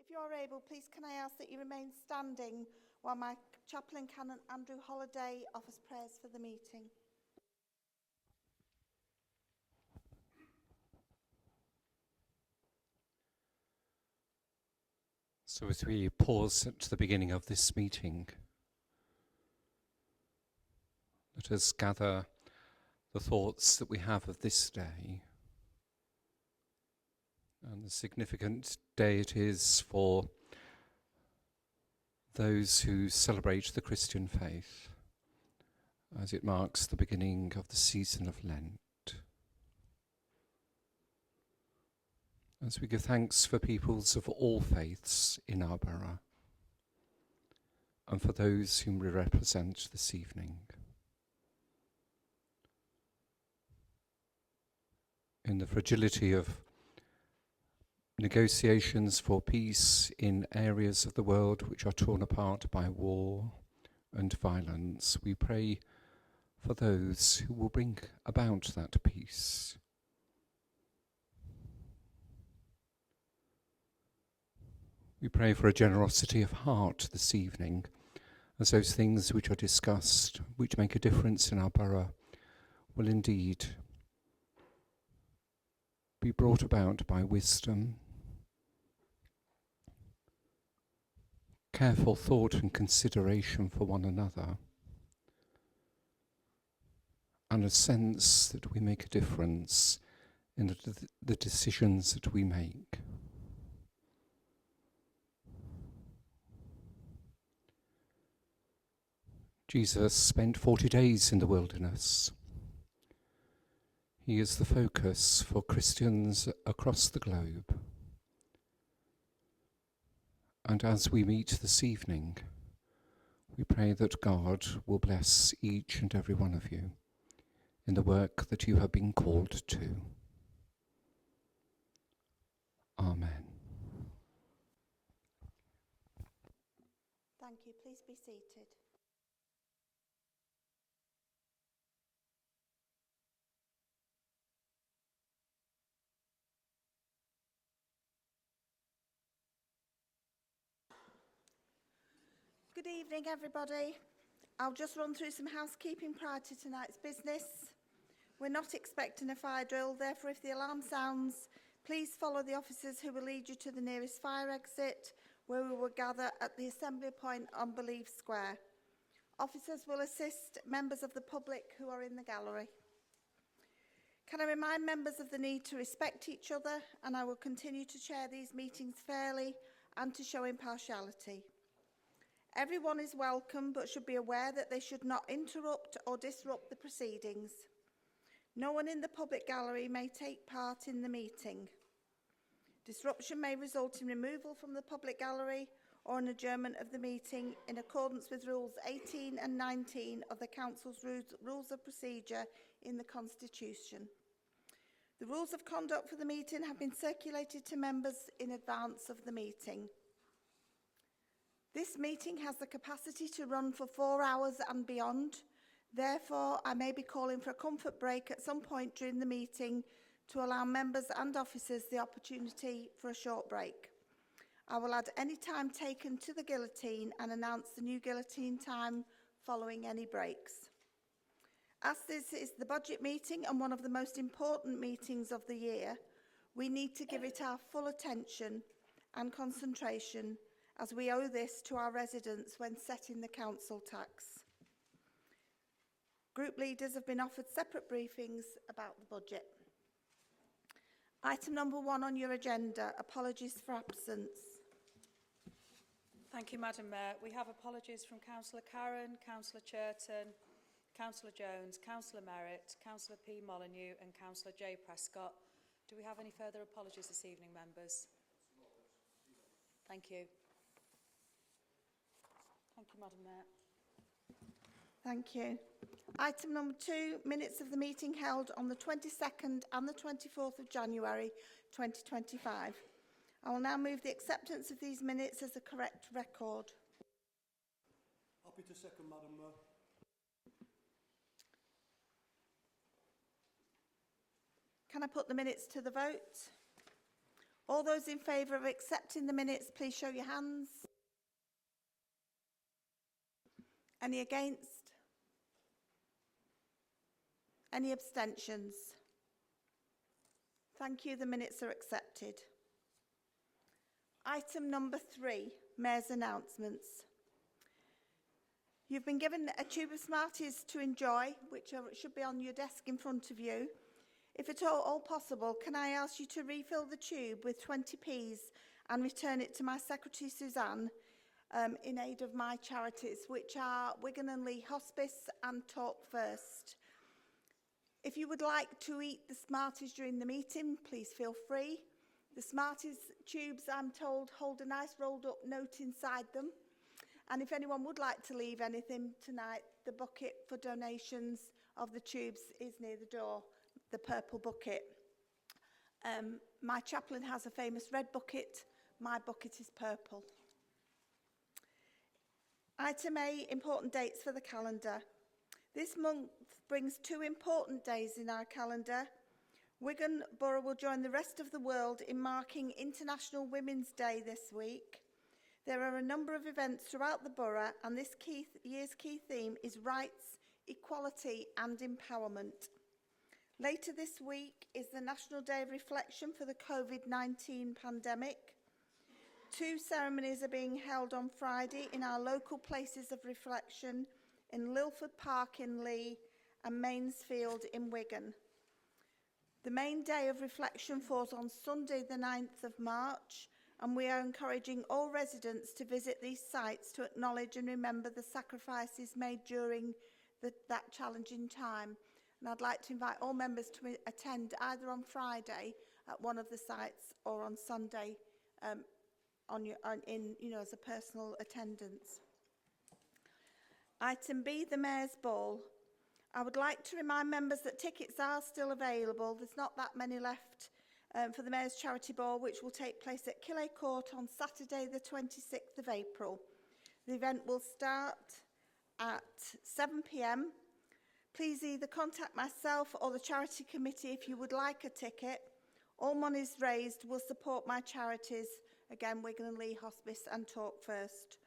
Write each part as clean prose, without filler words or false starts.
If you're able, please can I ask that you remain standing while my chaplain, Canon Andrew Holliday, offers prayers for the meeting. So as we pause at the beginning of this meeting, let us gather the thoughts that we have of this day and the significant day it is for those who celebrate the Christian faith, as it marks the beginning of the season of Lent. As we give thanks for peoples of all faiths in our borough, and for those whom we represent this evening. In the fragility of negotiations for peace in areas of the world which are torn apart by war and violence, we pray for those who will bring about that peace. We pray for a generosity of heart this evening, as those things which are discussed, which make a difference in our borough, will indeed be brought about by wisdom, careful thought and consideration for one another, and a sense that we make a difference in the decisions that we make. Jesus spent 40 days in the wilderness. He is the focus for Christians across the globe. And as we meet this evening, we pray that God will bless each and every one of you in the work that you have been called to. Amen. Thank you. Please be seated. Good evening, everybody. I'll just run through some housekeeping prior to tonight's business. We're not expecting a fire drill, therefore if the alarm sounds, please follow the officers who will lead you to the nearest fire exit, where we will gather at the assembly point on Believe Square. Officers will assist members of the public who are in the gallery. Can I remind members of the need to respect each other, and I will continue to chair these meetings fairly and to show impartiality. Everyone is welcome, but should be aware that they should not interrupt or disrupt the proceedings. No one in the public gallery may take part in the meeting. Disruption may result in removal from the public gallery or an adjournment of the meeting in accordance with Rules 18 and 19 of the Council's Rules of Procedure in the Constitution. The rules of conduct for the meeting have been circulated to members in advance of the meeting. This meeting has the capacity to run for 4 hours and beyond. Therefore, I may be calling for a comfort break at some point during the meeting to allow members and officers the opportunity for a short break. I will add any time taken to the guillotine and announce the new guillotine time following any breaks. As this is the budget meeting and one of the most important meetings of the year, we need to give it our full attention and concentration, as we owe this to our residents when setting the council tax. Group leaders have been offered separate briefings about the budget. Item number 1 on your agenda, apologies for absence. Thank you, Madam Mayor. We have apologies from Councillor Carron, Councillor Churton, Councillor Jones, Councillor Merritt, Councillor P. Molyneux and Councillor J. Prescott. Do we have any further apologies this evening, members? Thank you. Thank you, Madam Mayor. Thank you. Item number 2, minutes of the meeting held on the 22nd and the 24th of January 2025. I will now move the acceptance of these minutes as a correct record. Happy to second, Madam Mayor. Can I put the minutes to the vote? All those in favour of accepting the minutes, please show your hands. Any against? Any abstentions? Thank you, the minutes are accepted. Item number 3, Mayor's announcements. You've been given a tube of Smarties to enjoy, which should be on your desk in front of you. If at all possible, can I ask you to refill the tube with 20p's and return it to my secretary, Suzanne, in aid of my charities, which are Wigan and Lee Hospice and Talk First. If you would like to eat the Smarties during the meeting, please feel free. The Smarties tubes, I'm told, hold a nice rolled up note inside them. And if anyone would like to leave anything tonight, the bucket for donations of the tubes is near the door, the purple bucket. My chaplain has a famous red bucket. My bucket is purple. Item A, important dates for the calendar. This month brings 2 important days in our calendar. Wigan Borough will join the rest of the world in marking International Women's Day this week. There are a number of events throughout the borough, and this year's key theme is rights, equality and empowerment. Later this week is the National Day of Reflection for the COVID-19 pandemic. 2 ceremonies are being held on Friday in our local places of reflection in Lilford Park in Lee and Mainsfield in Wigan. The main day of reflection falls on Sunday the 9th of March, and we are encouraging all residents to visit these sites to acknowledge and remember the sacrifices made during that challenging time. And I'd like to invite all members to attend either on Friday at one of the sites or on Sunday as a personal attendance. Item B, the Mayor's Ball. I would like to remind members that tickets are still available. There's not that many left for the Mayor's Charity Ball, which will take place at Killay Court on Saturday the 26th of April. The event will start at 7 p.m. Please either contact myself or the charity committee if you would like a ticket. All monies raised will support my charities, again, Wigan and Lee Hospice and Talk First.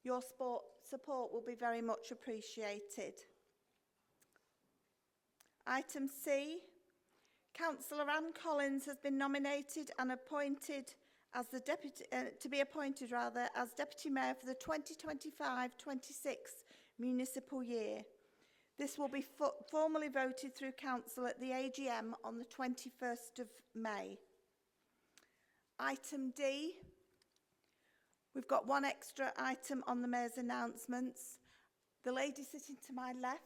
Your support will be very much appreciated. Item C, Councillor Anne Collins has been nominated and appointed as the deputy, as Deputy Mayor for the 2025-26 municipal year. This will be formally voted through Council at the AGM on the 21st of May. Item D, we've got one extra item on the Mayor's announcements. The lady sitting to my left,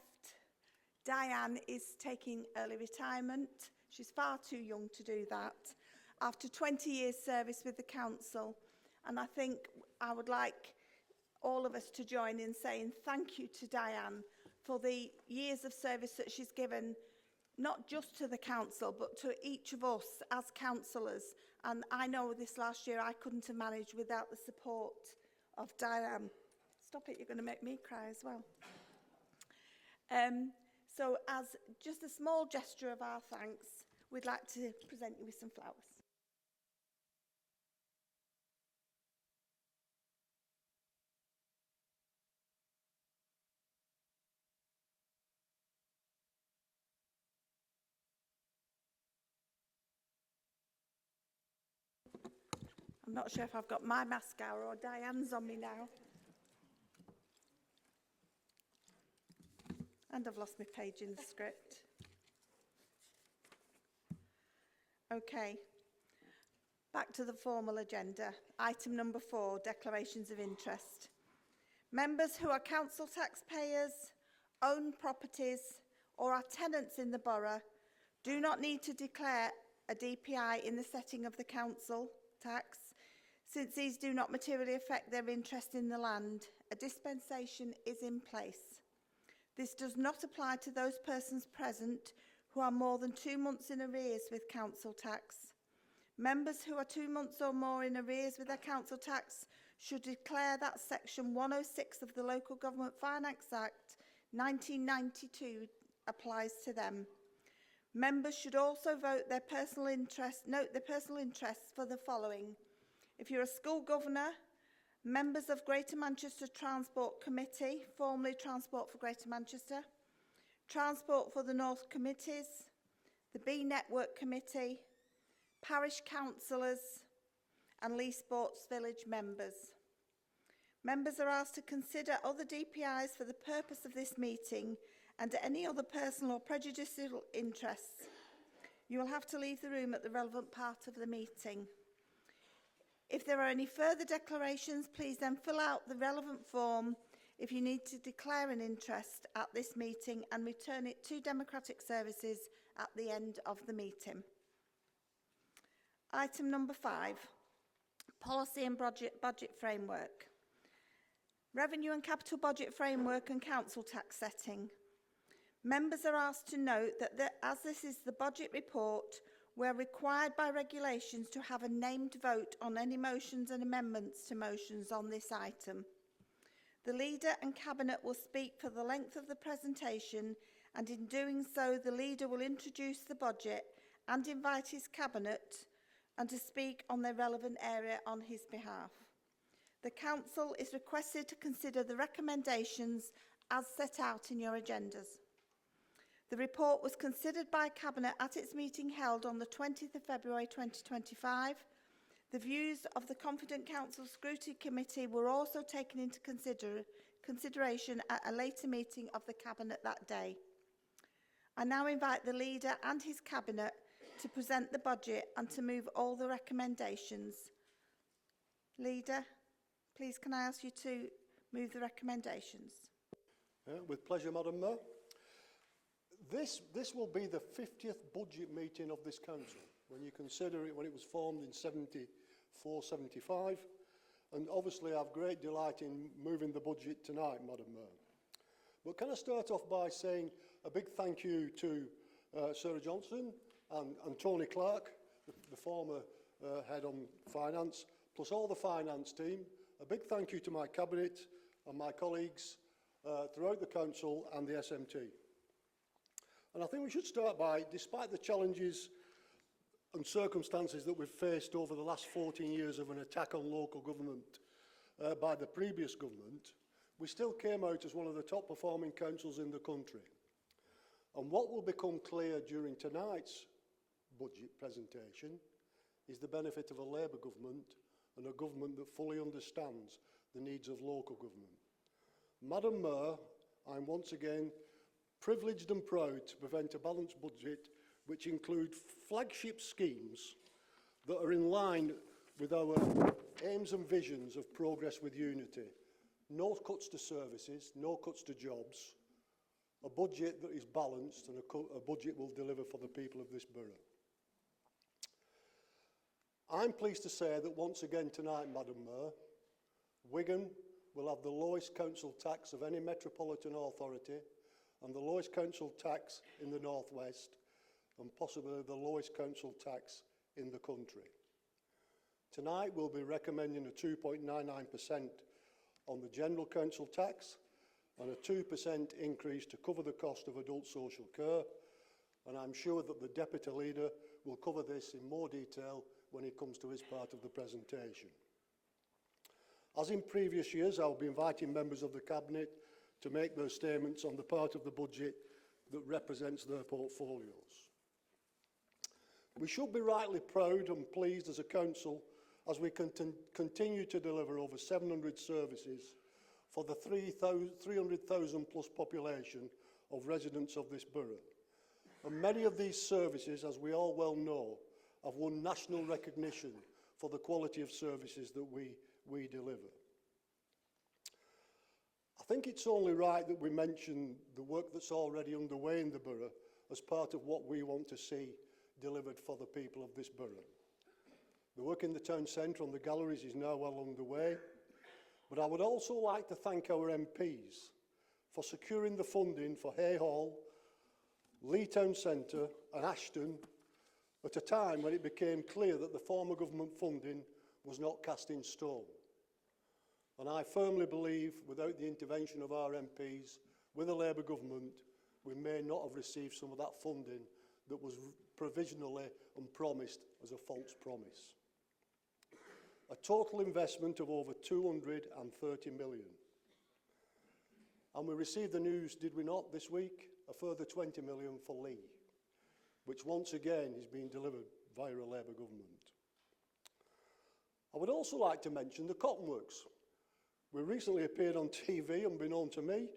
Diane, is taking early retirement. She's far too young to do that after 20 years service with the council. And I think I would like all of us to join in saying thank you to Diane for the years of service that she's given, not just to the council, but to each of us as councillors. And I know this last year I couldn't have managed without the support of Diane. Stop it, you're going to make me cry as well. So as just a small gesture of our thanks, we'd like to present you with some flowers. I'm not sure if I've got my mascara or Diane's on me now. And I've lost my page in the script. Okay, back to the formal agenda. Item number 4, declarations of interest. Members who are council taxpayers, own properties, or are tenants in the borough do not need to declare a DPI in the setting of the council tax, since these do not materially affect their interest in the land. A dispensation is in place. This does not apply to those persons present who are more than 2 months in arrears with council tax. Members who are 2 months or more in arrears with their council tax should declare that Section 106 of the Local Government Finance Act 1992 applies to them. Members should also note their personal interests for the following. If you're a school governor, members of Greater Manchester Transport Committee, formerly Transport for Greater Manchester, Transport for the North Committees, the B Network Committee, parish councillors and Lee Sports Village members. Members are asked to consider other DPIs for the purpose of this meeting and any other personal or prejudicial interests. You will have to leave the room at the relevant part of the meeting. If there are any further declarations, please then fill out the relevant form if you need to declare an interest at this meeting and return it to Democratic Services at the end of the meeting. Item number 5, Policy and Budget Framework. Revenue and Capital Budget Framework and Council Tax Setting. Members are asked to note that as this is the budget report, we are required by regulations to have a named vote on any motions and amendments to motions on this item. The Leader and Cabinet will speak for the length of the presentation, and in doing so, the Leader will introduce the budget and invite his Cabinet and to speak on their relevant area on his behalf. The Council is requested to consider the recommendations as set out in your agendas. The report was considered by Cabinet at its meeting held on the 20th of February 2025. The views of the Confident Council Scrutiny Committee were also taken into consideration at a later meeting of the Cabinet that day. I now invite the Leader and his Cabinet to present the budget and to move all the recommendations. Leader, please can I ask you to move the recommendations? With pleasure, Madam Mayor. This will be the 50th budget meeting of this council, when you consider it when it was formed in 74-75, and obviously I have great delight in moving the budget tonight, Madam Mayor. But can I start off by saying a big thank you to Sarah Johnson and Tony Clark, the former head on finance, plus all the finance team. A big thank you to my Cabinet and my colleagues throughout the council and the SMT. And I think we should start by, despite the challenges and circumstances that we've faced over the last 14 years of an attack on local government by the previous government, we still came out as one of the top performing councils in the country. And what will become clear during tonight's budget presentation is the benefit of a Labour government and a government that fully understands the needs of local government. Madam Mayor, I'm once again privileged and proud to present a balanced budget which include flagship schemes that are in line with our aims and visions of progress with unity. No cuts to services, no cuts to jobs, a budget that is balanced and a budget will deliver for the people of this borough. I'm pleased to say that once again tonight, Madam Mayor, Wigan will have the lowest council tax of any metropolitan authority and the lowest council tax in the North West and possibly the lowest council tax in the country. Tonight we'll be recommending a 2.99% on the general council tax and a 2% increase to cover the cost of adult social care, and I'm sure that the Deputy Leader will cover this in more detail when he comes to his part of the presentation. As in previous years, I will be inviting members of the Cabinet to make those statements on the part of the budget that represents their portfolios. We should be rightly proud and pleased as a council as we continue to deliver over 700 services for the 300,000 plus population of residents of this borough. And many of these services, as we all well know, have won national recognition for the quality of services that we deliver. I think it's only right that we mention the work that's already underway in the borough as part of what we want to see delivered for the people of this borough. The work in the town centre on the galleries is now well underway, but I would also like to thank our MPs for securing the funding for Hay Hall, Lee Town Centre and Ashton at a time when it became clear that the former government funding was not cast in stone. And I firmly believe without the intervention of our MPs with a Labour government, we may not have received some of that funding that was provisionally and promised as a false promise. A total investment of over 230 million. And we received the news, did we not, this week? A further 20 million for Lee, which once again is being delivered via a Labour government. I would also like to mention the cotton works. We recently appeared on TV, unbeknown to me,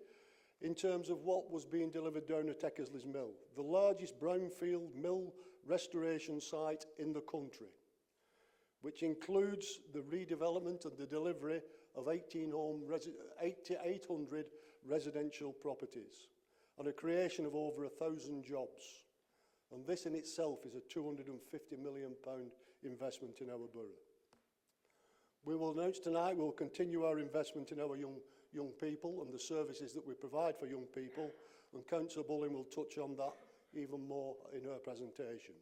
in terms of what was being delivered down at Eckersley's Mill, the largest brownfield mill restoration site in the country, which includes the redevelopment and the delivery of 800 residential properties and a creation of over 1,000 jobs. And this in itself is a £250 million investment in our borough. We will announce tonight we will continue our investment in our young people and the services that we provide for young people, and Councillor Bullen will touch on that even more in her presentation.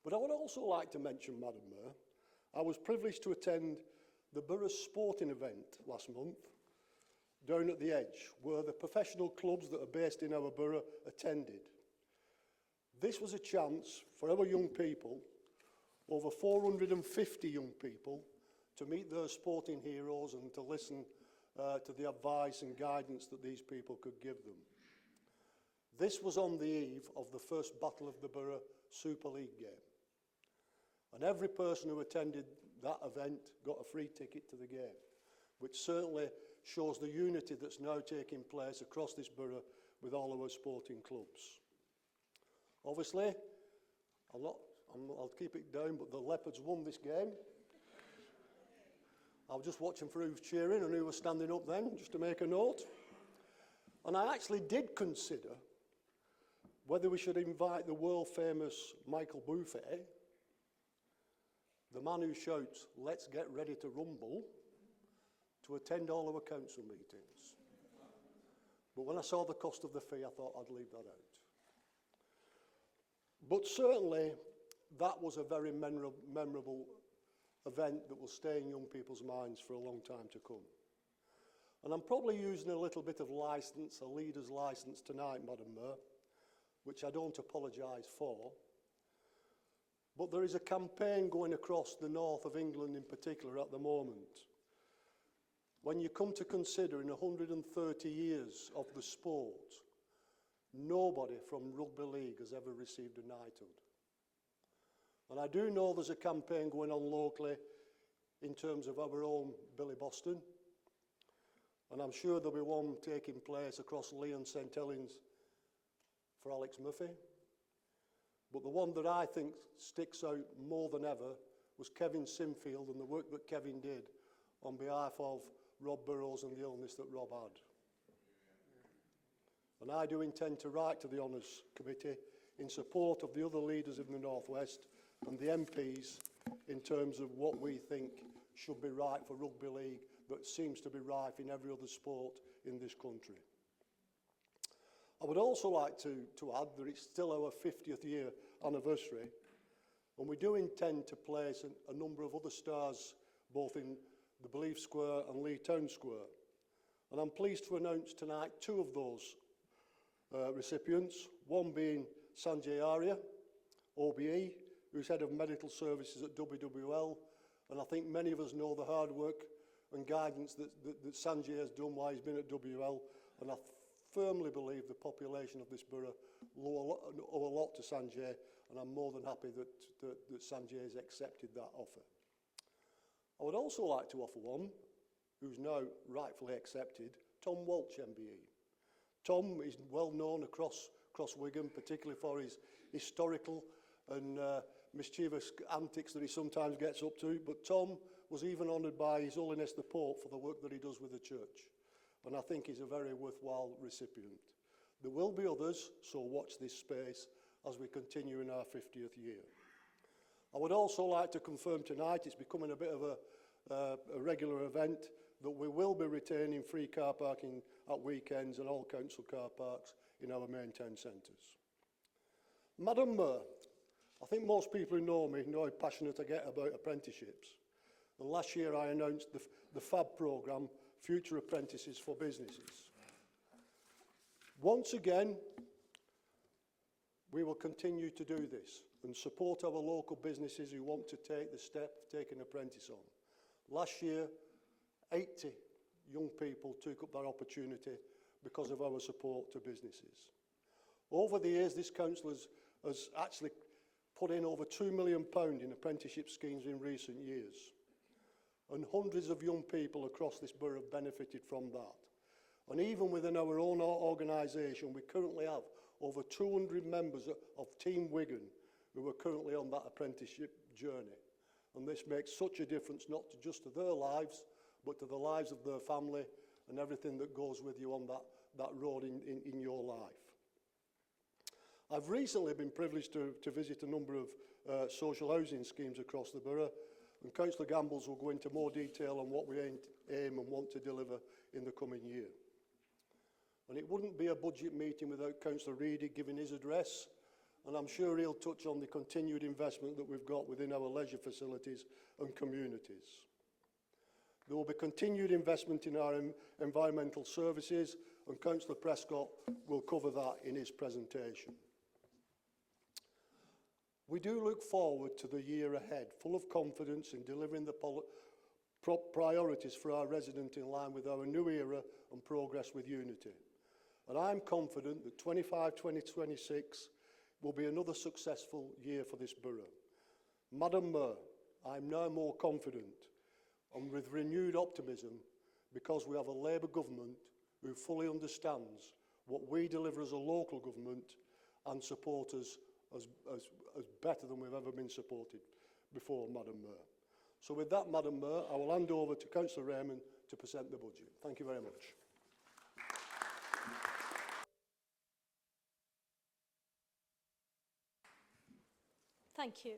But I would also like to mention, Madam Mayor, I was privileged to attend the borough's sporting event last month down at the Edge, where the professional clubs that are based in our borough attended. This was a chance for our young people, over 450 young people, to meet their sporting heroes and to listen to the advice and guidance that these people could give them. This was on the eve of the first Battle of the Borough Super League game. And every person who attended that event got a free ticket to the game, which certainly shows the unity that's now taking place across this borough with all our sporting clubs. Obviously, I'll keep it down, but the Leopards won this game. I was just watching for who was cheering and who was standing up then, just to make a note. And I actually did consider whether we should invite the world-famous Michael Buffet, the man who shouts, "Let's get ready to rumble," to attend all our council meetings. But when I saw the cost of the fee, I thought I'd leave that out. But certainly, that was a very memorable event that will stay in young people's minds for a long time to come. And I'm probably using a little bit of licence, a leader's licence tonight, Madam Mayor, which I don't apologise for. But there is a campaign going across the north of England in particular at the moment. When you come to consider in 130 years of the sport, nobody from rugby league has ever received a knighthood. And I do know there's a campaign going on locally in terms of our own Billy Boston. And I'm sure there'll be one taking place across Lee and St Helens for Alex Murphy. But the one that I think sticks out more than ever was Kevin Sinfield and the work that Kevin did on behalf of Rob Burrows and the illness that Rob had. And I do intend to write to the Honours Committee in support of the other leaders in the North West and the MPs in terms of what we think should be right for rugby league that seems to be rife in every other sport in this country. I would also like to add that it's still our 50th year anniversary, and we do intend to place a number of other stars both in the Belief Square and Lee Town Square. And I'm pleased to announce tonight two of those recipients, one being Sanjay Arya, OBE, who's head of medical services at WWL, and I think many of us know the hard work and guidance that Sanjay has done while he's been at WL, and I firmly believe the population of this borough owe a lot to Sanjay, and I'm more than happy that Sanjay has accepted that offer. I would also like to offer one, who's now rightfully accepted, Tom Walsh MBE. Tom is well known across Wigan, particularly for his historical and mischievous antics that he sometimes gets up to, but Tom was even honoured by His Holiness the Pope for the work that he does with the church, and I think he's a very worthwhile recipient. There will be others, so watch this space as we continue in our 50th year. I would also like to confirm tonight, it's becoming a bit of a regular event, that we will be retaining free car parking at weekends and all council car parks in our main town centres. Madam Mayor, I think most people who know me know how passionate I get about apprenticeships. And last year I announced the FAB programme, Future Apprentices for Businesses. Once again, We will continue to do this and support our local businesses who want to take the step of taking an apprentice on. Last year, 80 young people took up that opportunity because of our support to businesses. Over the years, this council has actually put in over £2 million in apprenticeship schemes in recent years. And hundreds of young people across this borough have benefited from that. And even within our own organisation, we currently have over 200 members of Team Wigan who are currently on that apprenticeship journey. And this makes such a difference, not to just to their lives, but to the lives of their family and everything that goes with you on that road in your life. I've recently been privileged to visit a number of social housing schemes across the borough, and Councillor Gambles will go into more detail on what we aim and want to deliver in the coming year. And it wouldn't be a budget meeting without Councillor Reedy giving his address, and I'm sure he'll touch on the continued investment that we've got within our leisure facilities and communities. There will be continued investment in our environmental services, and Councillor Prescott will cover that in his presentation. We do look forward to the year ahead, full of confidence in delivering the priorities for our residents in line with our new era and progress with unity. And I'm confident that 25-2026 will be another successful year for this borough. Madam Mayor, I'm now more confident and with renewed optimism because we have a Labour government who fully understands what we deliver as a local government and support us as better than we've ever been supported before, Madam Mayor. So with that, Madam Mayor, I will hand over to Councillor Raymond to present the budget. Thank you very much. Thank you.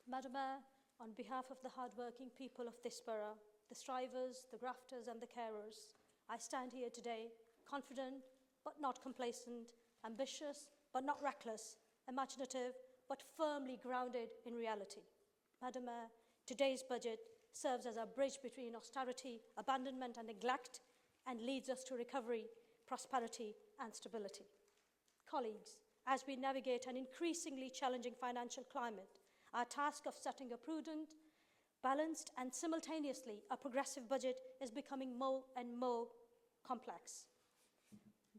Madam Mayor, on behalf of the hard-working people of this borough, the strivers, the grafters and the carers, I stand here today confident but not complacent, ambitious but not reckless, imaginative but firmly grounded in reality. Madam Mayor, today's budget serves as a bridge between austerity, abandonment and neglect and leads us to recovery, prosperity and stability. Colleagues, as we navigate an increasingly challenging financial climate, our task of setting a prudent, balanced and simultaneously a progressive budget is becoming more and more complex.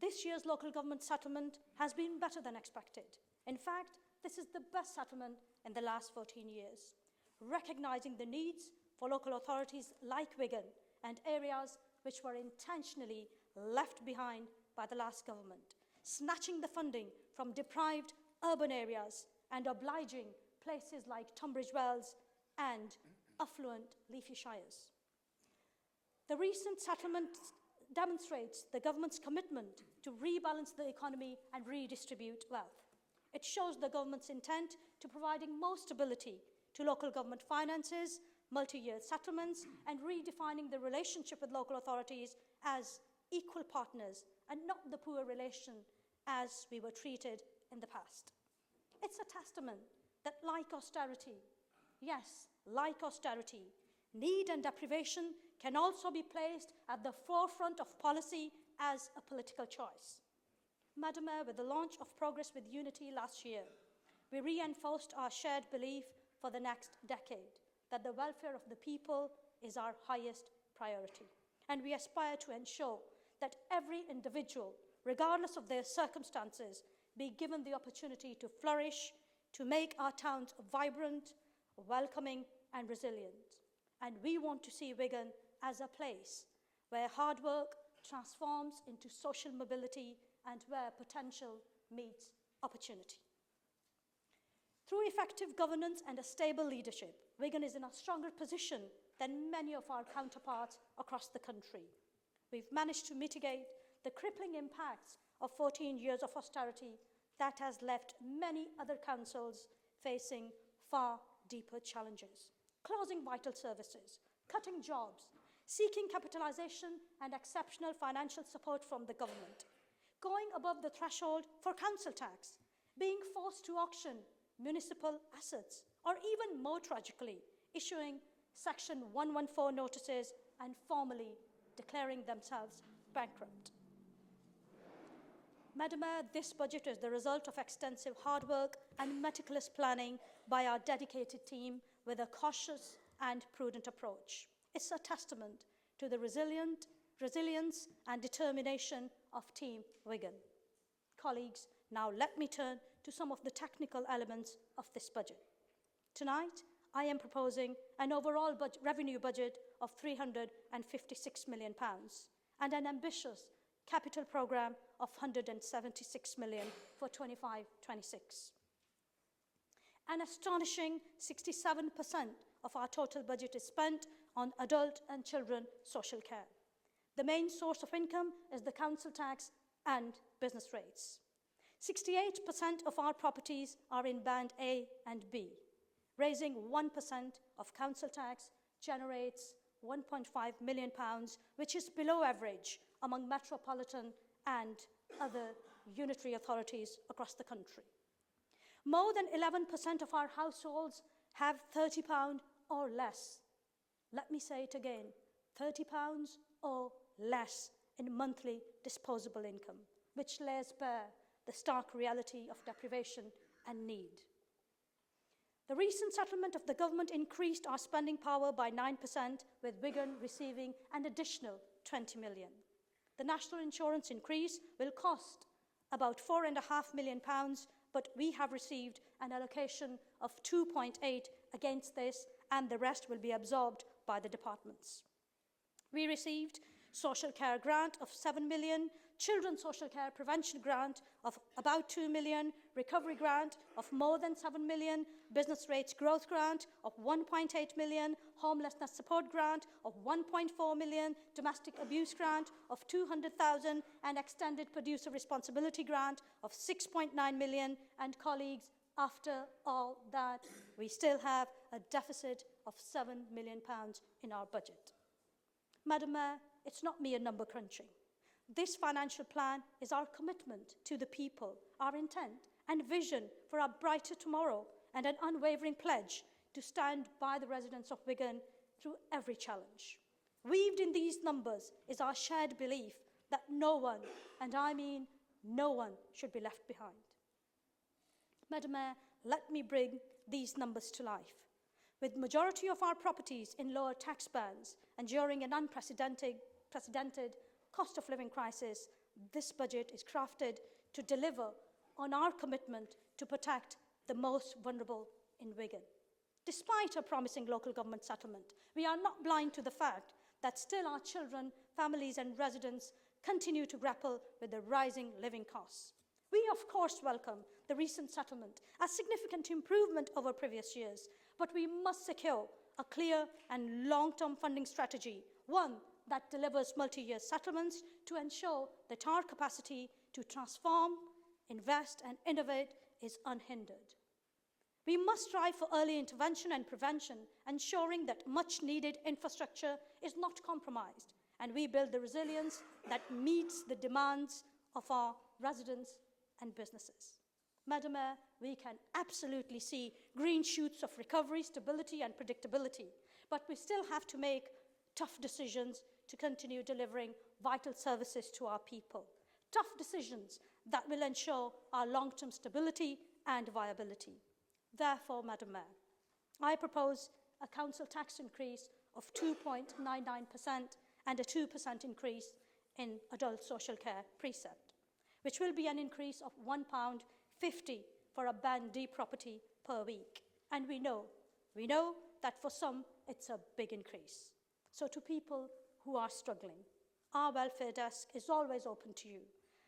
This year's local government settlement has been better than expected. In fact, this is the best settlement in the last 14 years, recognizing the needs for local authorities like Wigan and areas which were intentionally left behind by the last government, snatching the funding from deprived urban areas and obliging places like Tunbridge Wells and affluent leafy shires. The recent settlement demonstrates the government's commitment to rebalance the economy and redistribute wealth. It shows the government's intent to providing more stability to local government finances, multi-year settlements, and redefining the relationship with local authorities as equal partners and not the poor relation as we were treated in the past. It's a testament that like austerity, yes, like austerity, need and deprivation can also be placed at the forefront of policy as a political choice. Madam Mayor, with the launch of Progress with Unity last year, we reinforced our shared belief for the next decade that the welfare of the people is our highest priority. And we aspire to ensure that every individual, regardless of their circumstances, be given the opportunity to flourish, to make our towns vibrant, welcoming and resilient. And we want to see Wigan as a place where hard work transforms into social mobility and where potential meets opportunity. Through effective governance and a stable leadership, Wigan is in a stronger position than many of our counterparts across the country. We've managed to mitigate the crippling impacts of 14 years of austerity that has left many other councils facing far deeper challenges, closing vital services, cutting jobs, seeking capitalisation and exceptional financial support from the government, going above the threshold for council tax, being forced to auction municipal assets, or even more tragically, issuing Section 114 notices and formally declaring themselves bankrupt. Madam Mayor, this budget is the result of extensive hard work and meticulous planning by our dedicated team with a cautious and prudent approach. It's a testament to the resilience and determination of Team Wigan. Colleagues, now let me turn to some of the technical elements of this budget. Tonight, I am proposing an overall revenue budget of £356 million and an ambitious capital programme of £176 million for 25-26. An astonishing 67% of our total budget is spent on adult and children social care. The main source of income is the council tax and business rates. 68% of our properties are in Band A and B. Raising 1% of council tax generates £1.5 million, which is below average among metropolitan and other unitary authorities across the country. More than 11% of our households have £30 or less. Let me say it again, £30 or less in monthly disposable income, which lays bare the stark reality of deprivation and need. The recent settlement of the government increased our spending power by 9%, with Wigan receiving an additional £20 million. The national insurance increase will cost about £4.5 million, but we have received an allocation of 2.8 against this, and the rest will be absorbed by the departments. We received social care grant of 7 million, children's social care prevention grant of about 2 million, recovery grant of more than 7 million, business rates growth grant of 1.8 million, homelessness support grant of 1.4 million, domestic abuse grant of 200,000, and extended producer responsibility grant of 6.9 million. And colleagues, after all that, we still have a deficit of £7 million in our budget. Madam Mayor, it's not mere number crunching. This financial plan is our commitment to the people, our intent and vision for a brighter tomorrow, and an unwavering pledge to stand by the residents of Wigan through every challenge. Weaved in these numbers is our shared belief that no one, and I mean no one, should be left behind. Madam Mayor, let me bring these numbers to life. With majority of our properties in lower tax bands and during an unprecedented cost of living crisis, this budget is crafted to deliver on our commitment to protect the most vulnerable in Wigan. Despite a promising local government settlement, we are not blind to the fact that still our children, families and residents continue to grapple with the rising living costs. We, of course, welcome the recent settlement, a significant improvement over previous years, but we must secure a clear and long-term funding strategy, one that delivers multi-year settlements to ensure that our capacity to transform, invest and innovate is unhindered. We must strive for early intervention and prevention, ensuring that much-needed infrastructure is not compromised, and we build the resilience that meets the demands of our residents and businesses. Madam Mayor, we can absolutely see green shoots of recovery, stability and predictability, but we still have to make tough decisions to continue delivering vital services to our people. Tough decisions that will ensure our long-term stability and viability. Therefore, Madam Mayor, I propose a council tax increase of 2.99% and a 2% increase in adult social care precept, which will be an increase of £1.50 for a Band D property per week. And we know that for some it's a big increase. So to people who are struggling, our welfare desk is always open to you.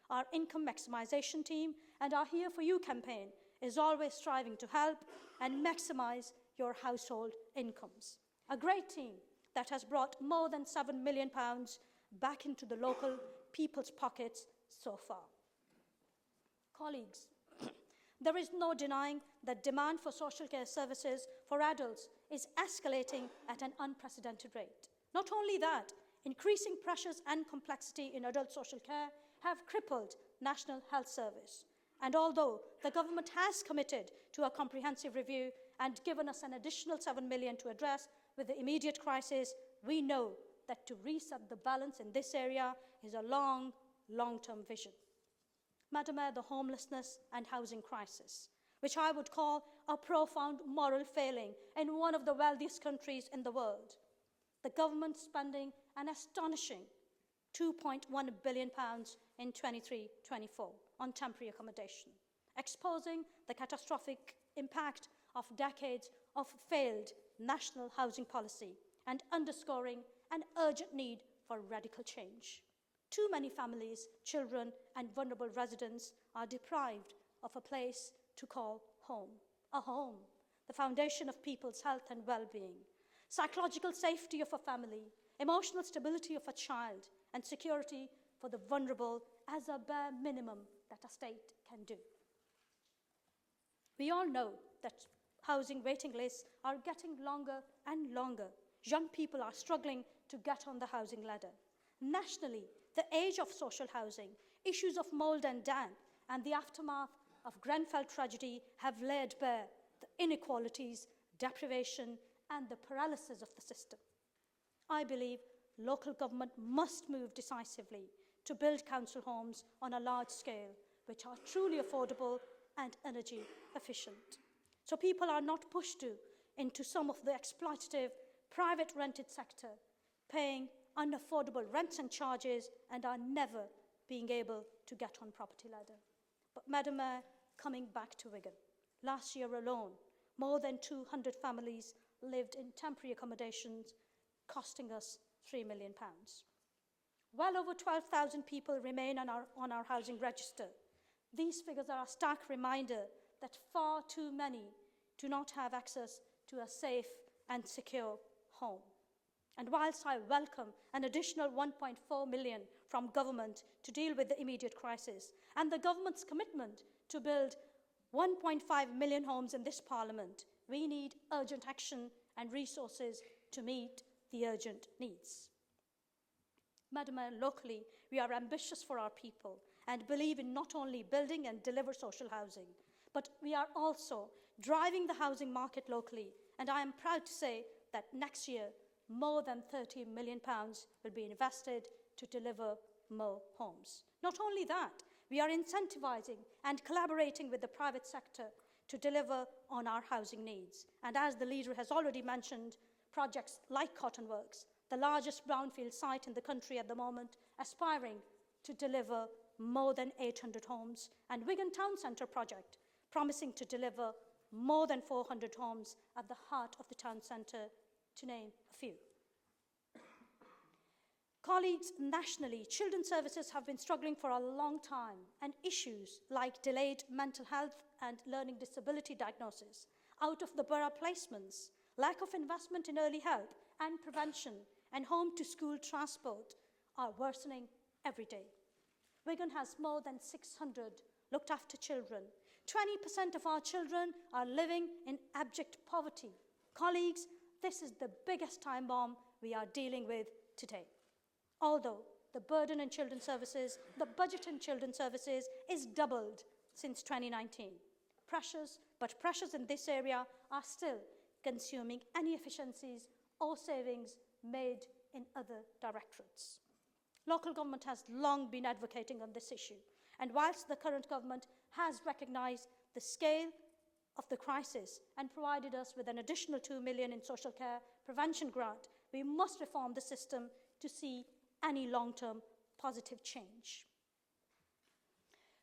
Our income maximisation team and our Here For You campaign is always striving to help and maximise your household incomes. A great team that has brought more than £7 million back into the local people's pockets so far. Colleagues, there is no denying that demand for social care services for adults is escalating at an unprecedented rate. Not only that, increasing pressures and complexity in adult social care have crippled National Health Service. And although the government has committed to a comprehensive review and given us an additional £7 million to address with the immediate crisis, we know that to reset the balance in this area is a long-term vision. Madam Mayor, the homelessness and housing crisis, which I would call a profound moral failing in one of the wealthiest countries in the world. The government spending an astonishing £2.1 billion in 23-24 on temporary accommodation, exposing the catastrophic impact of decades of failed national housing policy and underscoring an urgent need for radical change. Too many families, children, and vulnerable residents are deprived of a place to call home. A home, the foundation of people's health and well-being, psychological safety of a family, emotional stability of a child, and security for the vulnerable as a bare minimum that a state can do. We all know that housing waiting lists are getting longer and longer. Young people are struggling to get on the housing ladder. Nationally, the age of social housing, issues of mould and damp, and the aftermath of Grenfell tragedy have laid bare the inequalities, deprivation, and the paralysis of the system. I believe local government must move decisively to build council homes on a large scale, which are truly affordable and energy efficient, so people are not pushed into some of the exploitative private rented sector, paying unaffordable rents and charges, and are never being able to get on property ladder. But Madam Mayor, coming back to Wigan, last year alone, more than 200 families lived in temporary accommodations, costing us £3 million. Well over 12,000 people remain on our housing register. These figures are a stark reminder that far too many do not have access to a safe and secure home. And whilst I welcome an additional 1.4 million from government to deal with the immediate crisis, and the government's commitment to build 1.5 million homes in this Parliament, we need urgent action and resources to meet the urgent needs. Madam Mayor, locally, we are ambitious for our people and believe in not only building and deliver social housing, but we are also driving the housing market locally. And I am proud to say that next year, more than £30 million will be invested to deliver more homes. Not only that, we are incentivising and collaborating with the private sector to deliver on our housing needs. And as the leader has already mentioned, projects like Cotton Works, the largest brownfield site in the country at the moment, aspiring to deliver more than 800 homes, and Wigan Town Centre project, promising to deliver more than 400 homes at the heart of the town centre, to name a few. Colleagues, nationally, children's services have been struggling for a long time, and issues like delayed mental health and learning disability diagnosis, out of the borough placements, lack of investment in early help and prevention, and home-to-school transport are worsening every day. Wigan has more than 600 looked-after children. 20% of our children are living in abject poverty. Colleagues, this is the biggest time bomb we are dealing with today. Although the burden in children's services, the budget in children's services is doubled since 2019. Pressures in this area are still consuming any efficiencies or savings made in other directorates. Local government has long been advocating on this issue, and whilst the current government has recognised the scale of the crisis and provided us with an additional 2 million in social care prevention grant, we must reform the system to see any long-term positive change.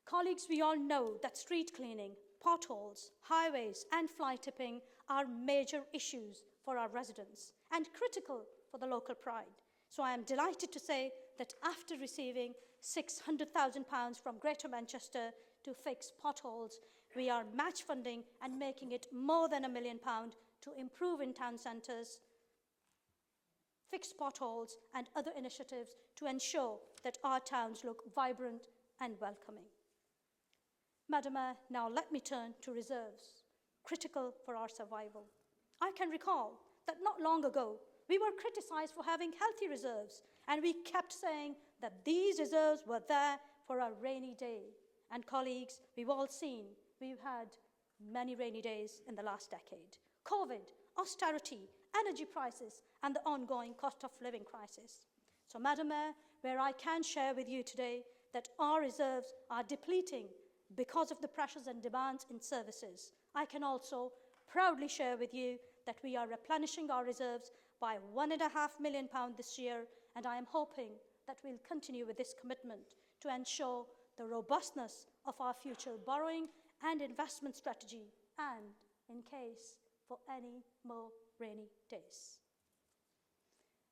Colleagues, we all know that street cleaning, potholes, highways and fly tipping are major issues for our residents and critical for the local pride. So I am delighted to say that after receiving £600,000 from Greater Manchester to fix potholes, we are match funding and making it more than £1 million to improve in town centres, fix potholes and other initiatives to ensure that our towns look vibrant and welcoming. Madam Mayor, now let me turn to reserves, critical for our survival. I can recall that not long ago, we were criticised for having healthy reserves, and we kept saying that these reserves were there for a rainy day. And colleagues, we've all seen we've had many rainy days in the last decade. COVID, austerity, energy prices, and the ongoing cost of living crisis. So, Madam Mayor, where I can share with you today that our reserves are depleting because of the pressures and demands in services. I can also proudly share with you that we are replenishing our reserves by £1.5 million this year, and I am hoping that we'll continue with this commitment to ensure the robustness of our future borrowing and investment strategy, and in case for any more rainy days.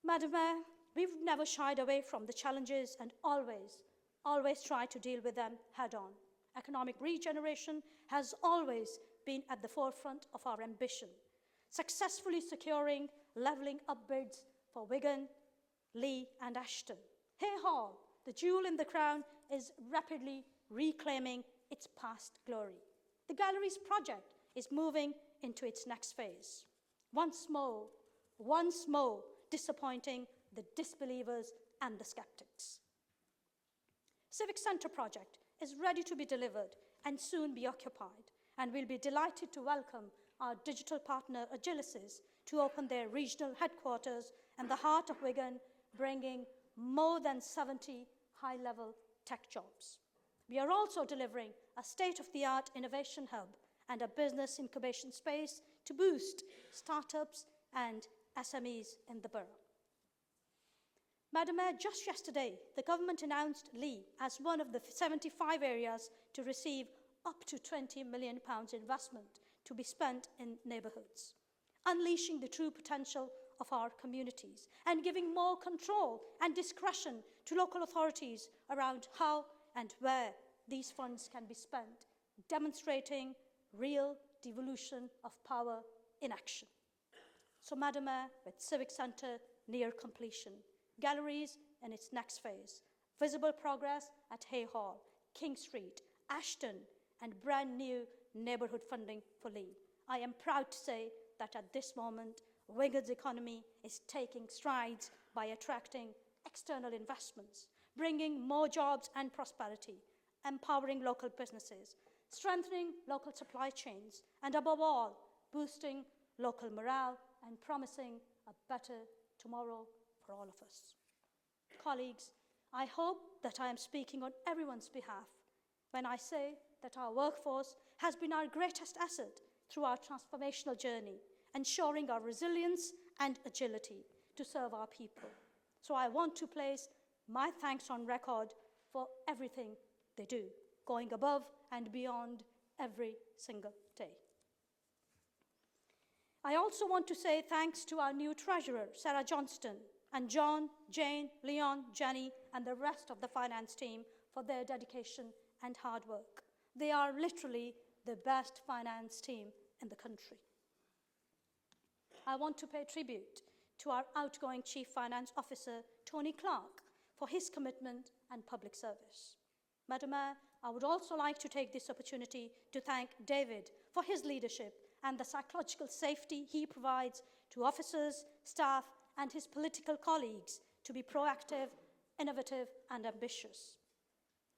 Madam Mayor, we've never shied away from the challenges and always tried to deal with them head-on. Economic regeneration has always been at the forefront of our ambition, successfully securing levelling up bids for Wigan, Lee and Ashton. Hay Hall, the jewel in the crown, is rapidly reclaiming its past glory. The gallery's project is moving into its next phase. Once more disappointing the disbelievers and the skeptics. Civic Centre project is ready to be delivered and soon be occupied, and we'll be delighted to welcome our digital partner Agilicis to open their regional headquarters in the heart of Wigan, bringing more than 70 high-level tech jobs. We are also delivering a state-of-the-art innovation hub and a business incubation space to boost startups and SMEs in the borough. Madam Mayor, just yesterday, the government announced Lee as one of the 75 areas to receive up to £20 million investment to be spent in neighbourhoods, unleashing the true potential of our communities and giving more control and discretion to local authorities around how and where these funds can be spent, demonstrating real devolution of power in action. So, Madam Mayor, with Civic Centre near completion, galleries in its next phase, visible progress at Hay Hall, King Street, Ashton, and brand new neighbourhood funding for Lee, I am proud to say that at this moment, Wigan's economy is taking strides by attracting external investments, bringing more jobs and prosperity, empowering local businesses, strengthening local supply chains, and above all, boosting local morale and promising a better tomorrow for all of us. Colleagues, I hope that I am speaking on everyone's behalf when I say that our workforce has been our greatest asset through our transformational journey, ensuring our resilience and agility to serve our people. So I want to place my thanks on record for everything they do, going above and beyond every single day. I also want to say thanks to our new treasurer, Sarah Johnston, and John, Jane, Leon, Jenny, and the rest of the finance team for their dedication and hard work. They are literally the best finance team in the country. I want to pay tribute to our outgoing Chief Finance Officer, Tony Clark, for his commitment and public service. Madam Mayor, I would also like to take this opportunity to thank David for his leadership and the psychological safety he provides to officers, staff, and his political colleagues to be proactive, innovative, and ambitious.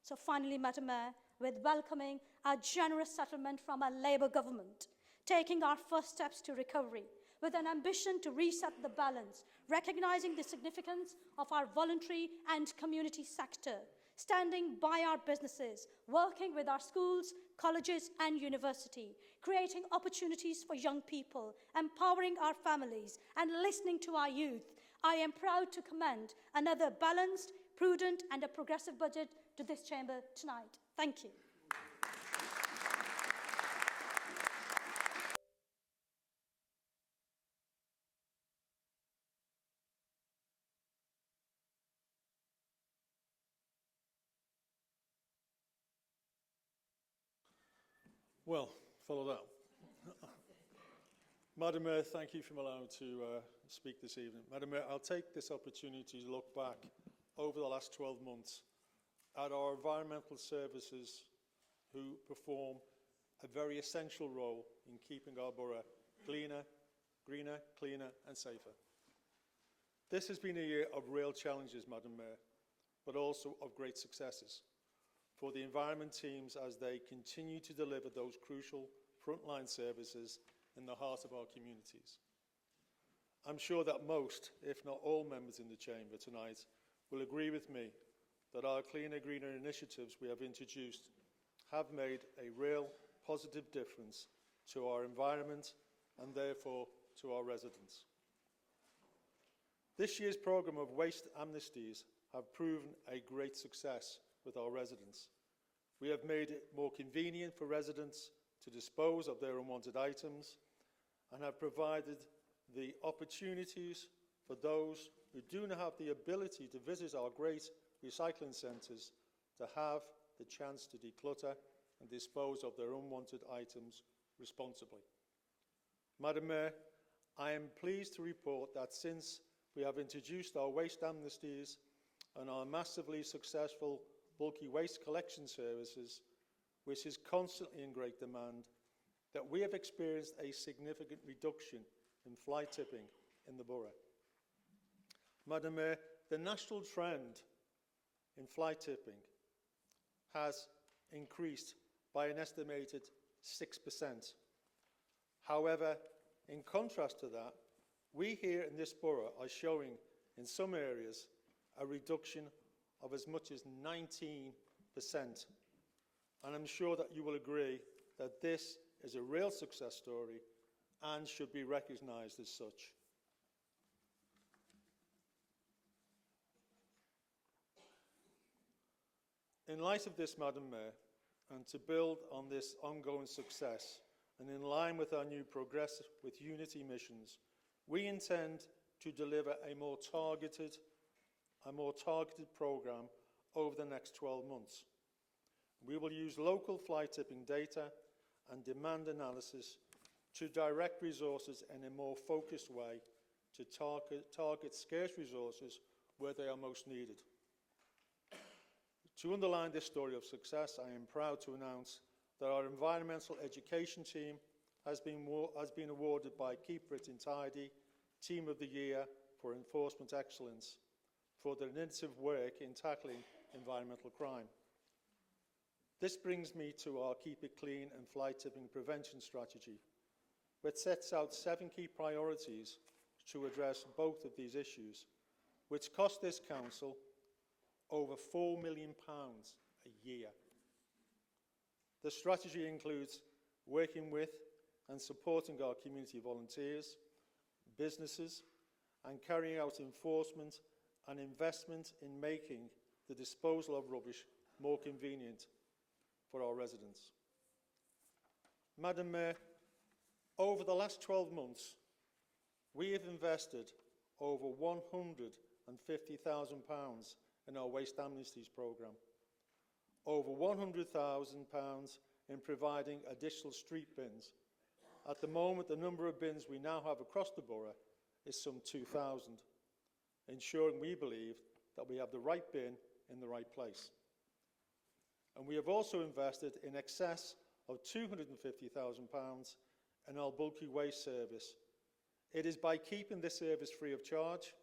So finally, Madam Mayor, with welcoming a generous settlement from a Labour government, taking our first steps to recovery, with an ambition to reset the balance, recognising the significance of our voluntary and community sector, standing by our businesses, working with our schools, colleges and university, creating opportunities for young people, empowering our families and listening to our youth, I am proud to commend another balanced, prudent and a progressive budget to this chamber tonight. Thank you. Well, follow that. Madam Mayor, thank you for allowing me to speak this evening. Madam Mayor, I'll take this opportunity to look back over the last 12 months at our environmental services who perform a very essential role in keeping our borough cleaner, greener, cleaner and safer. This has been a year of real challenges, Madam Mayor, but also of great successes for the environment teams as they continue to deliver those crucial frontline services in the heart of our communities. I'm sure that most, if not all, members in the chamber tonight will agree with me that our Cleaner Greener initiatives we have introduced have made a real positive difference to our environment and therefore to our residents. This year's programme of waste amnesties have proven a great success with our residents. We have made it more convenient for residents to dispose of their unwanted items and have provided the opportunities for those who do not have the ability to visit our great recycling centres to have the chance to declutter and dispose of their unwanted items responsibly. Madam Mayor, I am pleased to report that since we have introduced our waste amnesties and our massively successful bulky waste collection services, which is constantly in great demand, that we have experienced a significant reduction in fly tipping in the borough. Madam Mayor, the national trend in fly tipping has increased by an estimated 6%. However, in contrast to that, we here in this borough are showing in some areas a reduction of as much as 19%. And I'm sure that you will agree that this is a real success story and should be recognised as such. In light of this, Madam Mayor, and to build on this ongoing success, and in line with our new Progress with Unity missions, we intend to deliver a more targeted programme over the next 12 months. We will use local fly tipping data and demand analysis to direct resources in a more focused way to target scarce resources where they are most needed. To underline this story of success, I am proud to announce that our environmental education team has been awarded by Keep Britain Tidy Team of the Year for Enforcement Excellence for their innovative work in tackling environmental crime. This brings me to our Keep It Clean and fly tipping prevention strategy, which sets out 7 key priorities to address both of these issues, which cost this council over £4 million a year. The strategy includes working with and supporting our community volunteers, businesses, and carrying out enforcement and investment in making the disposal of rubbish more convenient for our residents. Madam Mayor, over the last 12 months, we have invested over £150,000 in our waste amnesties programme, over £100,000 in providing additional street bins. At the moment, the number of bins we now have across the borough is some 2,000, ensuring we believe that we have the right bin in the right place. And we have also invested in excess of £250,000 in our bulky waste service. It is by keeping this service free of charge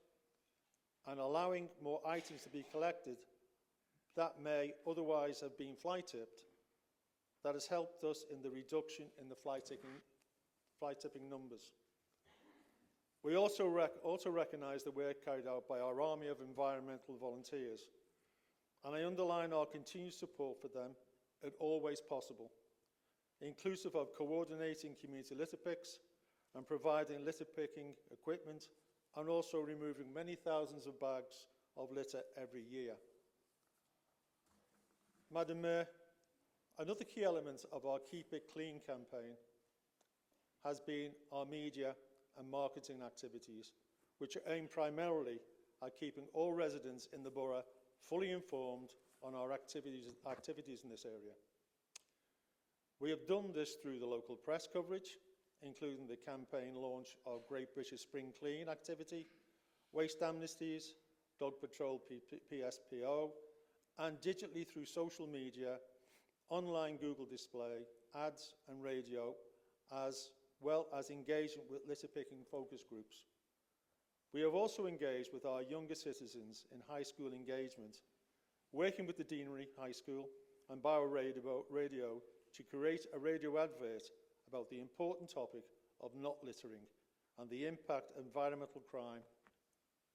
and allowing more items to be collected that may otherwise have been fly tipped that has helped us in the reduction in the fly tipping numbers. We also recognise the work carried out by our army of environmental volunteers, and I underline our continued support for them at all ways possible, inclusive of coordinating community litter picks and providing litter picking equipment, and also removing many thousands of bags of litter every year. Madam Mayor, another key element of our Keep It Clean campaign has been our media and marketing activities, which are aimed primarily at keeping all residents in the borough fully informed on our activities in this area. We have done this through the local press coverage, including the campaign launch of Great British Spring Clean activity, waste amnesties, Dog Patrol PSPO, and digitally through social media, online Google display, ads and radio, as well as engagement with litter picking focus groups. We have also engaged with our younger citizens in high school engagement, working with the Deanery High School and Bauer Radio to create a radio advert about the important topic of not littering and the impact of environmental crime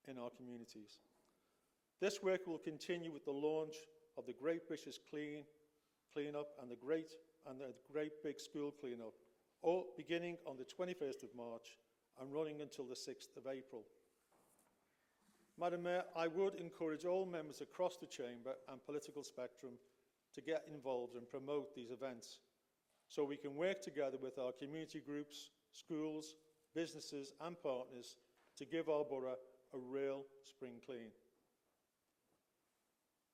in our communities. This work will continue with the launch of the Great British Clean-up and the Great Big School Clean-up, all beginning on the 21st of March and running until the 6th of April. Madam Mayor, I would encourage all members across the Chamber and political spectrum to get involved and promote these events so we can work together with our community groups, schools, businesses and partners to give our borough a real spring clean.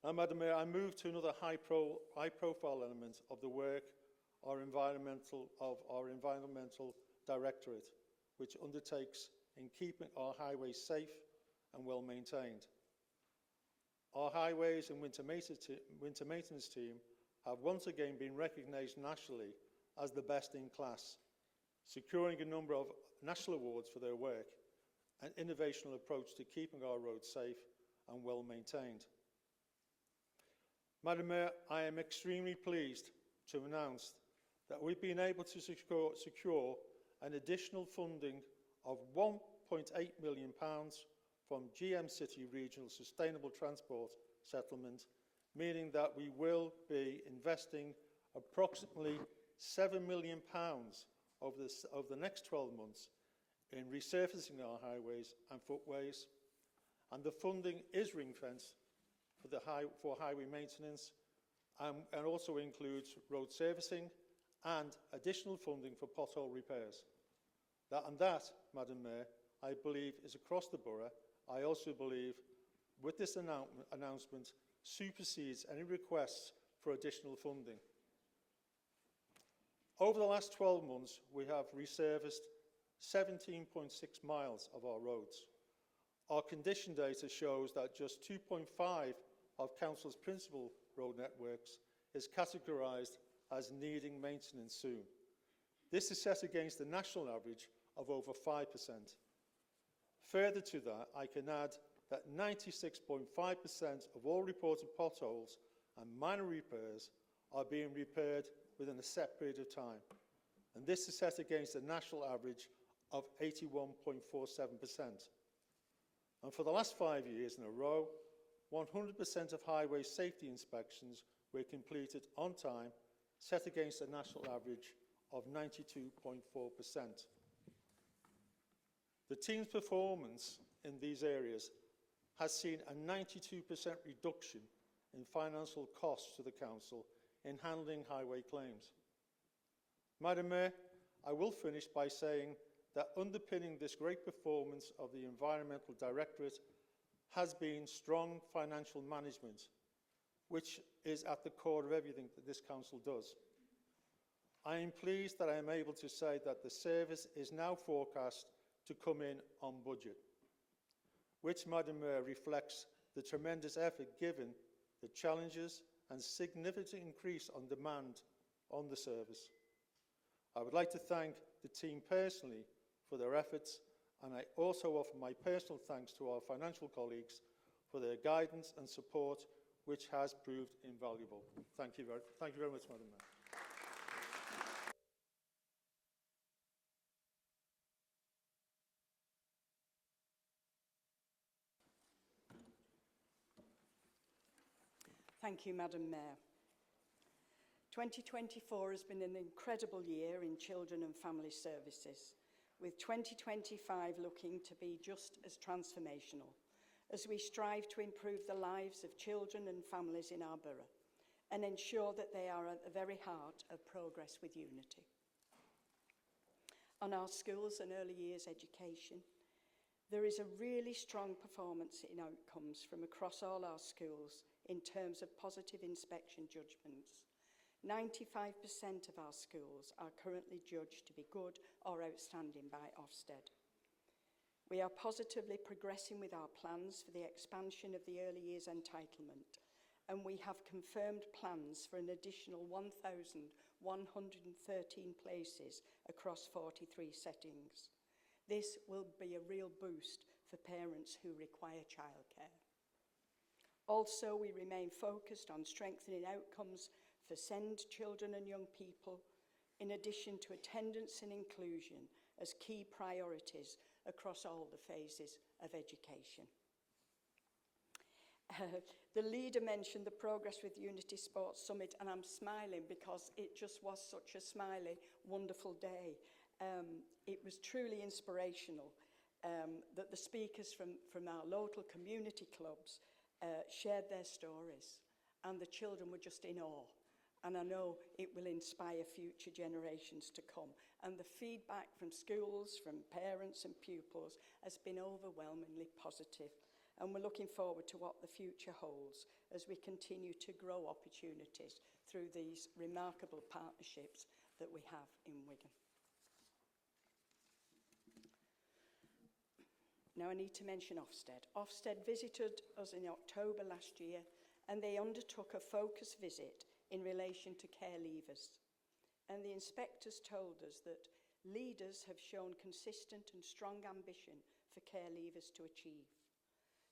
Now, Madam Mayor, I move to another high-profile element of the work of our Environmental Directorate, which undertakes in keeping our highways safe and well maintained. Our highways and winter maintenance team have once again been recognised nationally as the best in class, securing a number of national awards for their work and innovational approach to keeping our roads safe and well maintained. Madam Mayor, I am extremely pleased to announce that we've been able to secure an additional funding of £1.8 million from GM City Regional Sustainable Transport Settlement, meaning that we will be investing approximately £7 million over the next 12 months in resurfacing our highways and footways, and the funding is ring-fenced for highway maintenance and also includes road servicing and additional funding for pothole repairs. That, Madam Mayor, I believe is across the borough. I also believe with this announcement supersedes any requests for additional funding. Over the last 12 months, we have resurfaced 17.6 miles of our roads. Our condition data shows that just 2.5 of Council's principal road networks is categorised as needing maintenance soon. This is set against the national average of over 5%. Further to that, I can add that 96.5% of all reported potholes and minor repairs are being repaired within a set period of time. And this is set against a national average of 81.47%. And for the last 5 years in a row, 100% of highway safety inspections were completed on time, set against a national average of 92.4%. The team's performance in these areas has seen a 92% reduction in financial costs to the Council in handling highway claims. Madam Mayor, I will finish by saying that underpinning this great performance of the Environmental Directorate has been strong financial management, which is at the core of everything that this Council does. I am pleased that I am able to say that the service is now forecast to come in on budget, which, Madam Mayor, reflects the tremendous effort given the challenges and significant increase on demand on the service. I would like to thank the team personally for their efforts, and I also offer my personal thanks to our financial colleagues for their guidance and support, which has proved invaluable. Thank you very much, Madam Mayor. Thank you, Madam Mayor. 2024 has been an incredible year in children and family services, with 2025 looking to be just as transformational as we strive to improve the lives of children and families in our borough and ensure that they are at the very heart of progress with unity. On our schools and early years education, there is a really strong performance in outcomes from across all our schools in terms of positive inspection judgments. 95% of our schools are currently judged to be good or outstanding by Ofsted. We are positively progressing with our plans for the expansion of the early years entitlement, and we have confirmed plans for an additional 1,113 places across 43 settings. This will be a real boost for parents who require childcare. Also, we remain focused on strengthening outcomes for SEND children and young people, in addition to attendance and inclusion as key priorities across all the phases of education. The leader mentioned the progress with Unity Sports Summit, and I'm smiling because it just was such a smiley, wonderful day. It was truly inspirational that the speakers from our local community clubs shared their stories, and the children were just in awe. And I know it will inspire future generations to come. And the feedback from schools, from parents and pupils has been overwhelmingly positive. And we're looking forward to what the future holds as we continue to grow opportunities through these remarkable partnerships that we have in Wigan. Now I need to mention Ofsted. Ofsted visited us in October last year, and they undertook a focus visit in relation to care leavers. And the inspectors told us that leaders have shown consistent and strong ambition for care leavers to achieve.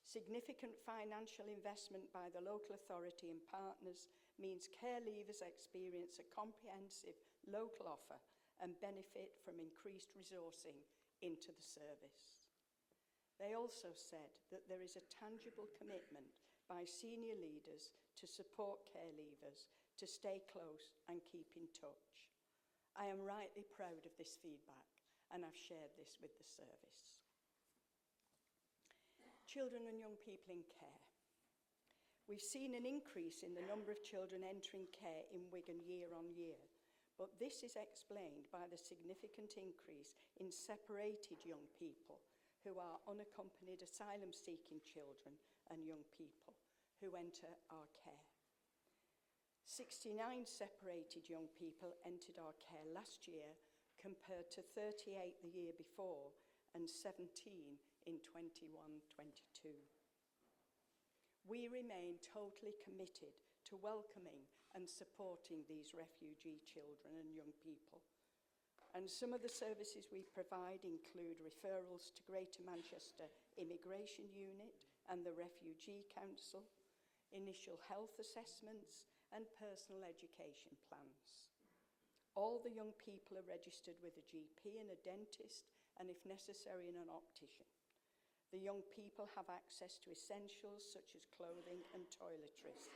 Significant financial investment by the local authority and partners means care leavers experience a comprehensive local offer and benefit from increased resourcing into the service. They also said that there is a tangible commitment by senior leaders to support care leavers to stay close and keep in touch. I am rightly proud of this feedback, and I've shared this with the service. Children and young people in care. We've seen an increase in the number of children entering care in Wigan year on year, but this is explained by the significant increase in separated young people who are unaccompanied asylum-seeking children and young people who enter our care. 69 separated young people entered our care last year compared to 38 the year before and 17 in 21-22. We remain totally committed to welcoming and supporting these refugee children and young people. And some of the services we provide include referrals to Greater Manchester Immigration Unit and the Refugee Council, initial health assessments, and personal education plans. All the young people are registered with a GP and a dentist, and if necessary, an optician. The young people have access to essentials such as clothing and toiletries.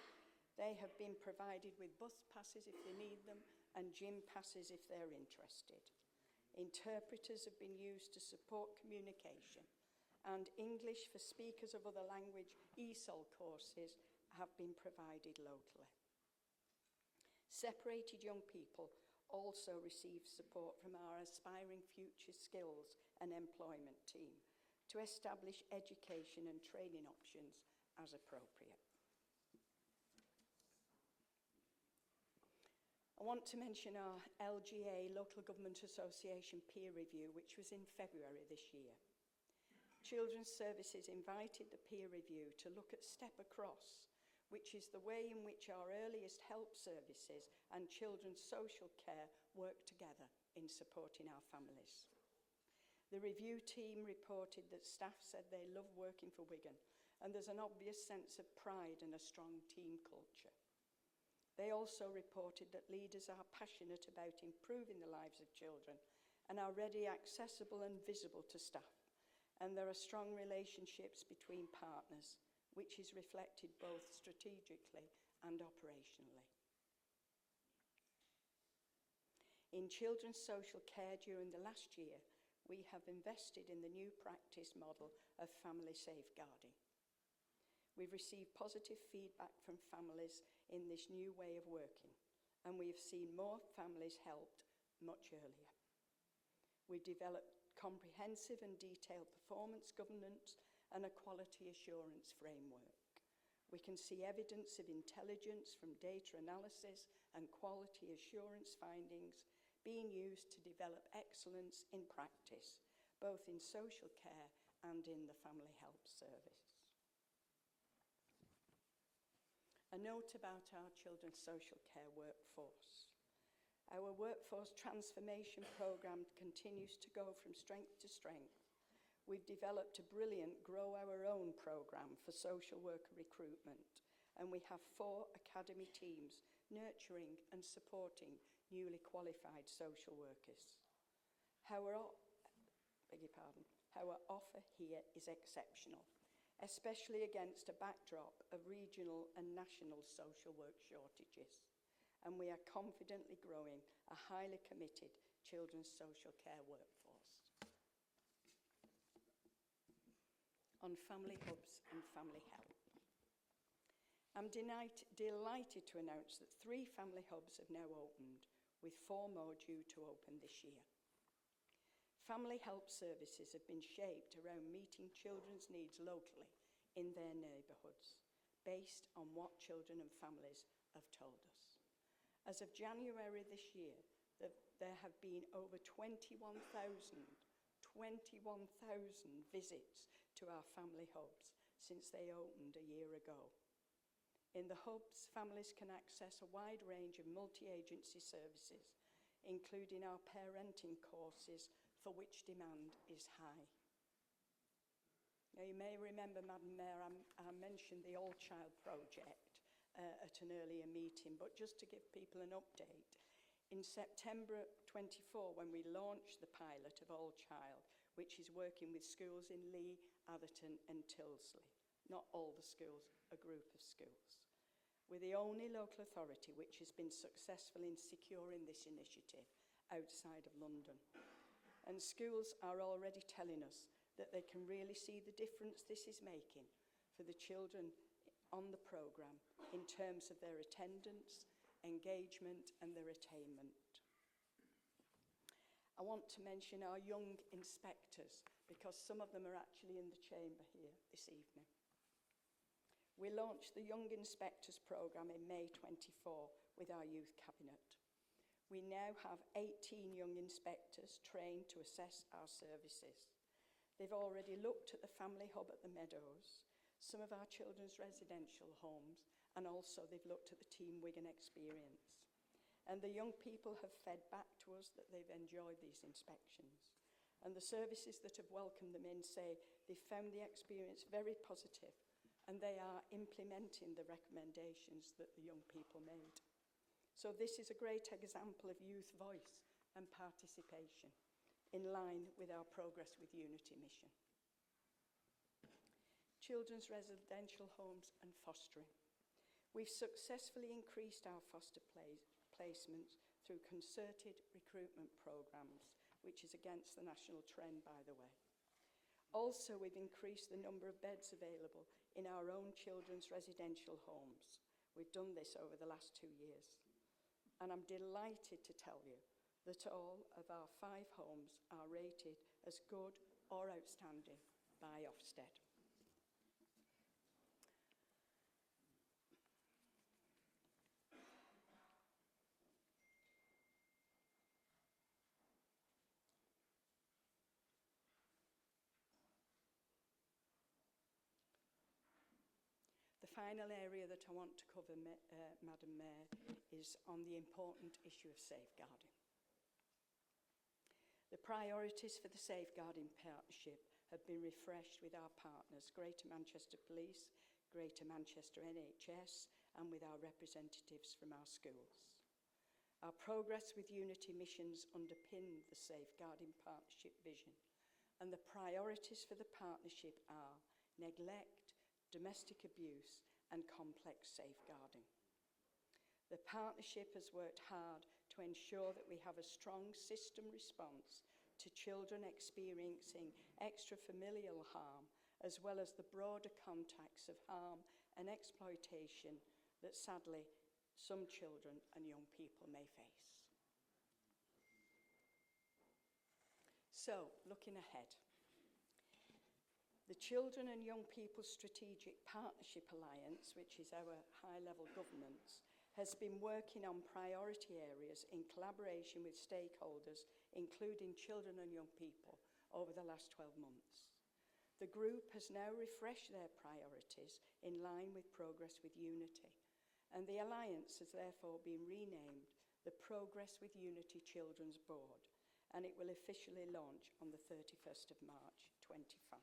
They have been provided with bus passes if they need them, and gym passes if they're interested. Interpreters have been used to support communication, and English for speakers of other language ESOL courses have been provided locally. Separated young people also receive support from our Aspiring Future Skills and Employment team to establish education and training options as appropriate. I want to mention our LGA, Local Government Association peer review, which was in February this year. Children's Services invited the peer review to look at Step Across, which is the way in which our earliest help services and children's social care work together in supporting our families. The review team reported that staff said they love working for Wigan, and there's an obvious sense of pride and a strong team culture. They also reported that leaders are passionate about improving the lives of children and are ready, accessible and visible to staff, and there are strong relationships between partners, which is reflected both strategically and operationally. In children's social care during the last year, we have invested in the new practice model of family safeguarding. We've received positive feedback from families in this new way of working, and we have seen more families helped much earlier. We've developed comprehensive and detailed performance governance and a quality assurance framework. We can see evidence of intelligence from data analysis and quality assurance findings being used to develop excellence in practice, both in social care and in the family help service. A note about our children's social care workforce. Our workforce transformation programme continues to go from strength to strength. We've developed a brilliant Grow Our Own programme for social worker recruitment, and we have 4 academy teams nurturing and supporting newly qualified social workers. Our offer here is exceptional. especially against a backdrop of regional and national social work shortages. And we are confidently growing a highly committed children's social care workforce. On family hubs and family help. I'm delighted to announce that 3 family hubs have now opened, with 4 more due to open this year. Family help services have been shaped around meeting children's needs locally in their neighbourhoods, based on what children and families have told us. As of January this year, there have been over 21,000 visits to our family hubs since they opened a year ago. In the hubs, families can access a wide range of multi-agency services, including our parenting courses, for which demand is high. Now, you may remember, Madam Mayor, I mentioned the All Child project at an earlier meeting, but just to give people an update, in September 24, when we launched the pilot of All Child, which is working with schools in Lee, Atherton and Tilsley, not all the schools, a group of schools. We're the only local authority which has been successful in securing this initiative outside of London. And schools are already telling us that they can really see the difference this is making for the children on the programme in terms of their attendance, engagement and their attainment. I want to mention our young inspectors, because some of them are actually in the chamber here this evening. We launched the Young Inspectors programme in May 24 with our youth cabinet. We now have 18 young inspectors trained to assess our services. They've already looked at the family hub at the Meadows, some of our children's residential homes, and also they've looked at the Team Wigan experience. And the young people have fed back to us that they've enjoyed these inspections. And the services that have welcomed them in say they found the experience very positive, and they are implementing the recommendations that the young people made. So this is a great example of youth voice and participation, in line with our Progress with Unity mission. Children's residential homes and fostering. We've successfully increased our foster placements through concerted recruitment programmes, which is against the national trend, by the way. Also, we've increased the number of beds available in our own children's residential homes. We've done this over the last 2 years. And I'm delighted to tell you that all of our 5 homes are rated as good or outstanding by Ofsted. The final area that I want to cover, Madam Mayor, is on the important issue of safeguarding. The priorities for the Safeguarding Partnership have been refreshed with our partners, Greater Manchester Police, Greater Manchester NHS, and with our representatives from our schools. Our Progress with Unity missions underpin the Safeguarding Partnership vision, and the priorities for the partnership are neglect, domestic abuse and complex safeguarding. The partnership has worked hard to ensure that we have a strong system response to children experiencing extrafamilial harm, as well as the broader context of harm and exploitation that sadly some children and young people may face. So, looking ahead. The Children and Young People Strategic Partnership Alliance, which is our high-level governance, has been working on priority areas in collaboration with stakeholders, including children and young people, over the last 12 months. The group has now refreshed their priorities in line with Progress with Unity, and the Alliance has therefore been renamed the Progress with Unity Children's Board, and it will officially launch on the 31st of March 25.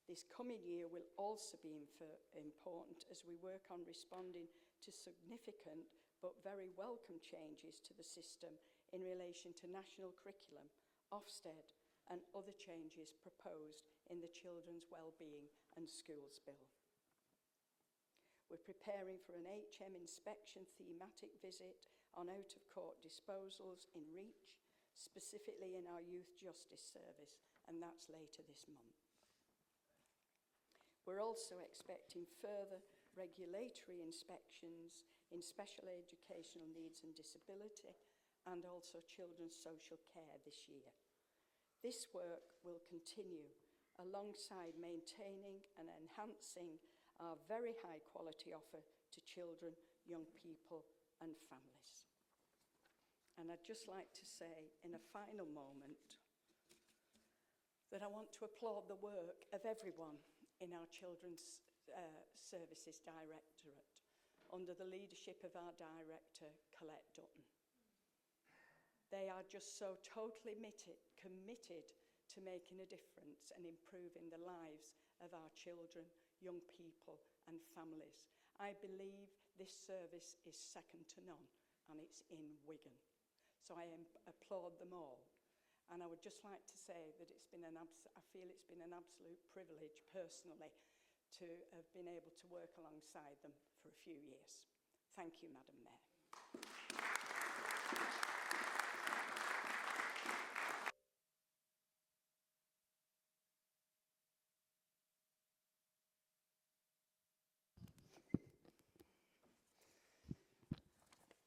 This coming year will also be important as we work on responding to significant but very welcome changes to the system in relation to national curriculum, Ofsted and other changes proposed in the Children's Wellbeing and Schools Bill. We're preparing for an HM inspection thematic visit on out-of-court disposals in Reach, specifically in our Youth Justice Service, and that's later this month. We're also expecting further regulatory inspections in special educational needs and disability, and also children's social care this year. This work will continue alongside maintaining and enhancing our very high quality offer to children, young people and families. And I'd just like to say in a final moment that I want to applaud the work of everyone in our Children's Services Directorate under the leadership of our Director, Colette Dutton. They are just so totally committed to making a difference and improving the lives of our children, young people and families. I believe this service is second to none, and it's in Wigan. So I applaud them all. And I would just like to say that I feel it's been an absolute privilege personally to have been able to work alongside them for a few years. Thank you, Madam Mayor.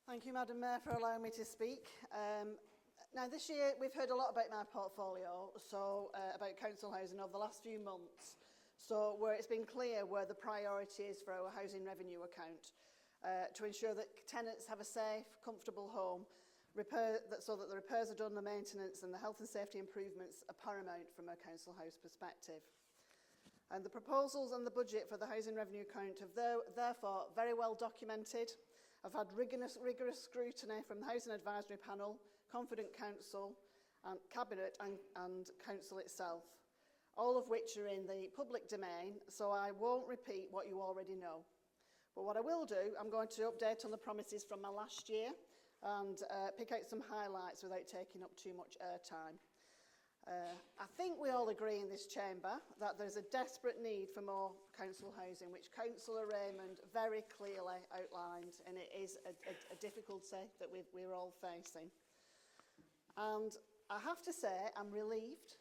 Thank you, Madam Mayor, for allowing me to speak. Now, this year we've heard a lot about my portfolio, about council housing over the last few months. So where it's been clear where the priority is for our housing revenue account to ensure that tenants have a safe, comfortable home, so that the repairs are done, the maintenance and the health and safety improvements are paramount from a council house perspective. And the proposals and the budget for the housing revenue account have therefore very well documented. I've had rigorous scrutiny from the Housing Advisory Panel, Confident Council, and Cabinet and Council itself, all of which are in the public domain, so I won't repeat what you already know. But what I will do, I'm going to update on the promises from my last year and pick out some highlights without taking up too much airtime. I think we all agree in this chamber that there's a desperate need for more council housing, which Councillor Raymond very clearly outlined, and it is a difficulty that we're all facing. And I have to say, I'm relieved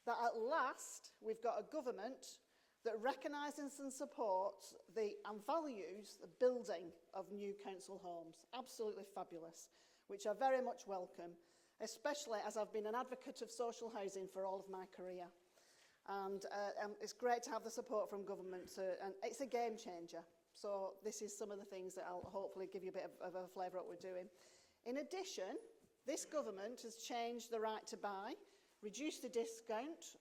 that at last we've got a government that recognises and supports and values the building of new council homes. Absolutely fabulous, which I very much welcome, especially as I've been an advocate of social housing for all of my career. And it's great to have the support from government, and it's a game changer. So this is some of the things that I'll hopefully give you a bit of a flavour of what we're doing. In addition, this government has changed the right to buy, reduced the discount,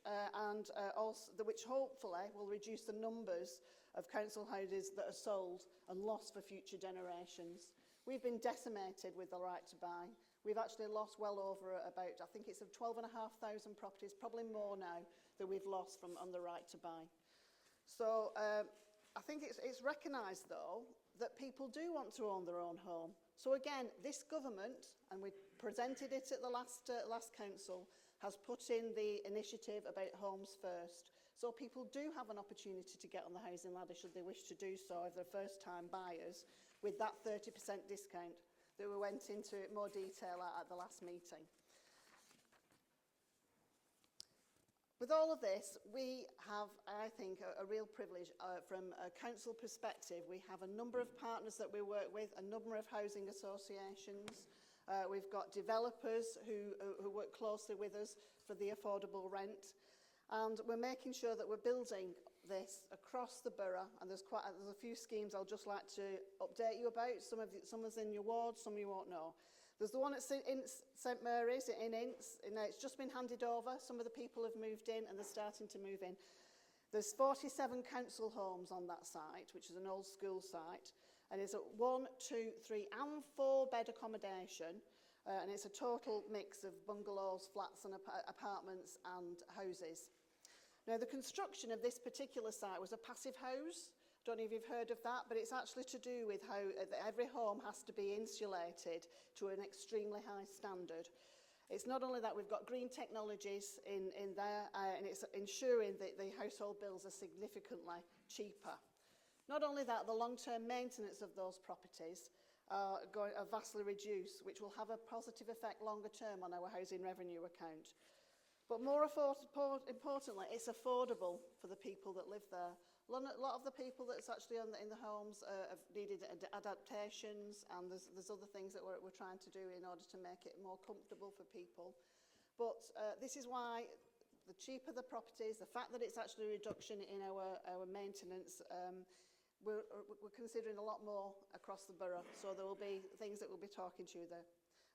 which hopefully will reduce the numbers of council houses that are sold and lost for future generations. We've been decimated with the right to buy. We've actually lost well over about, I think it's 12,500 properties, probably more now, that we've lost on the right to buy. So I think it's recognised, though, that people do want to own their own home. So again, this government, and we presented it at the last council, has put in the initiative about Homes First. So people do have an opportunity to get on the housing ladder should they wish to do so if they're first-time buyers, with that 30% discount that we went into more detail at the last meeting. With all of this, we have, I think, a real privilege from a council perspective. We have a number of partners that we work with, a number of housing associations. We've got developers who work closely with us for the affordable rent. And we're making sure that we're building this across the borough. And there's a few schemes I'll just like to update you about. Some is in your ward, some you won't know. There's the one at St Mary's in Ince. It's just been handed over. Some of the people have moved in and they're starting to move in. There's 47 council homes on that site, which is an old school site. And it's a 1, 2, 3 and 4 bed accommodation. And it's a total mix of bungalows, flats and apartments and houses. Now, the construction of this particular site was a passive house. I don't know if you've heard of that, but it's actually to do with how every home has to be insulated to an extremely high standard. It's not only that we've got green technologies in there, and it's ensuring that the household bills are significantly cheaper. Not only that, the long-term maintenance of those properties are vastly reduced, which will have a positive effect longer term on our housing revenue account. But more importantly, it's affordable for the people that live there. A lot of the people that's actually in the homes have needed adaptations, and there's other things that we're trying to do in order to make it more comfortable for people. But this is why the cheaper the properties, the fact that it's actually a reduction in our maintenance, we're considering a lot more across the borough, so there will be things that we'll be talking to you there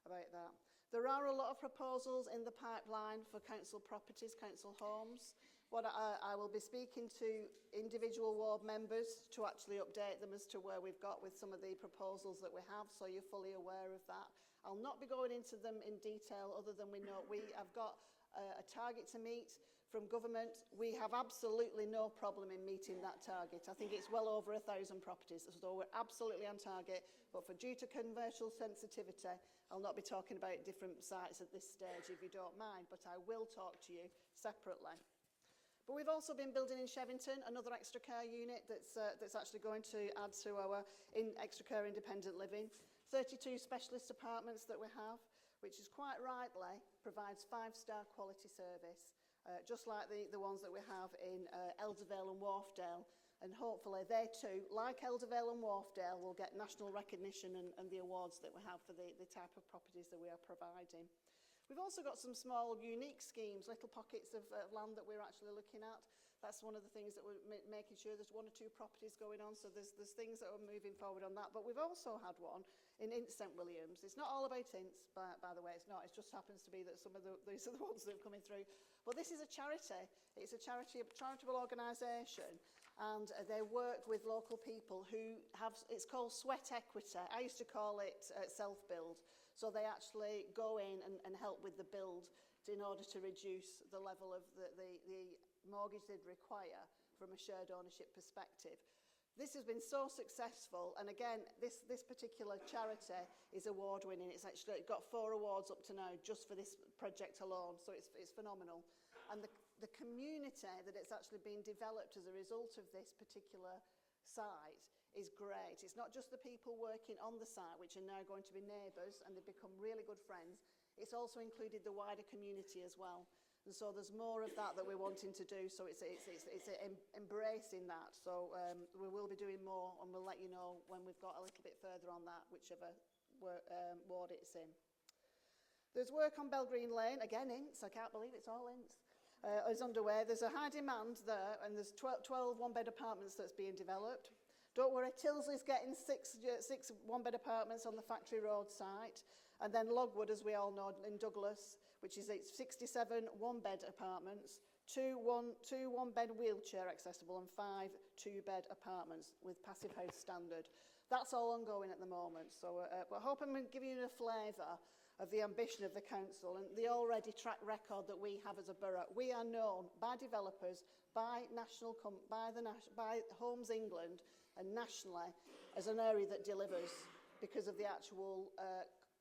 about that. There are a lot of proposals in the pipeline for council properties, council homes. What I will be speaking to individual ward members to actually update them as to where we've got with some of the proposals that we have, so you're fully aware of that. I'll not be going into them in detail, other than we know we have got a target to meet from government. We have absolutely no problem in meeting that target. I think it's well over 1,000 properties, so we're absolutely on target, but due to commercial sensitivity, I'll not be talking about different sites at this stage, if you don't mind, but I will talk to you separately. But we've also been building in Shevington another extra care unit that's actually going to add to our extra care independent living. 32 specialist apartments that we have, which is quite rightly provides 5-star quality service, just like the ones that we have in Eldervale and Wharfdale. And hopefully they too, like Eldervale and Wharfdale, will get national recognition and the awards that we have for the type of properties that we are providing. We've also got some small, unique schemes, little pockets of land that we're actually looking at. That's one of the things that we're making sure there's 1 or 2 properties going on, so there's things that are moving forward on that. But we've also had one in St Williams. It's not all about Ince, by the way, it's not. It just happens to be that these are the ones that are coming through. But this is a charity. It's a charitable organisation, and they work with local people who have, it's called sweat equity. I used to call it self-build. So they actually go in and help with the build in order to reduce the level of the mortgage they'd require from a shared ownership perspective. This has been so successful, and again, this particular charity is award-winning. It's actually got 4 awards up to now just for this project alone, so it's phenomenal. And the community that it's actually been developed as a result of this particular site is great. It's not just the people working on the site, which are now going to be neighbours, and they've become really good friends. It's also included the wider community as well. And so there's more of that we're wanting to do, so it's embracing that. So we will be doing more, and we'll let you know when we've got a little bit further on that, whichever ward it's in. There's work on Belgreen Lane, again Ince, I can't believe it's all Ince, is underway. There's a high demand there, and there's 12 one-bed apartments that's being developed. Don't worry, Tilsley's getting 6 one-bed apartments on the Factory Road site, and then Logwood, as we all know, in Douglas, which is 67 one-bed apartments, 2 one-bed wheelchair accessible, and 5 two-bed apartments with passive house standard. That's all ongoing at the moment, so I hope I'm giving you a flavour of the ambition of the council and the already track record that we have as a borough. We are known by developers, by Homes England, and nationally as an area that delivers because of the actual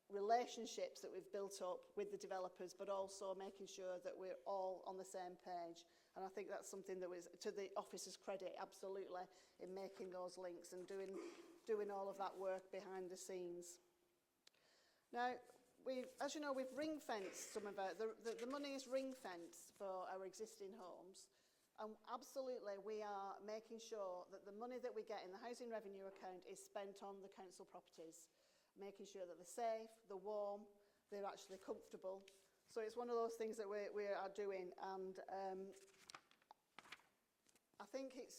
relationships that we've built up with the developers, but also making sure that we're all on the same page. And I think that's something that was to the officers' credit, absolutely, in making those links and doing all of that work behind the scenes. Now, as you know, we've ring-fenced some of the money is ring-fenced for our existing homes. And absolutely, we are making sure that the money that we get in the housing revenue account is spent on the council properties, making sure that they're safe, they're warm, they're actually comfortable. So it's one of those things that we are doing, and I think it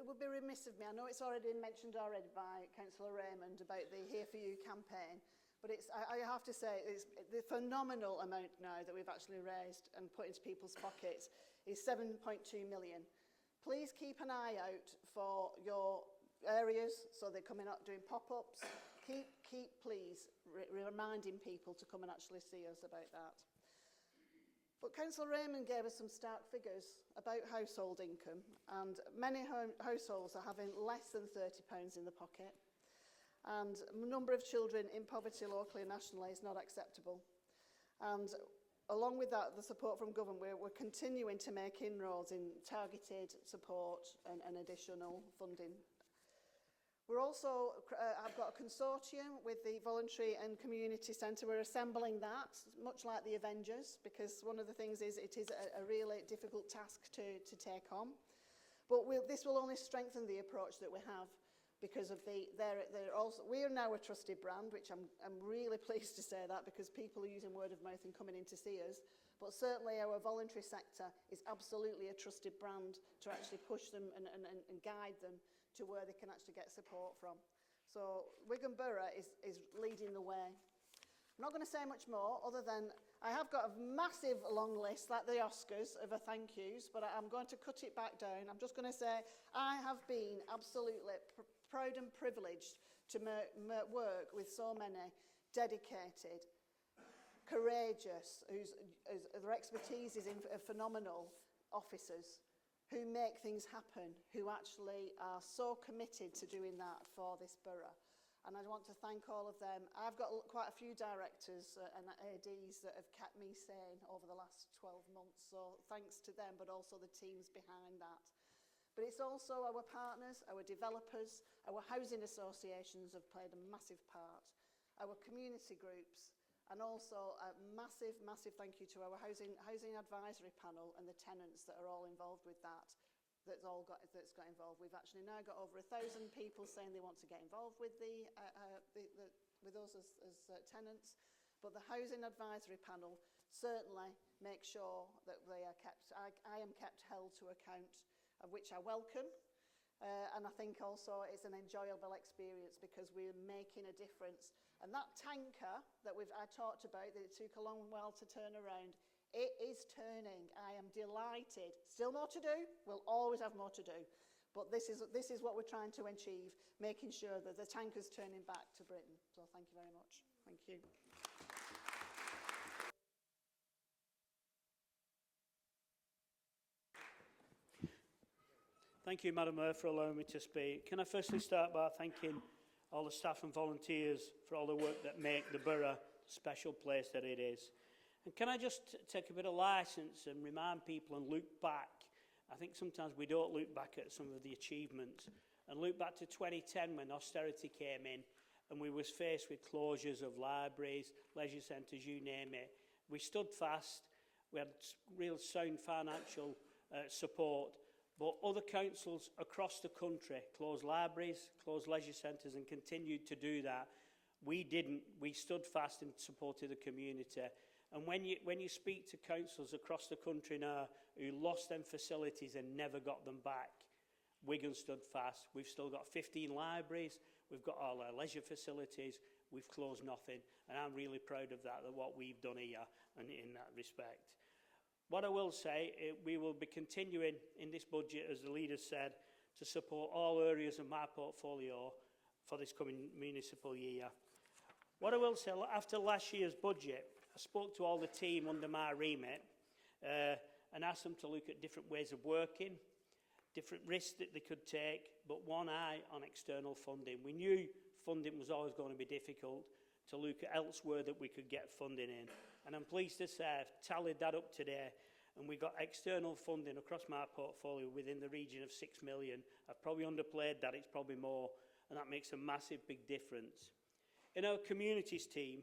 would be remiss of me. I know it's already been mentioned by Councillor Raymond about the Here For You campaign. But I have to say, it's the phenomenal amount now that we've actually raised and put into people's pockets is 7.2 million. Please keep an eye out for your areas, so they're coming up doing pop-ups. Keep please reminding people to come and actually see us about that. But Councillor Raymond gave us some stark figures about household income, and many households are having less than £30 in the pocket. and a number of children in poverty locally and nationally is not acceptable. And along with that, the support from government, we're continuing to make inroads in targeted support and additional funding. We're also, I've got a consortium with the Voluntary and Community Centre. We're assembling that, much like the Avengers, because one of the things is it is a really difficult task to take on. But this will only strengthen the approach that we have, because of we are now a trusted brand, which I'm really pleased to say that, because people are using word of mouth and coming in to see us. But certainly our voluntary sector is absolutely a trusted brand to actually push them and guide them to where they can actually get support from. So Wigan Borough is leading the way. I'm not going to say much more other than I have got a massive long list, like the Oscars, of thank yous, but I'm going to cut it back down. I'm just going to say I have been absolutely proud and privileged to work with so many dedicated, courageous, their expertise is phenomenal officers who make things happen, who actually are so committed to doing that for this borough. And I want to thank all of them. I've got quite a few directors and ADs that have kept me sane over the last 12 months. So thanks to them, but also the teams behind that. But it's also our partners, our developers, our housing associations have played a massive part, our community groups, and also a massive, massive thank you to our housing advisory panel and the tenants that are all involved with that. That's got involved. We've actually now got over 1,000 people saying they want to get involved with with us as tenants. But the housing advisory panel certainly makes sure that they are kept. I am kept held to account, of which I welcome. And I think also it's an enjoyable experience because we're making a difference. And that tanker that I talked about, that it took a long while to turn around, it is turning. I am delighted. Still more to do. We'll always have more to do. But this is what we're trying to achieve, making sure that the tanker's turning back to Britain. So thank you very much. Thank you. Thank you, Madam Mayor, for allowing me to speak. Can I firstly start by thanking all the staff and volunteers for all the work that make the borough the special place that it is. And can I just take a bit of licence and remind people and look back. I think sometimes we don't look back at some of the achievements. And look back to 2010 when austerity came in and we was faced with closures of libraries, leisure centres, you name it. We stood fast. We had real sound financial support. But other councils across the country closed libraries, closed leisure centres and continued to do that. We didn't. We stood fast and supported the community. And when you speak to councils across the country now who lost them facilities and never got them back, Wigan stood fast. We've still got 15 libraries. We've got all our leisure facilities. We've closed nothing. And I'm really proud of that what we've done here and in that respect. What I will say, we will be continuing in this budget, as the leader said, to support all areas of my portfolio for this coming municipal year. What I will say, after last year's budget, I spoke to all the team under my remit and asked them to look at different ways of working, different risks that they could take, but one eye on external funding. We knew funding was always going to be difficult, to look at elsewhere that we could get funding in. And I'm pleased to say I've tallied that up today, and we got external funding across my portfolio within the region of 6 million. I've probably underplayed that, it's probably more, and that makes a massive big difference. In our communities team,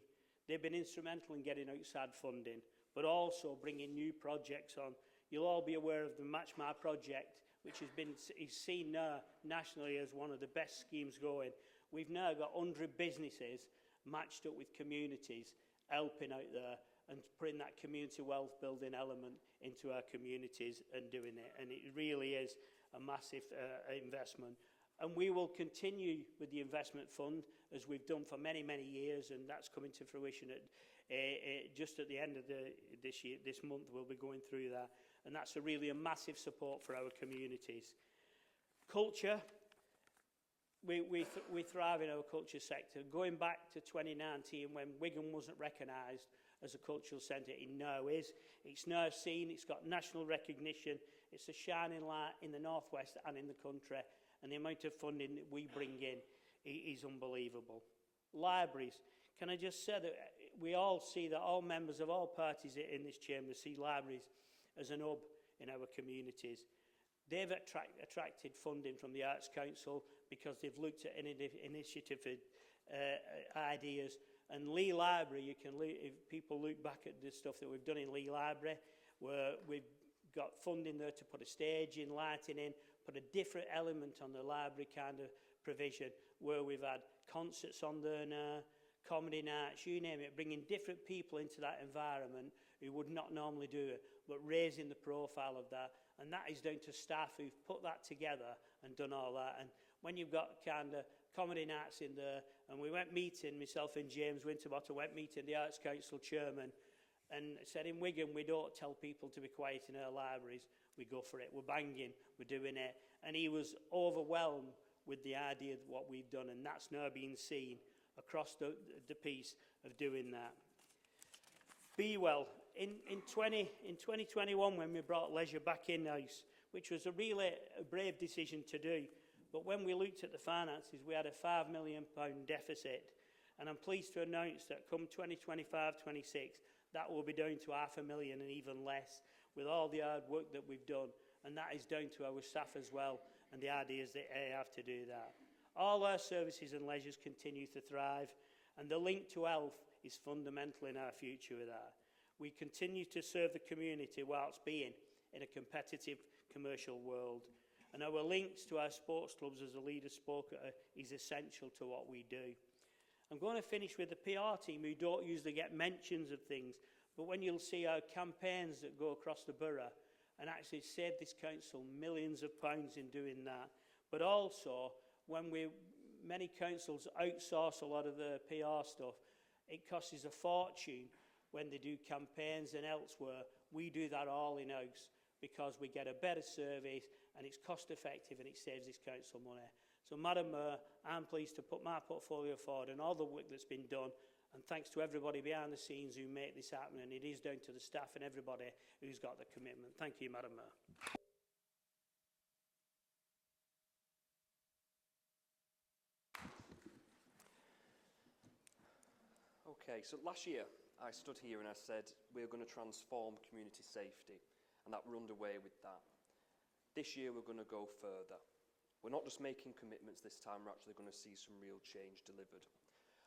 they've been instrumental in getting outside funding, but also bringing new projects on. You'll all be aware of the Match My project, which is seen now nationally as one of the best schemes going. We've now got 100 businesses matched up with communities, helping out there and putting that community wealth building element into our communities and doing it. And it really is a massive investment. And we will continue with the investment fund as we've done for many, many years, and that's coming to fruition just at the end of this month. We'll be going through that, and that's really a massive support for our communities. Culture. We thrive in our culture sector. Going back to 2019 when Wigan wasn't recognised as a cultural centre, it now is. It's now seen, it's got national recognition, it's a shining light in the northwest and in the country, and the amount of funding that we bring in is unbelievable. Libraries. Can I just say that we all see that all members of all parties in this chamber see libraries as an hub in our communities. They've attracted funding from the Arts Council because they've looked at initiative ideas. And Lee Library, if people look back at the stuff that we've done in Lee Library, where we've got funding there to put a stage in, lighting in, put a different element on the library kind of provision, where we've had concerts on there now, comedy nights, you name it, bringing different people into that environment who would not normally do it, but raising the profile of that. And that is down to staff who've put that together and done all that. And when you've got kind of comedy nights in there, and we went meeting, myself and James Winterbottom went meeting the Arts Council chairman, and said in Wigan, we don't tell people to be quiet in our libraries. We go for it. We're banging. We're doing it. And he was overwhelmed with the idea of what we've done, and that's now being seen across the piece of doing that. Be well. In 2021, when we brought leisure back in-house, which was a really brave decision to do, but when we looked at the finances, we had a £5 million deficit. And I'm pleased to announce that come 2025-26, that will be down to £500,000 and even less, with all the hard work that we've done. And that is down to our staff as well, and the ideas that they have to do that. All our services and leisures continue to thrive, and the link to health is fundamental in our future with that. We continue to serve the community whilst being in a competitive commercial world. And our links to our sports clubs, as the leader spoke at, is essential to what we do. I'm going to finish with the PR team, who don't usually get mentions of things, but when you'll see our campaigns that go across the borough and actually save this council millions of pounds in doing that. But also, when many councils outsource a lot of the PR stuff, it costs us a fortune when they do campaigns and elsewhere. We do that all in-house because we get a better service and it's cost effective and it saves this council money. So, Madam Mayor, I'm pleased to put my portfolio forward and all the work that's been done, and thanks to everybody behind the scenes who make this happen, and it is down to the staff and everybody who's got the commitment. Thank you, Madam Mayor. Okay, so last year I stood here and I said we're going to transform community safety, and that we're underway with that. This year we're going to go further. We're not just making commitments this time, we're actually going to see some real change delivered.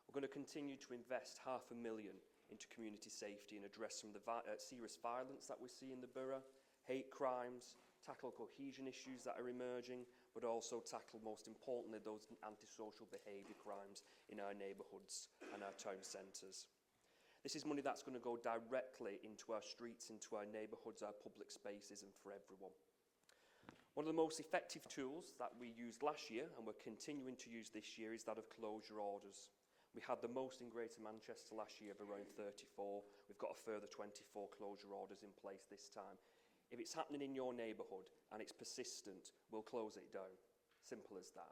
We're going to continue to invest £500,000 into community safety and address some of the serious violence that we see in the borough, hate crimes, tackle cohesion issues that are emerging, but also tackle, most importantly, those antisocial behaviour crimes in our neighbourhoods and our town centres. This is money that's going to go directly into our streets, into our neighbourhoods, our public spaces, and for everyone. One of the most effective tools that we used last year, and we're continuing to use this year, is that of closure orders. We had the most in Greater Manchester last year of around 34. We've got a further 24 closure orders in place this time. If it's happening in your neighbourhood and it's persistent, we'll close it down. Simple as that.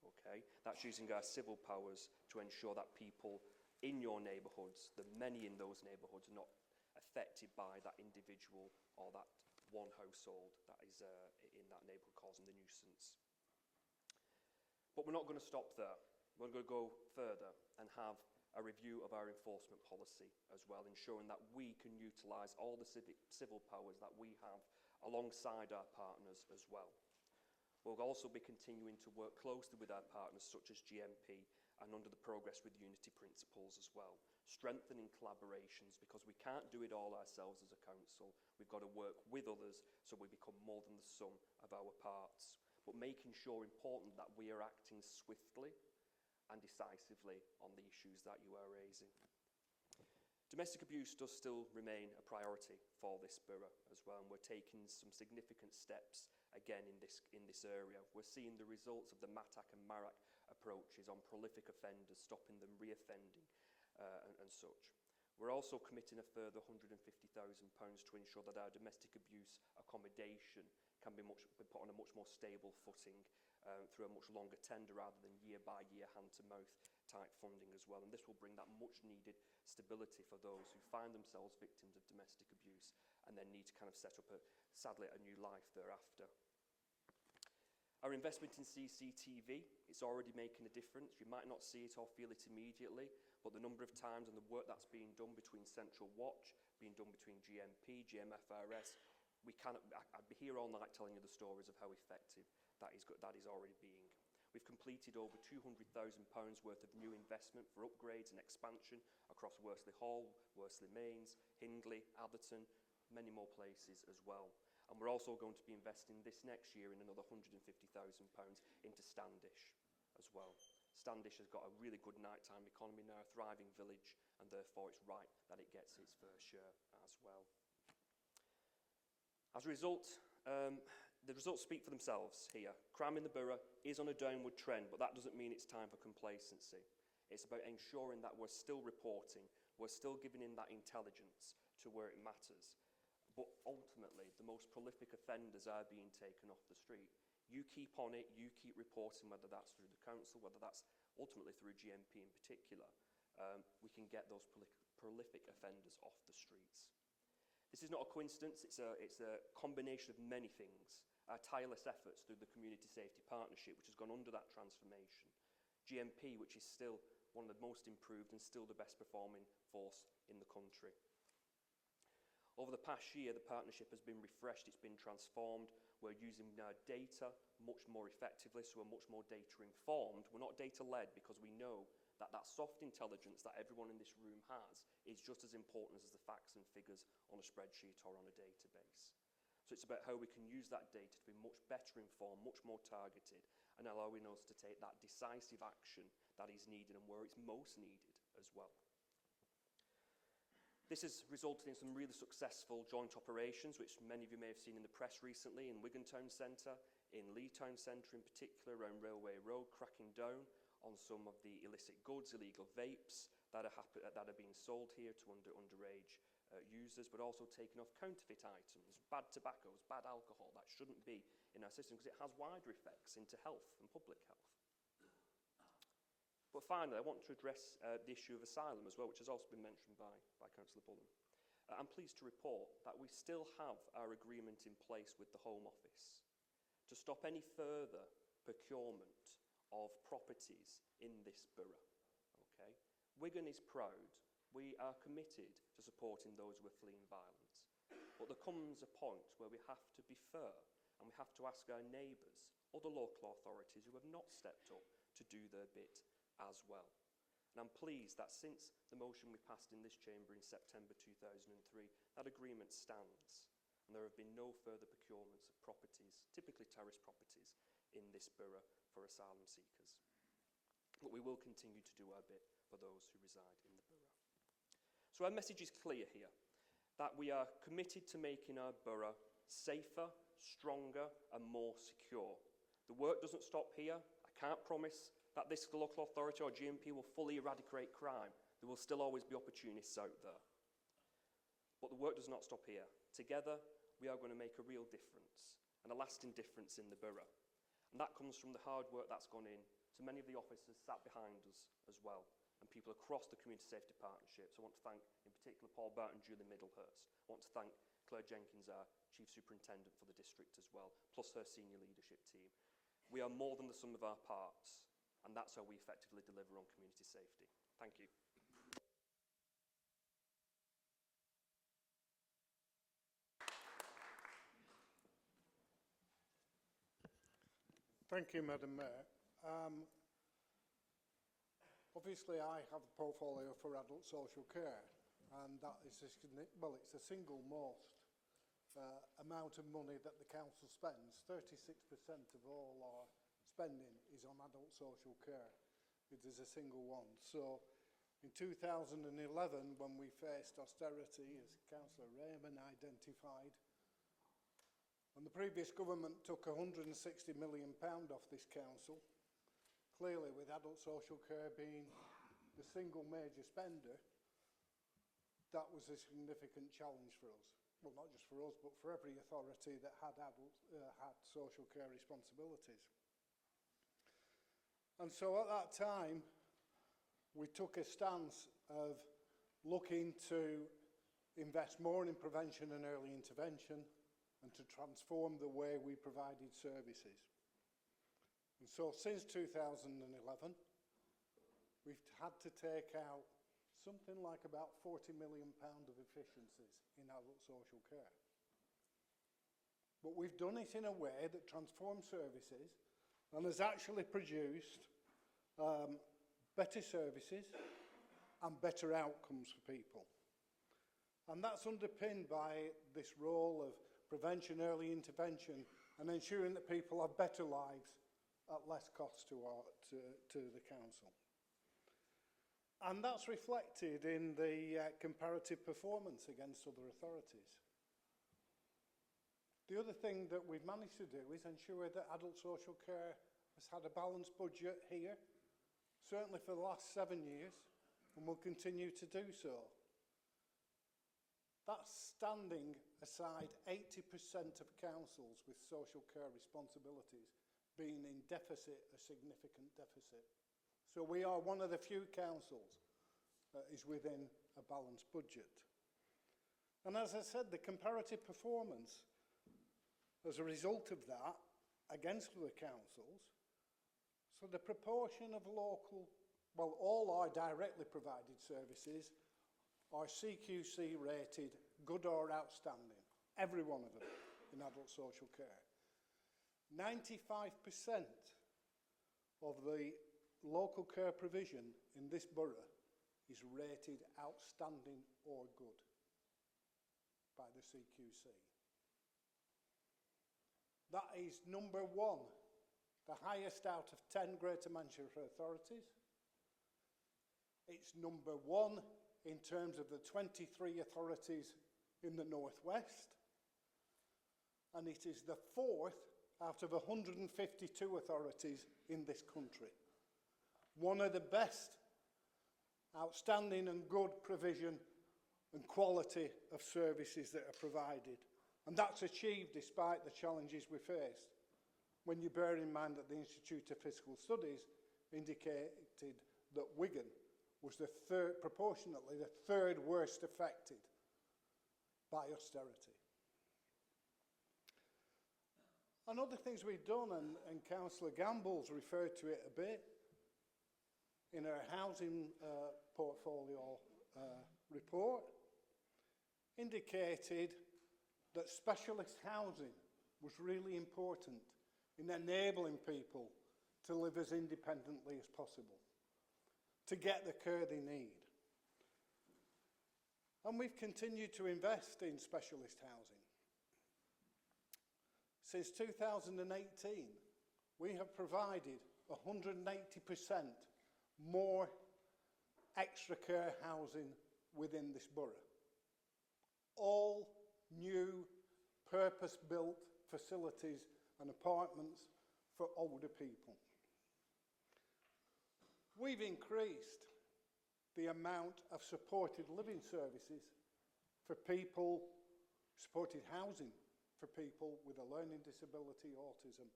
Okay? That's using our civil powers to ensure that people in your neighbourhoods, the many in those neighbourhoods, are not affected by that individual or that one household that is in that neighbourhood causing the nuisance. But we're not going to stop there. We're going to go further and have a review of our enforcement policy as well, ensuring that we can utilise all the civil powers that we have alongside our partners as well. We'll also be continuing to work closely with our partners such as GMP and under the Progress with Unity principles as well, strengthening collaborations, because we can't do it all ourselves as a council. We've got to work with others so we become more than the sum of our parts, but making sure, important, that we are acting swiftly and decisively on the issues that you are raising. Domestic abuse does still remain a priority for this borough as well, and we're taking some significant steps again in this area. We're seeing the results of the MATAC and MARAC approaches on prolific offenders, stopping them reoffending and such. We're also committing a further £150,000 to ensure that our domestic abuse accommodation can be put on a much more stable footing through a much longer tender rather than year-by-year hand-to-mouth type funding as well. And this will bring that much-needed stability for those who find themselves victims of domestic abuse and then need to kind of set up, sadly, a new life thereafter. Our investment in CCTV, it's already making a difference. You might not see it or feel it immediately, but the number of times and the work that's being done between Central Watch, being done between GMP, GMFRS, I'd be here all night telling you the stories of how effective that is already being. We've completed over £200,000 worth of new investment for upgrades and expansion across Worsley Hall, Worsley Mains, Hindley, Atherton, many more places as well. And we're also going to be investing this next year in another £150,000 into Standish as well. Standish has got a really good nighttime economy now, a thriving village, and therefore it's right that it gets its fair share as well. As a result, the results speak for themselves here. Crime in the borough is on a downward trend, but that doesn't mean it's time for complacency. It's about ensuring that we're still reporting, we're still giving in that intelligence to where it matters. But ultimately, the most prolific offenders are being taken off the street. You keep on it, you keep reporting, whether that's through the council, whether that's ultimately through GMP in particular, we can get those prolific offenders off the streets. This is not a coincidence, it's a combination of many things. Our tireless efforts through the Community Safety Partnership, which has gone under that transformation. GMP, which is still one of the most improved and still the best performing force in the country. Over the past year, the partnership has been refreshed, it's been transformed. We're using our data much more effectively, so we're much more data informed. We're not data led because we know that that soft intelligence that everyone in this room has is just as important as the facts and figures on a spreadsheet or on a database. So it's about how we can use that data to be much better informed, much more targeted, and allowing us to take that decisive action that is needed and where it's most needed as well. This has resulted in some really successful joint operations, which many of you may have seen in the press recently, in Wigan Town Centre, in Lee Town Centre in particular, around Railway Road, cracking down on some of the illicit goods, illegal vapes that are being sold here to underage users, but also taking off counterfeit items, bad tobaccos, bad alcohol that shouldn't be in our system because it has wider effects into health and public health. But finally, I want to address the issue of asylum as well, which has also been mentioned by Councillor Bullen. I'm pleased to report that we still have our agreement in place with the Home Office to stop any further procurement of properties in this borough. Okay? Wigan is proud. We are committed to supporting those who are fleeing violence. But there comes a point where we have to be fair and we have to ask our neighbours, other local authorities who have not stepped up to do their bit as well. And I'm pleased that since the motion we passed in this chamber in September 2003, that agreement stands. And there have been no further procurements of properties, typically terrace properties, in this borough for asylum seekers. But we will continue to do our bit for those who reside in the borough. So our message is clear here, that we are committed to making our borough safer, stronger and more secure. The work doesn't stop here. I can't promise that this local authority or GMP will fully eradicate crime. There will still always be opportunists out there. But the work does not stop here. Together, we are going to make a real difference and a lasting difference in the borough. And that comes from the hard work that's gone in to many of the officers sat behind us as well, and people across the Community Safety Partnership. So I want to thank, in particular, Paul Bart and Julie Middlehurst. I want to thank Claire Jenkins, our Chief Superintendent for the district as well, plus her senior leadership team. We are more than the sum of our parts, and that's how we effectively deliver on community safety. Thank you. Thank you, Madam Mayor. Obviously, I have a portfolio for adult social care, and that is it's the single most amount of money that the council spends. 36% of all our spending is on adult social care. It is a single one. So, in 2011, when we faced austerity, as Councillor Raymond identified, when the previous government took £160 million off this council, clearly with adult social care being the single major spender, that was a significant challenge for us. Well, not just for us, but for every authority that had had social care responsibilities. And so at that time, we took a stance of looking to invest more in prevention and early intervention and to transform the way we provided services. And so since 2011, we've had to take out something like about £40 million of efficiencies in adult social care. But we've done it in a way that transforms services and has actually produced better services and better outcomes for people. And that's underpinned by this role of prevention, early intervention, and ensuring that people have better lives at less cost to the council. And that's reflected in the comparative performance against other authorities. The other thing that we've managed to do is ensure that adult social care has had a balanced budget here, certainly for the last 7 years, and will continue to do so. That's standing aside 80% of councils with social care responsibilities being in deficit, a significant deficit. So we are one of the few councils that is within a balanced budget. And as I said, the comparative performance as a result of that against other councils, so the proportion of local, well, all our directly provided services are CQC rated good or outstanding, every one of them in adult social care. 95% of the local care provision in this borough is rated outstanding or good by the CQC. That is number one, the highest out of 10 Greater Manchester authorities. It's number one in terms of the 23 authorities in the Northwest. And it is the fourth out of 152 authorities in this country. One of the best outstanding and good provision and quality of services that are provided. And that's achieved despite the challenges we faced. When you bear in mind that the Institute of Fiscal Studies indicated that Wigan was proportionately the third worst affected by austerity. And other things we've done, and Councillor Gamble's referred to it a bit, in our housing portfolio report, indicated that specialist housing was really important in enabling people to live as independently as possible, to get the care they need. And we've continued to invest in specialist housing. Since 2018, we have provided 180% more extra care housing within this borough. All new purpose-built facilities and apartments for older people. We've increased the amount of supported living services for people, supported housing for people with a learning disability, autism,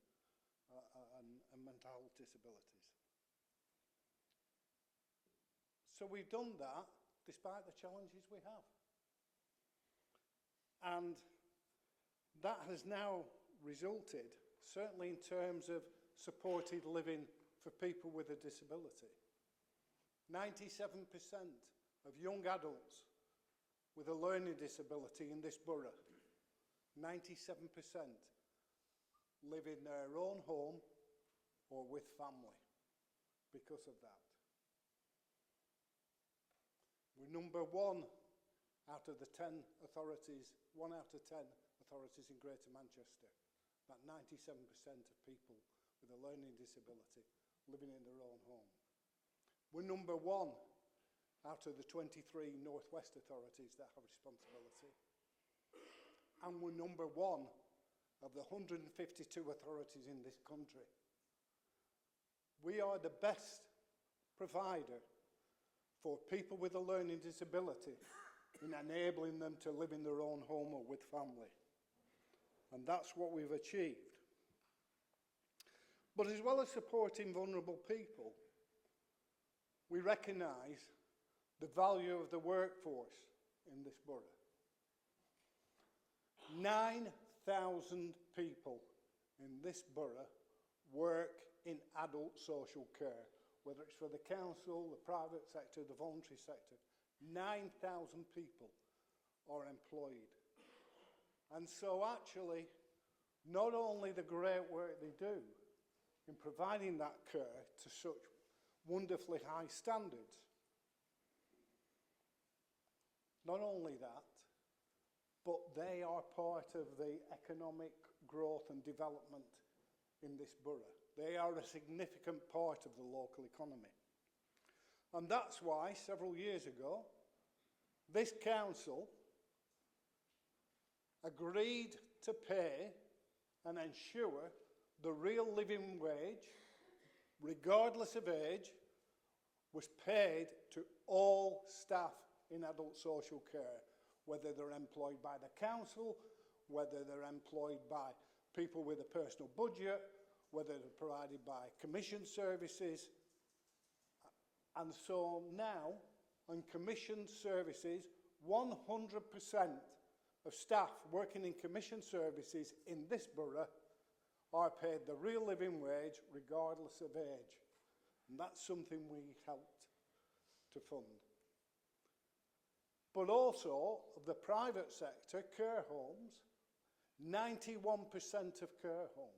and mental health disabilities. So we've done that despite the challenges we have. And that has now resulted, certainly in terms of supported living for people with a disability. 97% of young adults with a learning disability in this borough, 97% live in their own home or with family because of that. We're number one out of the 10 authorities, 1 out of 10 authorities in Greater Manchester. That 97% of people with a learning disability living in their own home. We're number one out of the 23 Northwest authorities that have responsibility. And we're number one of the 152 authorities in this country. We are the best provider for people with a learning disability in enabling them to live in their own home or with family. And that's what we've achieved. But as well as supporting vulnerable people, we recognise the value of the workforce in this borough. 9,000 people in this borough work in adult social care, whether it's for the council, the private sector, the voluntary sector. 9,000 people are employed. And so actually, not only the great work they do in providing that care to such wonderfully high standards, not only that, but they are part of the economic growth and development in this borough. They are a significant part of the local economy. And that's why, several years ago, this council agreed to pay and ensure the real living wage, regardless of age, was paid to all staff in adult social care, whether they're employed by the council, whether they're employed by people with a personal budget, whether they're provided by commission services. And so now, on commissioned services, 100% of staff working in commission services in this borough are paid the real living wage regardless of age. And that's something we helped to fund. But also, of the private sector, care homes, 91% of care homes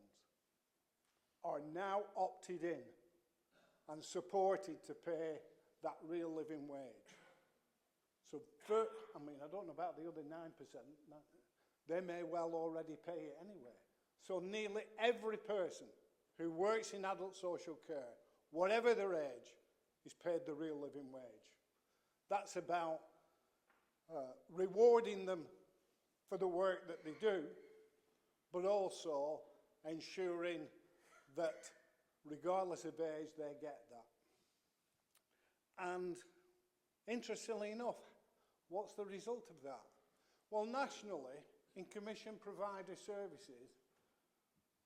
are now opted in and supported to pay that real living wage. So, I don't know about the other 9%, they may well already pay it anyway. So nearly every person who works in adult social care, whatever their age, is paid the real living wage. That's about rewarding them for the work that they do, but also ensuring that regardless of age, they get that. And interestingly enough, what's the result of that? Well, nationally, in commission provider services,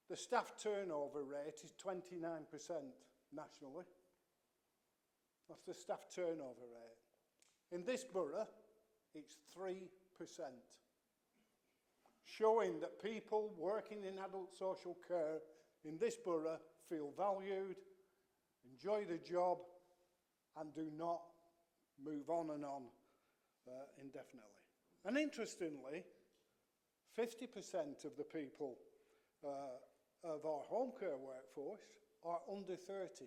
the staff turnover rate is 29% nationally. That's the staff turnover rate. In this borough, it's 3%, showing that people working in adult social care in this borough feel valued, enjoy the job, and do not move on and on indefinitely. And interestingly, 50% of the people of our home care workforce are under 30.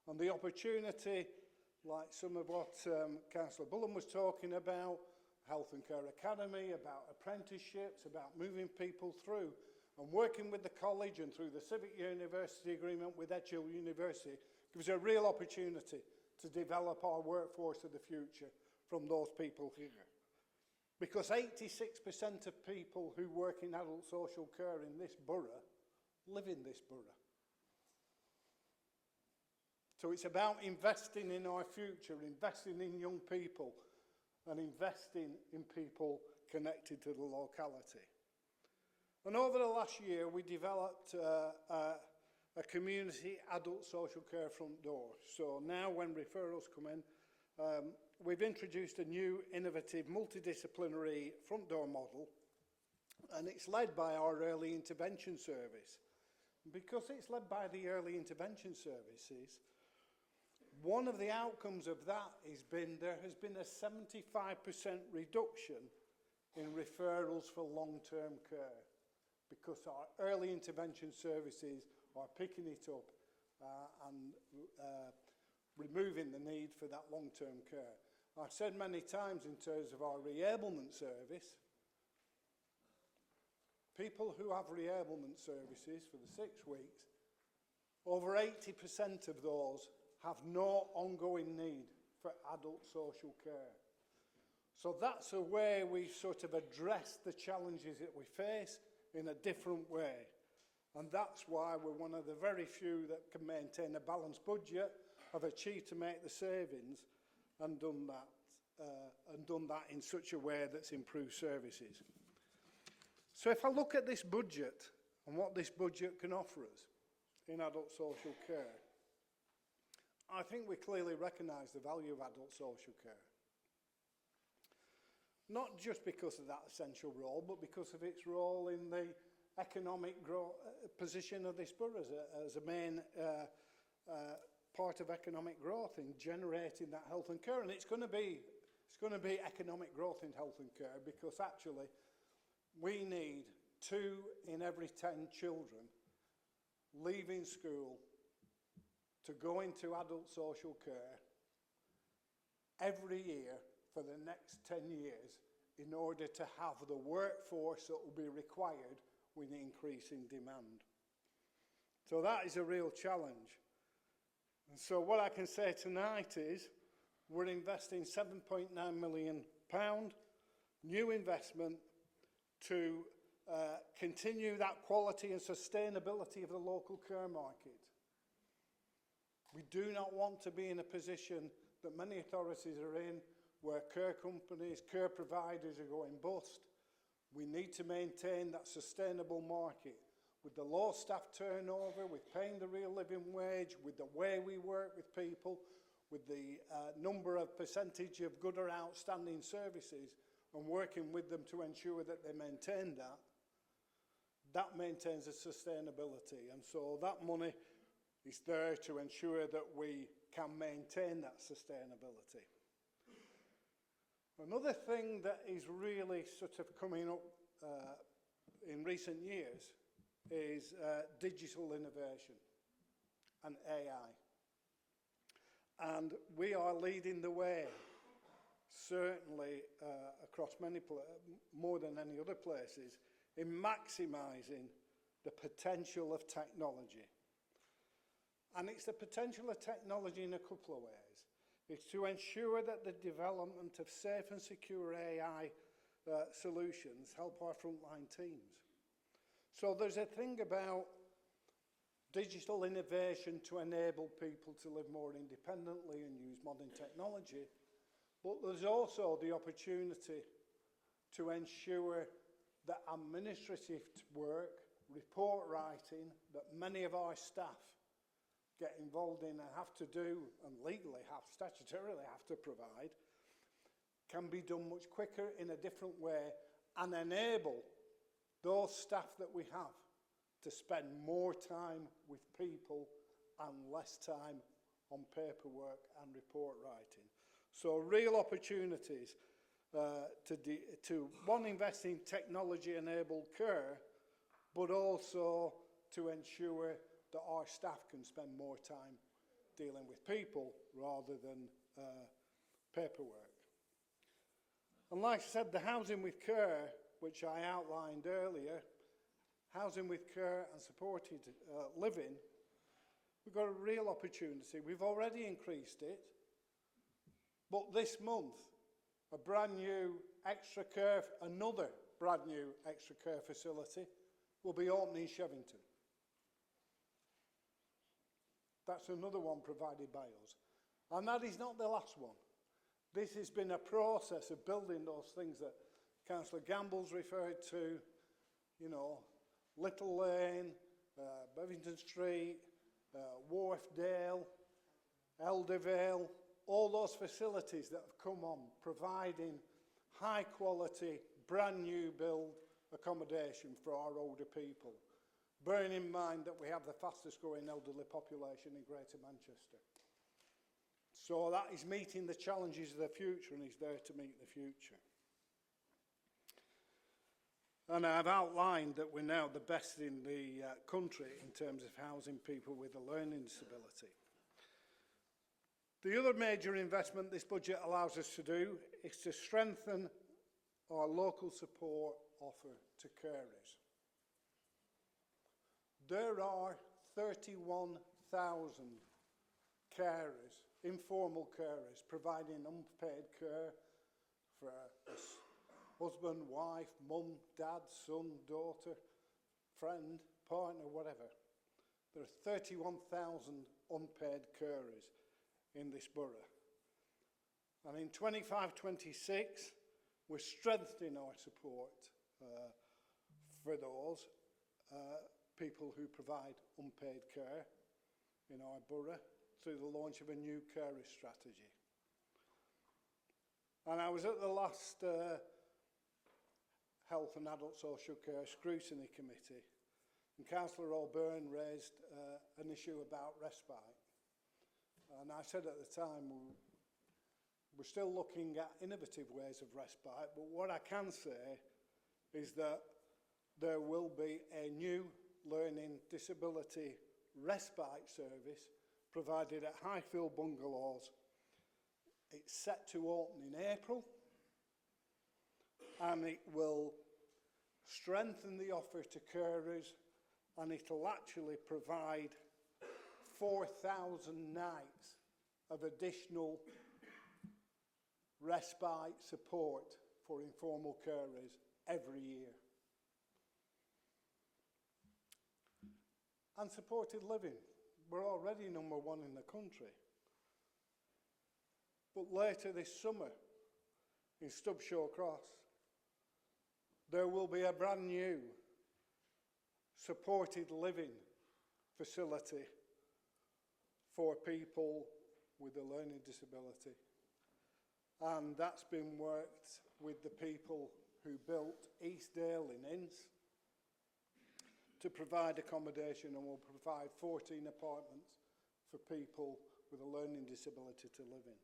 And the opportunity, like some of what Councillor Bullen was talking about, Health and Care Academy, about apprenticeships, about moving people through, and working with the college and through the Civic University Agreement with Edgehill University, gives a real opportunity to develop our workforce of the future from those people here. Because 86% of people who work in adult social care in this borough live in this borough. So it's about investing in our future, investing in young people, and investing in people connected to the locality. And over the last year, we developed a community adult social care front door. So now when referrals come in, we've introduced a new innovative multidisciplinary front door model, and it's led by our early intervention service. Because it's led by the early intervention services, one of the outcomes of that has been there has been a 75% reduction in referrals for long-term care, because our early intervention services are picking it up and removing the need for that long-term care. I've said many times in terms of our reablement service, people who have reablement services for the 6 weeks, over 80% of those have no ongoing need for adult social care. So that's a way we sort of address the challenges that we face in a different way. And that's why we're one of the very few that can maintain a balanced budget, have achieved to make the savings and done that in such a way that's improved services. So if I look at this budget and what this budget can offer us in adult social care, I think we clearly recognise the value of adult social care. Not just because of that essential role, but because of its role in the economic position of this borough as a main part of economic growth in generating that health and care. And it's going to be economic growth in health and care, because actually we need 2 in every 10 children leaving school to go into adult social care every year for the next 10 years in order to have the workforce that will be required with the increase in demand. So that is a real challenge. And so what I can say tonight is we're investing £7.9 million new investment to continue that quality and sustainability of the local care market. We do not want to be in a position that many authorities are in, where care companies, care providers are going bust. We need to maintain that sustainable market with the low staff turnover, with paying the real living wage, with the way we work with people, with the number of percentage of good or outstanding services, and working with them to ensure that they maintain that. That maintains the sustainability, and so that money is there to ensure that we can maintain that sustainability. Another thing that is really sort of coming up in recent years is digital innovation and AI. And we are leading the way, certainly across more than any other places, in maximising the potential of technology. And it's the potential of technology in a couple of ways. It's to ensure that the development of safe and secure AI solutions help our frontline teams. So there's a thing about digital innovation to enable people to live more independently and use modern technology, but there's also the opportunity to ensure that administrative work, report writing, that many of our staff get involved in and have to do, and legally statutorily have to provide, can be done much quicker in a different way and enable those staff that we have to spend more time with people and less time on paperwork and report writing. So real opportunities to one, invest in technology-enabled care, but also to ensure that our staff can spend more time dealing with people rather than paperwork. And like I said, the housing with care, which I outlined earlier, housing with care and supported living, we've got a real opportunity. We've already increased it, but this month, a brand new another brand new extra care facility will be opening in Shevington. That's another one provided by us. And that is not the last one. This has been a process of building those things that Councillor Gamble's referred to, you know, Little Lane, Bevington Street, Wharfdale, Eldervale, all those facilities that have come on providing high quality, brand new build accommodation for our older people. Bearing in mind that we have the fastest growing elderly population in Greater Manchester. So that is meeting the challenges of the future and is there to meet the future. And I've outlined that we're now the best in the country in terms of housing people with a learning disability. The other major investment this budget allows us to do is to strengthen our local support offer to carers. There are 31,000 carers, informal carers, providing unpaid care for husband, wife, mum, dad, son, daughter, friend, partner, whatever. There are 31,000 unpaid carers in this borough. And in 25-26, we're strengthening our support for those people who provide unpaid care in our borough through the launch of a new carer strategy. And I was at the last Health and Adult Social Care Scrutiny Committee, and Councillor O'Byrne raised an issue about respite. And I said at the time, we're still looking at innovative ways of respite, but what I can say is that there will be a new learning disability respite service provided at Highfield Bungalows. It's set to open in April, and it will strengthen the offer to carers, and it'll actually provide 4,000 nights of additional respite support for informal carers every year. And supported living. We're already #1 in the country. But later this summer, in Stubshaw Cross, there will be a brand new supported living facility for people with a learning disability. And that's been worked with the people who built East Dale in Inns to provide accommodation, and will provide 14 apartments for people with a learning disability to live in.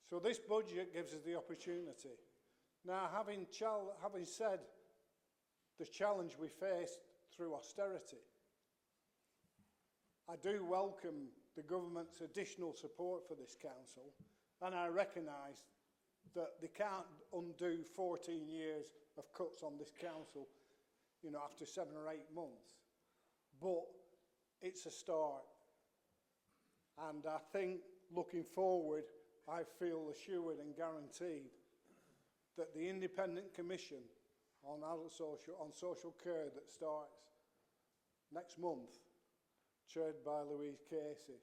So this budget gives us the opportunity. Now, having said the challenge we faced through austerity, I do welcome the government's additional support for this council, and I recognise that they can't undo 14 years of cuts on this council, you know, after 7 or 8 months. But it's a start. And I think, looking forward, I feel assured and guaranteed that the independent commission on social care that starts next month, chaired by Louise Casey,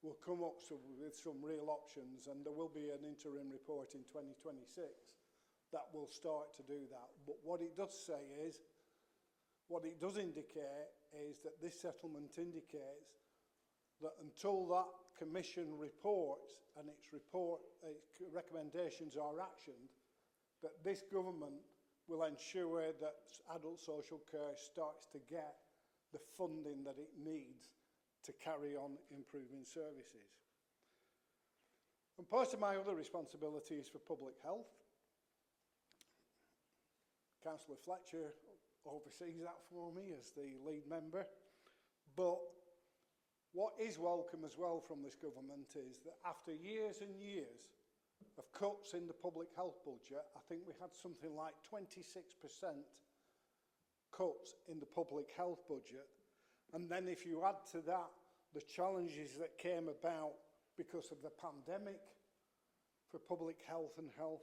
will come up with some real options, and there will be an interim report in 2026 that will start to do that. But what it does indicate is that this settlement indicates that until that commission reports and its recommendations are actioned, that this government will ensure that adult social care starts to get the funding that it needs to carry on improving services. And part of my other responsibility is for public health. Councillor Fletcher oversees that for me as the lead member. But what is welcome as well from this government is that after years and years of cuts in the public health budget, I think we had something like 26% cuts in the public health budget. And then if you add to that the challenges that came about because of the pandemic for public health and health,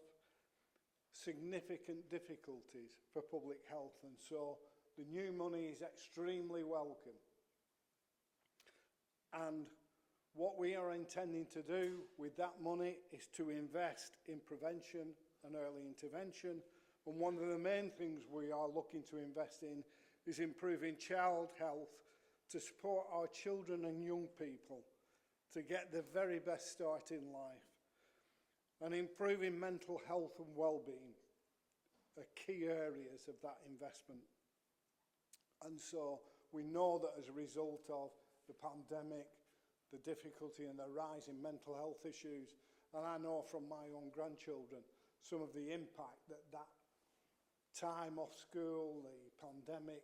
significant difficulties for public health, and so the new money is extremely welcome. And what we are intending to do with that money is to invest in prevention and early intervention, and one of the main things we are looking to invest in is improving child health to support our children and young people to get the very best start in life, and improving mental health and well-being are key areas of that investment. And so we know that as a result of the pandemic, the difficulty and the rise in mental health issues, and I know from my own grandchildren some of the impact that that time off school, the pandemic,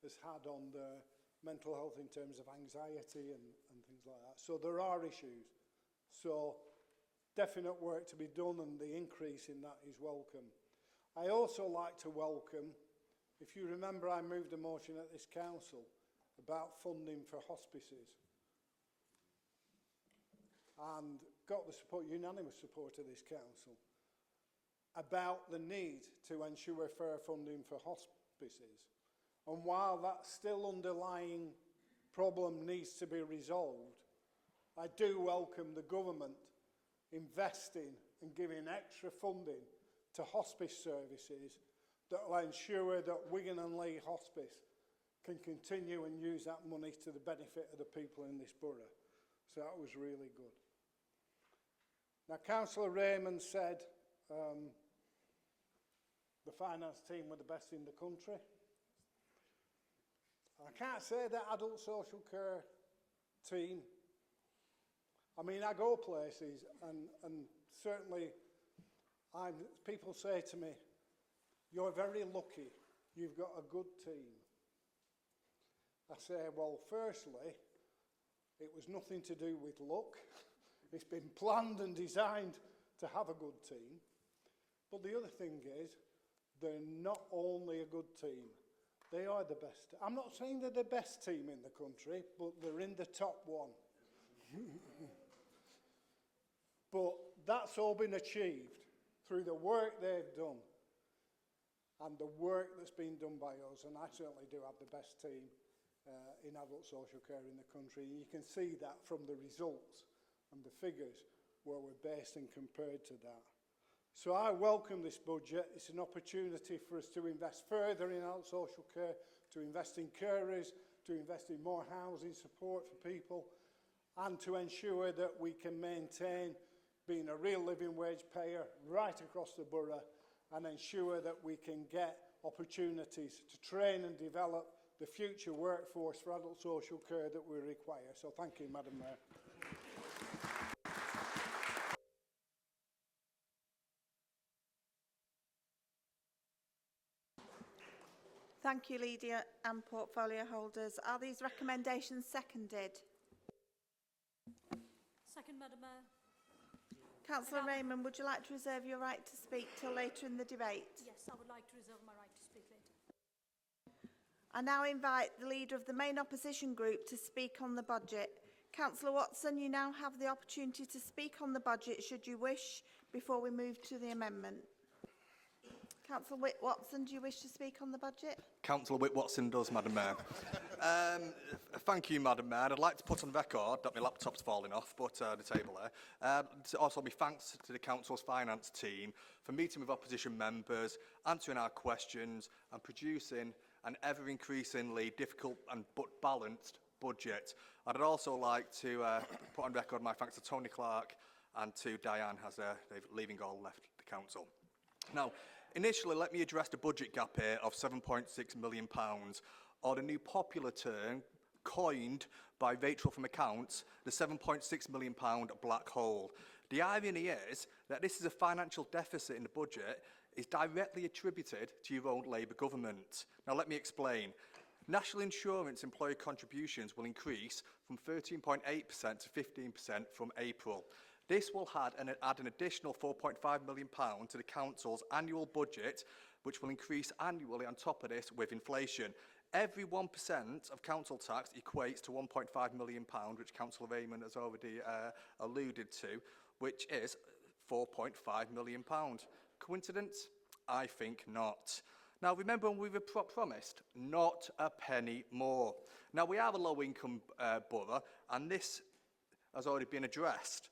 has had on their mental health in terms of anxiety and things like that. So there are issues. So definite work to be done, and the increase in that is welcome. I also like to welcome, if you remember, I moved a motion at this council about funding for hospices, and got the support, unanimous support of this council, about the need to ensure fair funding for hospices. And while that still underlying problem needs to be resolved, I do welcome the government investing and giving extra funding to hospice services that will ensure that Wigan and Leigh Hospice can continue and use that money to the benefit of the people in this borough. So that was really good. Now, Councillor Raymond said the finance team were the best in the country. I can't say that adult social care team. I mean, I go places and certainly people say to me, you're very lucky, you've got a good team. I say, well, firstly, it was nothing to do with luck. It's been planned and designed to have a good team. But the other thing is, they're not only a good team, they are the best. I'm not saying they're the best team in the country, but they're in the top one. But that's all been achieved through the work they've done and the work that's been done by us. And I certainly do have the best team in adult social care in the country. And you can see that from the results and the figures where we're based and compared to that. So I welcome this budget. It's an opportunity for us to invest further in adult social care, to invest in carers, to invest in more housing support for people, and to ensure that we can maintain being a real living wage payer right across the borough, and ensure that we can get opportunities to train and develop the future workforce for adult social care that we require. So thank you, Madam Mayor. Thank you, leader and portfolio holders. Are these recommendations seconded? Second, Madam Mayor. Councillor Raymond, would you like to reserve your right to speak till later in the debate? Yes, I would like to reserve my right to speak later. I now invite the leader of the main opposition group to speak on the budget. Councillor Watson, you now have the opportunity to speak on the budget should you wish before we move to the amendment. Councillor Whit-Watson, do you wish to speak on the budget? Councillor Whit-Watson does, Madam Mayor. Thank you, Madam Mayor. I'd like to put on record that my laptop's falling off, but the table there. Also, my thanks to the Council's finance team for meeting with opposition members, answering our questions and producing an ever-increasingly difficult but balanced budget. I'd also like to put on record my thanks to Tony Clark and to Diane as they're leaving all left the Council. Now, initially, let me address the budget gap here of £7.6 million, or the new popular term coined by Rachel from Accounts, the £7.6 million black hole. The irony is that this is a financial deficit in the budget is directly attributed to your own Labour government. Now, let me explain. National insurance employer contributions will increase from 13.8% to 15% from April. This will add an additional £4.5 million to the Council's annual budget, which will increase annually on top of this with inflation. Every 1% of council tax equates to £1.5 million, which Councillor Raymond has already alluded to, which is £4.5 million. Coincidence? I think not. Now, remember when we were promised? Not a penny more. Now, we are a low-income borough, and this has already been addressed,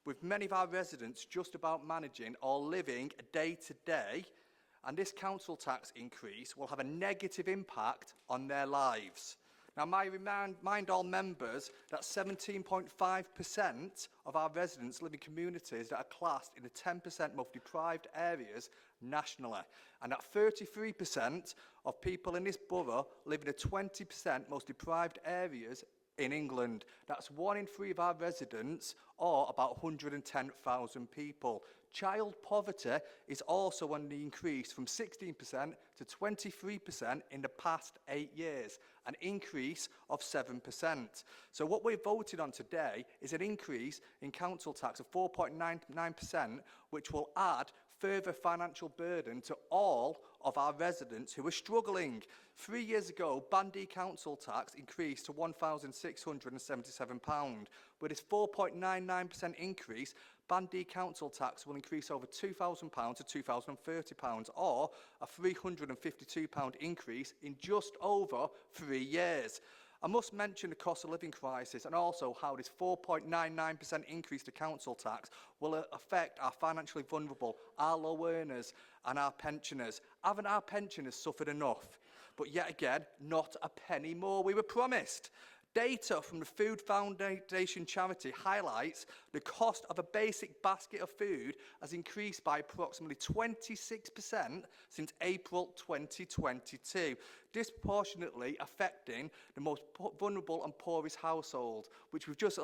with many of our residents just about managing or living day to day, and this council tax increase will have a negative impact on their lives. Now, I remind all members that 17.5% of our residents live in communities that are classed in the 10% most deprived areas nationally, and that 33% of people in this borough live in the 20% most deprived areas in England. That's 1 in 3 of our residents, or about 110,000 people. Child poverty is also on the increase from 16% to 23% in the past 8 years, an increase of 7%. So what we've voted on today is an increase in council tax of 4.99%, which will add further financial burden to all of our residents who are struggling. 3 years ago, Band E council tax increased to £1,677. With this 4.99% increase, Band D council tax will increase over £2,000 to £2,030, or a £352 increase in just over 3 years. I must mention the cost of living crisis and also how this 4.99% increase to council tax will affect our financially vulnerable, our low earners and our pensioners. Haven't our pensioners suffered enough? But yet again, not a penny more we were promised. Data from the Food Foundation charity highlights the cost of a basic basket of food has increased by approximately 26% since April 2022, disproportionately affecting the most vulnerable and poorest household, which we've just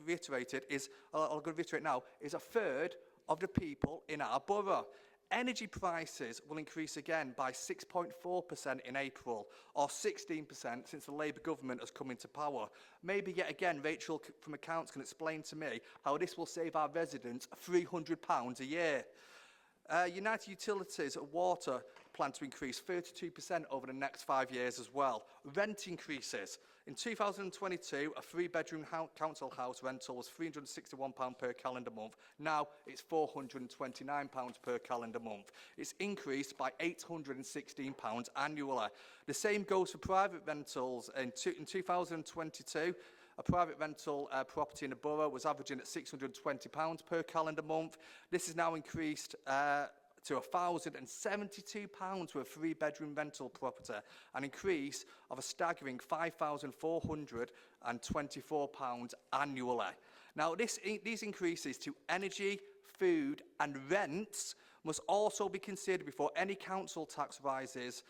reiterated is, I'm going to reiterate now, is a third of the people in our borough. Energy prices will increase again by 6.4% in April, or 16% since the Labour government has come into power. Maybe yet again, Rachel from Accounts can explain to me how this will save our residents £300 a year. United Utilities Water plan to increase 32% over the next 5 years as well. Rent increases. In 2022, a three-bedroom council house rental was £361 per calendar month. Now it's £429 per calendar month. It's increased by £816 annually. The same goes for private rentals. In 2022, a private rental property in the borough was averaging at £620 per calendar month. This is now increased to £1,072 for a three-bedroom rental property, an increase of a staggering £5,424 annually. Now, these increases to energy, food and rents must also be considered before any council tax rises.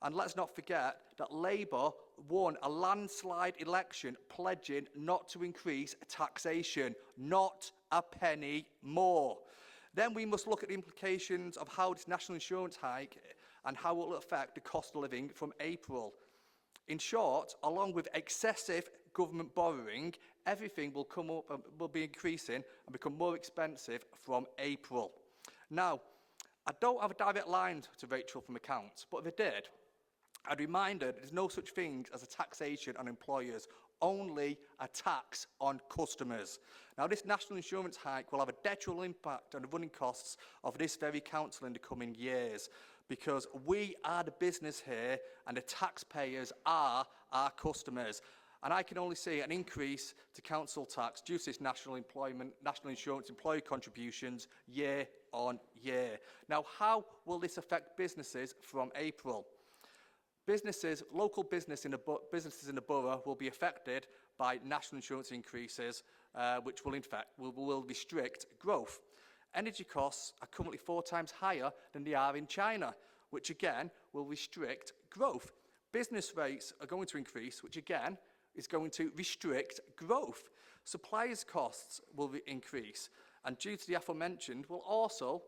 And let's not forget that Labour won a landslide election pledging not to increase taxation, not a penny more. Then we must look at the implications of how this national insurance hike and how it will affect the cost of living from April. In short, along with excessive government borrowing, everything will come up and will be increasing and become more expensive from April. Now, I don't have a direct line to Rachel from Accounts, but if I did, I'd remind her that there's no such thing as a taxation on employers, only a tax on customers. Now, this national insurance hike will have a detrimental impact on the running costs of this very council in the coming years, because we are the business here and the taxpayers are our customers. And I can only see an increase to council tax due to this national insurance employee contributions year on year. Now, how will this affect businesses from April? Businesses, local businesses in the borough will be affected by national insurance increases, which will in fact will restrict growth. Energy costs are currently 4 times higher than they are in China, which again will restrict growth. Business rates are going to increase, which again is going to restrict growth. Suppliers' costs will increase, and due to the aforementioned, will also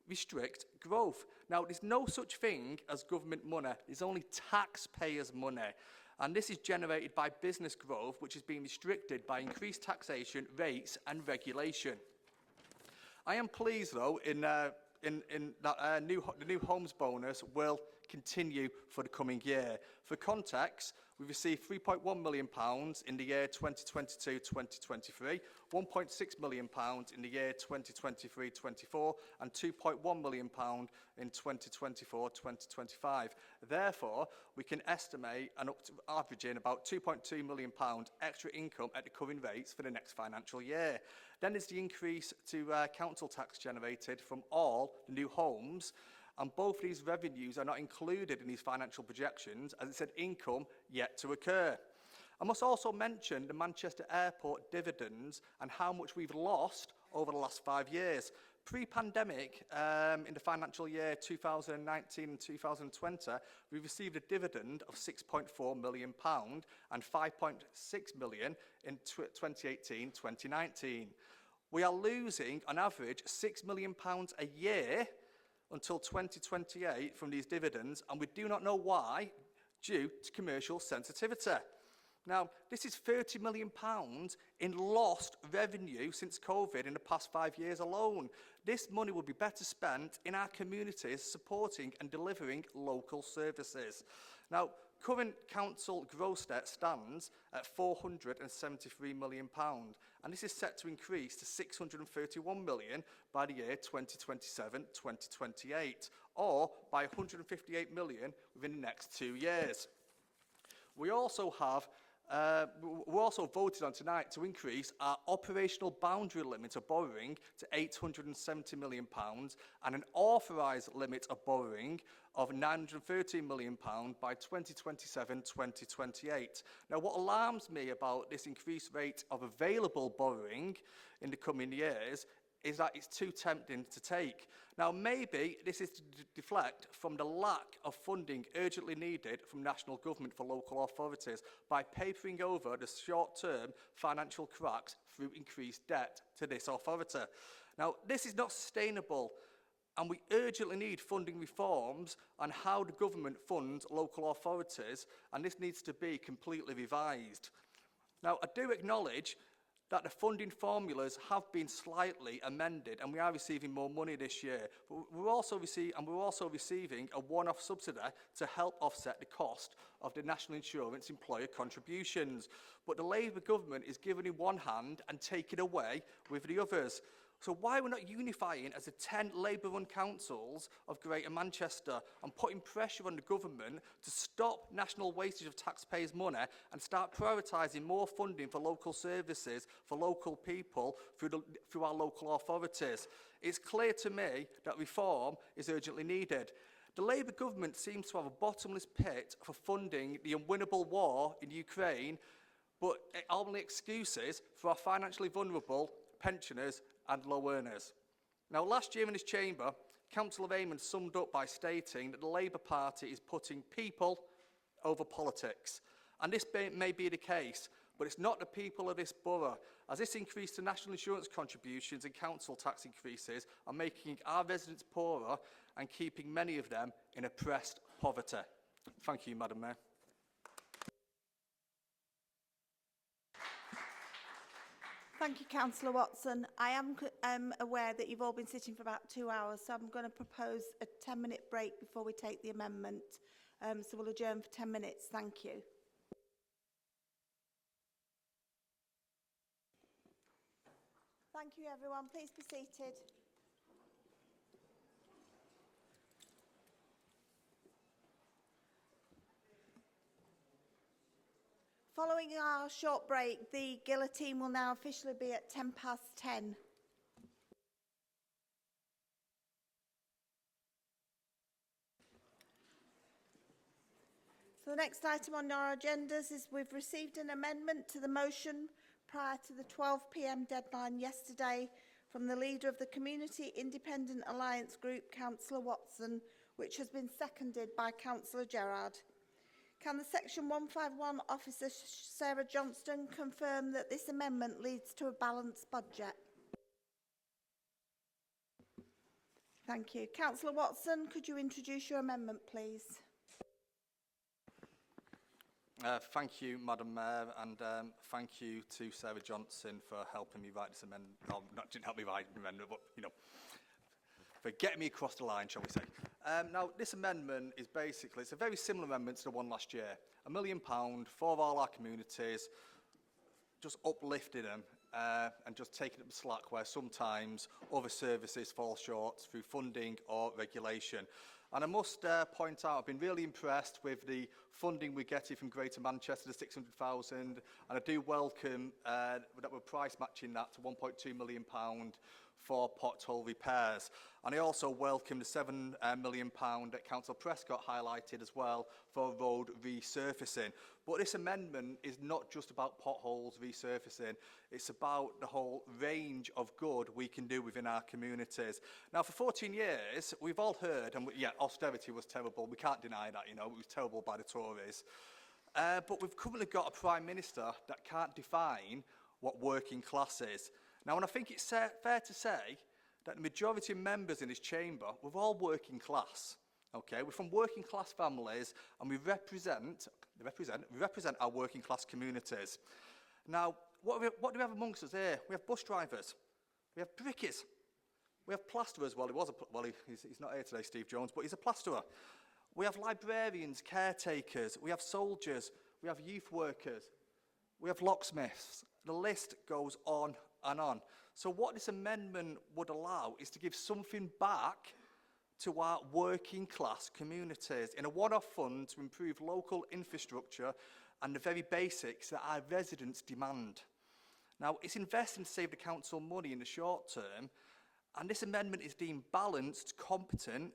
restrict growth. Now, there's no such thing as government money. There's only taxpayers' money. And this is generated by business growth, which is being restricted by increased taxation, rates and regulation. I am pleased, though, that the new homes bonus will continue for the coming year. For context, we received £3.1 million in the year 2022-2023, £1.6 million in the year 2023-24, and £2.1 million in 2024-2025. Therefore, we can estimate an up to averaging about £2.2 million extra income at the current rates for the next financial year. Then there's the increase to council tax generated from all the new homes. And both these revenues are not included in these financial projections, as it said, income yet to occur. I must also mention the Manchester Airport dividends and how much we've lost over the last 5 years. Pre-pandemic, in the financial year 2019 and 2020, we received a dividend of £6.4 million and £5.6 million in 2018-2019. We are losing, on average, £6 million a year until 2028 from these dividends, and we do not know why, due to commercial sensitivity. Now, this is £30 million in lost revenue since COVID in the past 5 years alone. This money will be better spent in our communities, supporting and delivering local services. Now, current council gross debt stands at £473 million, and this is set to increase to £631 million by the year 2027-2028, or by £158 million within the next 2 years. We also have we also voted on tonight to increase our operational boundary limit of borrowing to £870 million and an authorised limit of borrowing of £913 million by 2027-2028. Now, what alarms me about this increased rate of available borrowing in the coming years is that it's too tempting to take. Now, maybe this is to deflect from the lack of funding urgently needed from national government for local authorities by papering over the short-term financial cracks through increased debt to this authority. Now, this is not sustainable, and we urgently need funding reforms on how the government funds local authorities, and this needs to be completely revised. Now, I do acknowledge that the funding formulas have been slightly amended and we are receiving more money this year. But we're also receiving a one-off subsidy to help offset the cost of the National Insurance employer contributions. But the Labour government is giving in one hand and taking away with the others. So why are we not unifying as the 10 Labour-run councils of Greater Manchester and putting pressure on the government to stop national wastage of taxpayers' money and start prioritising more funding for local services, for local people, through our local authorities? It's clear to me that reform is urgently needed. The Labour government seems to have a bottomless pit for funding the unwinnable war in Ukraine, but only excuses for our financially vulnerable pensioners and low earners. Now, last year in this chamber, Councillor Raymond summed up by stating that the Labour Party is putting people over politics. And this may be the case, but it's not the people of this borough, as this increase to national insurance contributions and council tax increases are making our residents poorer and keeping many of them in oppressed poverty. Thank you, Madam Mayor. Thank you, Councillor Watson. I am aware that you've all been sitting for about 2 hours, so I'm going to propose a 10-minute break before we take the amendment. So we'll adjourn for 10 minutes. Thank you. Thank you, everyone. Please be seated. Following our short break, the guillotine will now officially be at 10:10. So the next item on our agendas is we've received an amendment to the motion prior to the 12 p.m. deadline yesterday from the leader of the Community Independent Alliance Group, Councillor Watson, which has been seconded by Councillor Gerard. Can the Section 151 officer, Sarah Johnston, confirm that this amendment leads to a balanced budget? Thank you. Councillor Watson, could you introduce your amendment, please? Thank you, Madam Mayor, and thank you to Sarah Johnson for helping me write this amendment. No, not didn't help me write the amendment, but, you know, for getting me across the line, shall we say. Now, this amendment is basically, it's a very similar amendment to the one last year. £1 million for all our communities, just uplifting them and just taking up the slack where sometimes other services fall short through funding or regulation. And I must point out, I've been really impressed with the funding we're getting from Greater Manchester, the 600,000, and I do welcome that we're price matching that to £1.2 million for pothole repairs. And I also welcome the £7 million that Councillor Prescott highlighted as well for road resurfacing. But this amendment is not just about potholes resurfacing, it's about the whole range of good we can do within our communities. Now, for 14 years, we've all heard, and yeah, austerity was terrible, we can't deny that, you know, it was terrible by the Tories. But we've currently got a Prime Minister that can't define what working class is. Now, and I think it's fair to say that the majority of members in this chamber, we're all working class. Okay, we're from working class families and we represent our working class communities. Now, what do we have amongst us here? We have bus drivers, we have brickies, we have plasterers. Well, he's not here today, Steve Jones, but he's a plasterer. We have librarians, caretakers, we have soldiers, we have youth workers, we have locksmiths. The list goes on and on. So what this amendment would allow is to give something back to our working class communities in a one-off fund to improve local infrastructure and the very basics that our residents demand. Now, it's investing to save the council money in the short term, and this amendment is deemed balanced, competent,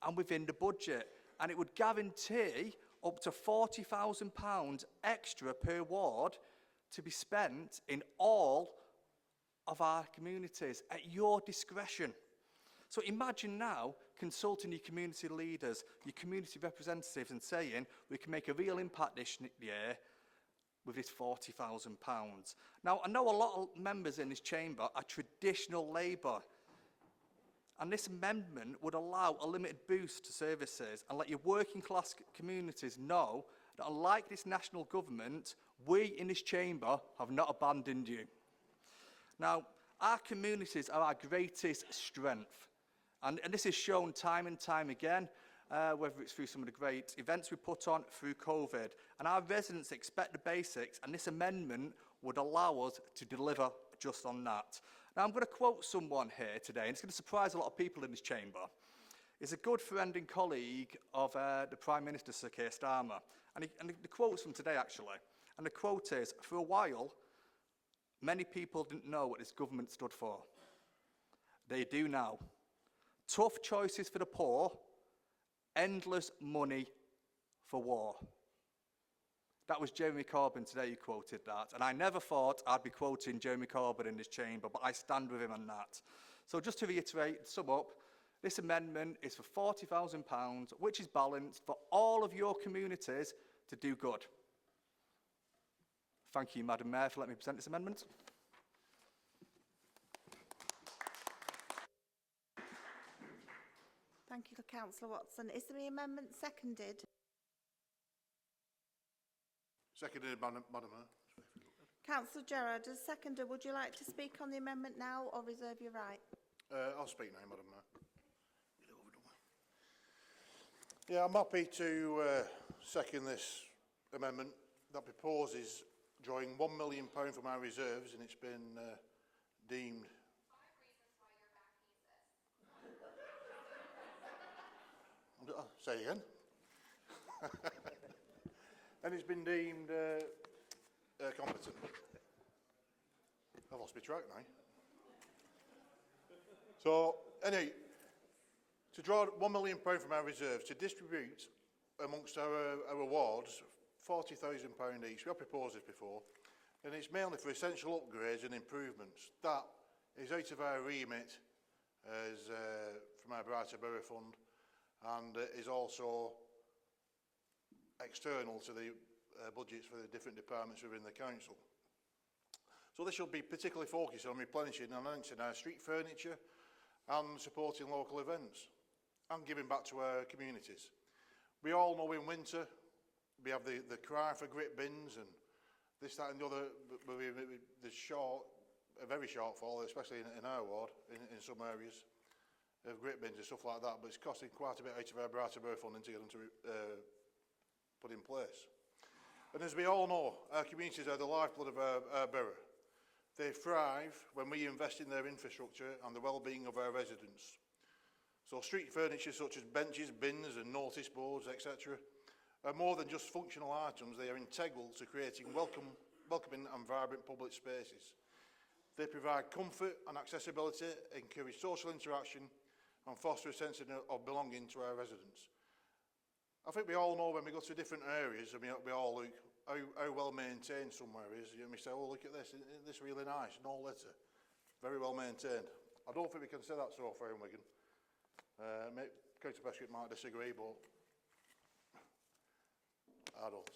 and within the budget, and it would guarantee up to £40,000 extra per ward to be spent in all of our communities at your discretion. So imagine now consulting your community leaders, your community representatives, and saying we can make a real impact this year with this £40,000. Now, I know a lot of members in this chamber are traditional Labour, and this amendment would allow a limited boost to services and let your working class communities know that unlike this national government, we in this chamber have not abandoned you. Now, our communities are our greatest strength, and this is shown time and time again, whether it's through some of the great events we put on, through COVID. And our residents expect the basics, and this amendment would allow us to deliver just on that. Now, I'm going to quote someone here today, and it's going to surprise a lot of people in this chamber. He's a good friend and colleague of the Prime Minister, Sir Keir Starmer. And the quote's from today, actually. And the quote is, "For a while, many people didn't know what this government stood for. They do now. Tough choices for the poor, endless money for war." That was Jeremy Corbyn today who quoted that. And I never thought I'd be quoting Jeremy Corbyn in this chamber, but I stand with him on that. So just to reiterate, sum up, this amendment is for £40,000, which is balanced for all of your communities to do good. Thank you, Madam Mayor, for letting me present this amendment. Thank you, Councillor Watson. Is the amendment seconded? Seconded, Madam Mayor. Councillor Gerard, as seconder, would you like to speak on the amendment now or reserve your right? I'll speak now, Madam Mayor. Yeah, I'm happy to second this amendment that proposes drawing £1 million from our reserves, and it's been deemed... Say again. And it's been deemed competent. I've lost my track now. So, anyway, to draw £1 million from our reserves to distribute amongst our awards, £40,000 each. We have proposed this before, and it's mainly for essential upgrades and improvements. That is out of our remit as from our Brighter Borough Fund, and is also external to the budgets for the different departments within the council. So this will be particularly focused on replenishing and enhancing our street furniture and supporting local events and giving back to our communities. We all know in winter we have the cry for grit bins and this, that and the other, but there's a very shortfall, especially in our ward, in some areas, of grit bins and stuff like that, but it's costing quite a bit out of our Brighter Borough funding to get them to put in place. And as we all know, our communities are the lifeblood of our borough. They thrive when we invest in their infrastructure and the well-being of our residents. So street furniture such as benches, bins and notice boards, etc. are more than just functional items. They are integral to creating welcoming and vibrant public spaces. They provide comfort and accessibility, encourage social interaction and foster a sense of belonging to our residents. I think we all know when we go to different areas, I mean, we all look how well maintained somewhere is. You know, we say, oh, look at this, isn't this really nice? No litter, very well maintained. I don't think we can say that so far in Wigan. Councillor Prescott might disagree, but I don't.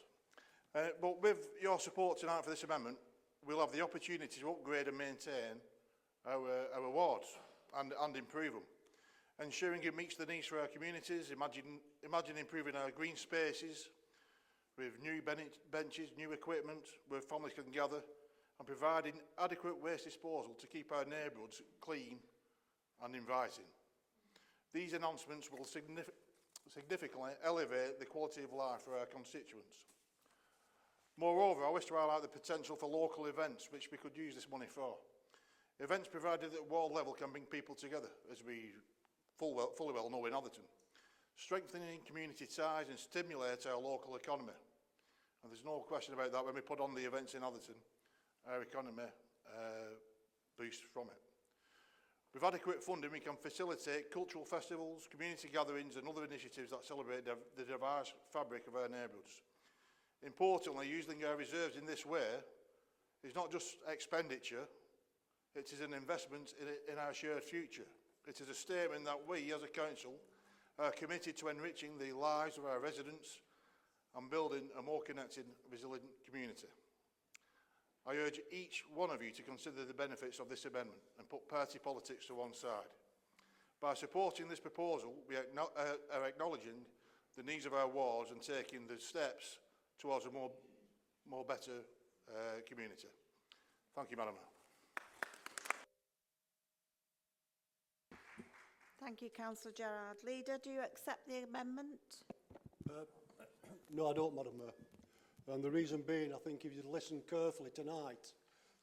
But with your support tonight for this amendment, we'll have the opportunity to upgrade and maintain our wards and improve them. Ensuring it meets the needs for our communities, imagine improving our green spaces with new benches, new equipment where families can gather, and providing adequate waste disposal to keep our neighbourhoods clean and inviting. These announcements will significantly elevate the quality of life for our constituents. Moreover, I wish to highlight the potential for local events which we could use this money for. Events provided at ward level can bring people together, as we fully well know in Atherton, strengthening community ties and stimulate our local economy. And there's no question about that. When we put on the events in Atherton, our economy boosts from it. With adequate funding, we can facilitate cultural festivals, community gatherings and other initiatives that celebrate the diverse fabric of our neighbourhoods. Importantly, using our reserves in this way is not just expenditure, it is an investment in our shared future. It is a statement that we, as a council, are committed to enriching the lives of our residents and building a more connected, resilient community. I urge each one of you to consider the benefits of this amendment and put party politics to one side. By supporting this proposal, we are acknowledging the needs of our wards and taking the steps towards a more better community. Thank you, Madam Mayor. Thank you, Councillor Gerard. Leader, do you accept the amendment? No, I don't, Madam Mayor. And the reason being, I think if you listen carefully tonight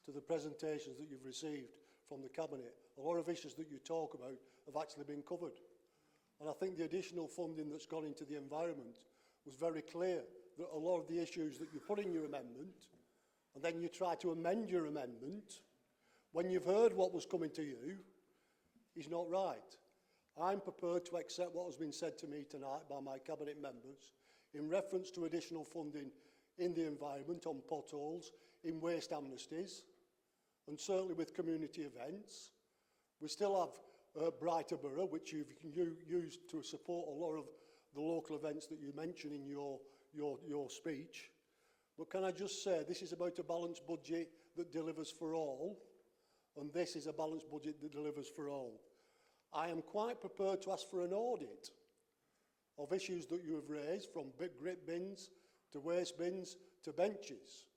to the presentations that you've received from the Cabinet, a lot of issues that you talk about have actually been covered. And I think the additional funding that's gone into the environment was very clear that a lot of the issues that you put in your amendment, and then you try to amend your amendment, when you've heard what was coming to you, is not right. I'm prepared to accept what has been said to me tonight by my Cabinet members in reference to additional funding in the environment, on potholes, in waste amnesties, and certainly with community events. We still have Brighter Borough, which you've used to support a lot of the local events that you mentioned in your speech. But can I just say, this is about a balanced budget that delivers for all, and this is a balanced budget that delivers for all. I am quite prepared to ask for an audit of issues that you have raised, from big grit bins to waste bins to benches.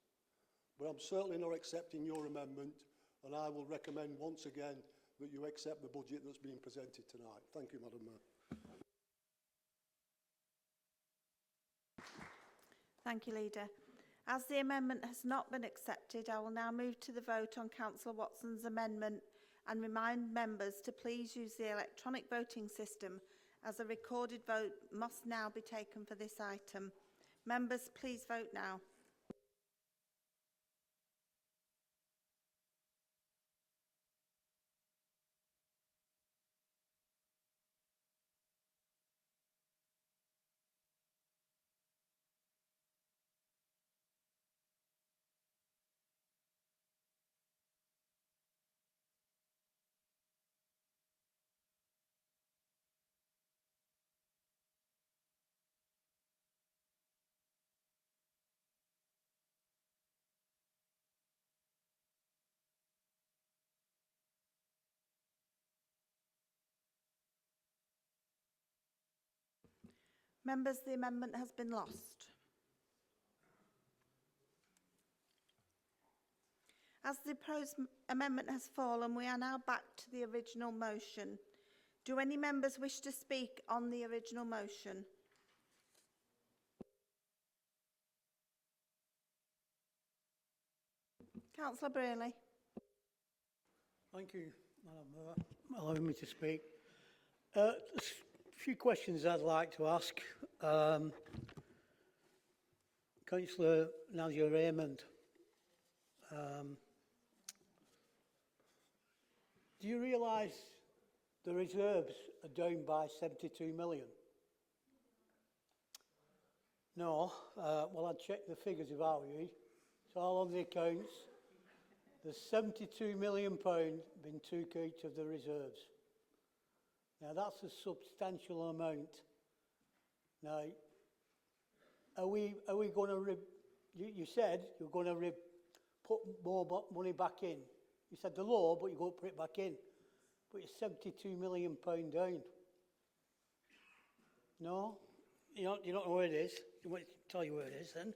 But I'm certainly not accepting your amendment, and I will recommend once again that you accept the budget that's being presented tonight. Thank you, Madam Mayor. Thank you, Leader. As the amendment has not been accepted, I will now move to the vote on Councillor Watson's amendment and remind members to please use the electronic voting system, as a recorded vote must now be taken for this item. Members, please vote now. Members, the amendment has been lost. As the proposed amendment has fallen, we are now back to the original motion. Do any members wish to speak on the original motion? Councillor Brearley. Thank you, Madam Mayor, allowing me to speak. There's a few questions I'd like to ask. Councillor Nazir Raymond, do you realise the reserves are down by 72 million? No. Well, I'd check the figures if I were you. It's all on the accounts. There's £72 million been took out of the reserves. Now, that's a substantial amount. Now, are we going to... You said you're going to put more money back in. You said the law, but you're going to put it back in. But it's £72 million down. No? You don't know where it is? You want me to tell you where it is, then?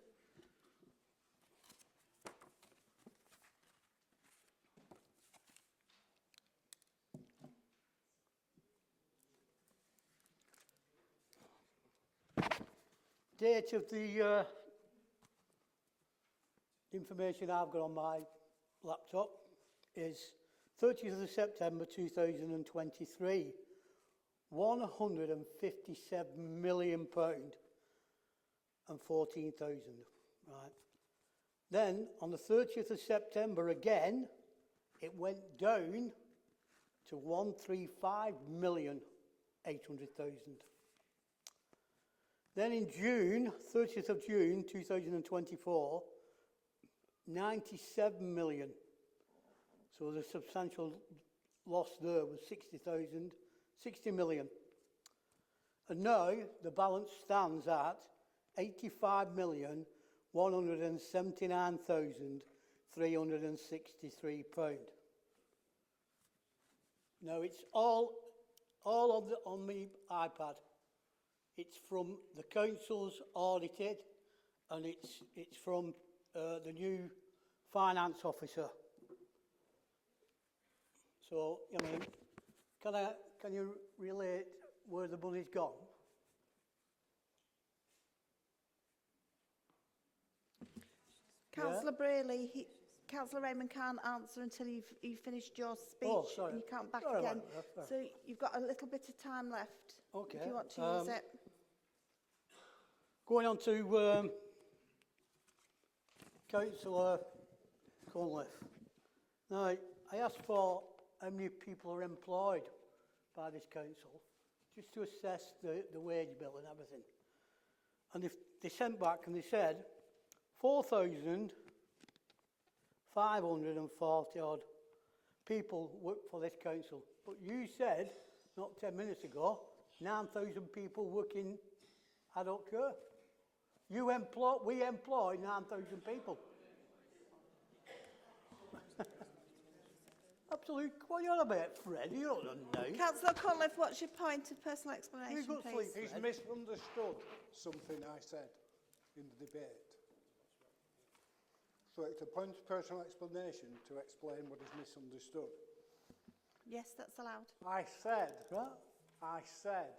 Date of the information I've got on my laptop is 30th of September 2023. £157 million and 14,000. Right. Then, on the 30th of September again, it went down to 135,800,000. Then in June, 30th of June 2024, 97 million. So the substantial loss there was 60 million. And now the balance stands at 85,179,363 pound. Now it's all on my iPad. It's from the council's audited, and it's from the new finance officer. So, I mean, can you relate where the money's gone? Councillor Brayley, Councillor Raymond can't answer until you've finished your speech. Oh, sorry. And you can't back Sorry again. about that. So you've got a little bit of time left. Okay. If you want to use it. Going on to Councillor Cunliffe. Now, I asked for how many people are employed by this council, just to assess the wage bill and everything. And they sent back and they said 4,540 odd people work for this council. But you said, not 10 minutes ago, 9,000 people work in adult care. We employ 9,000 people. Absolutely. What are you on about, Fred? You don't know. Councillor Cunliffe, what's your point of personal explanation, got please? sleep. He's misunderstood something I said in the debate. So it's a point of personal explanation to explain what is misunderstood. Yes, that's allowed. I said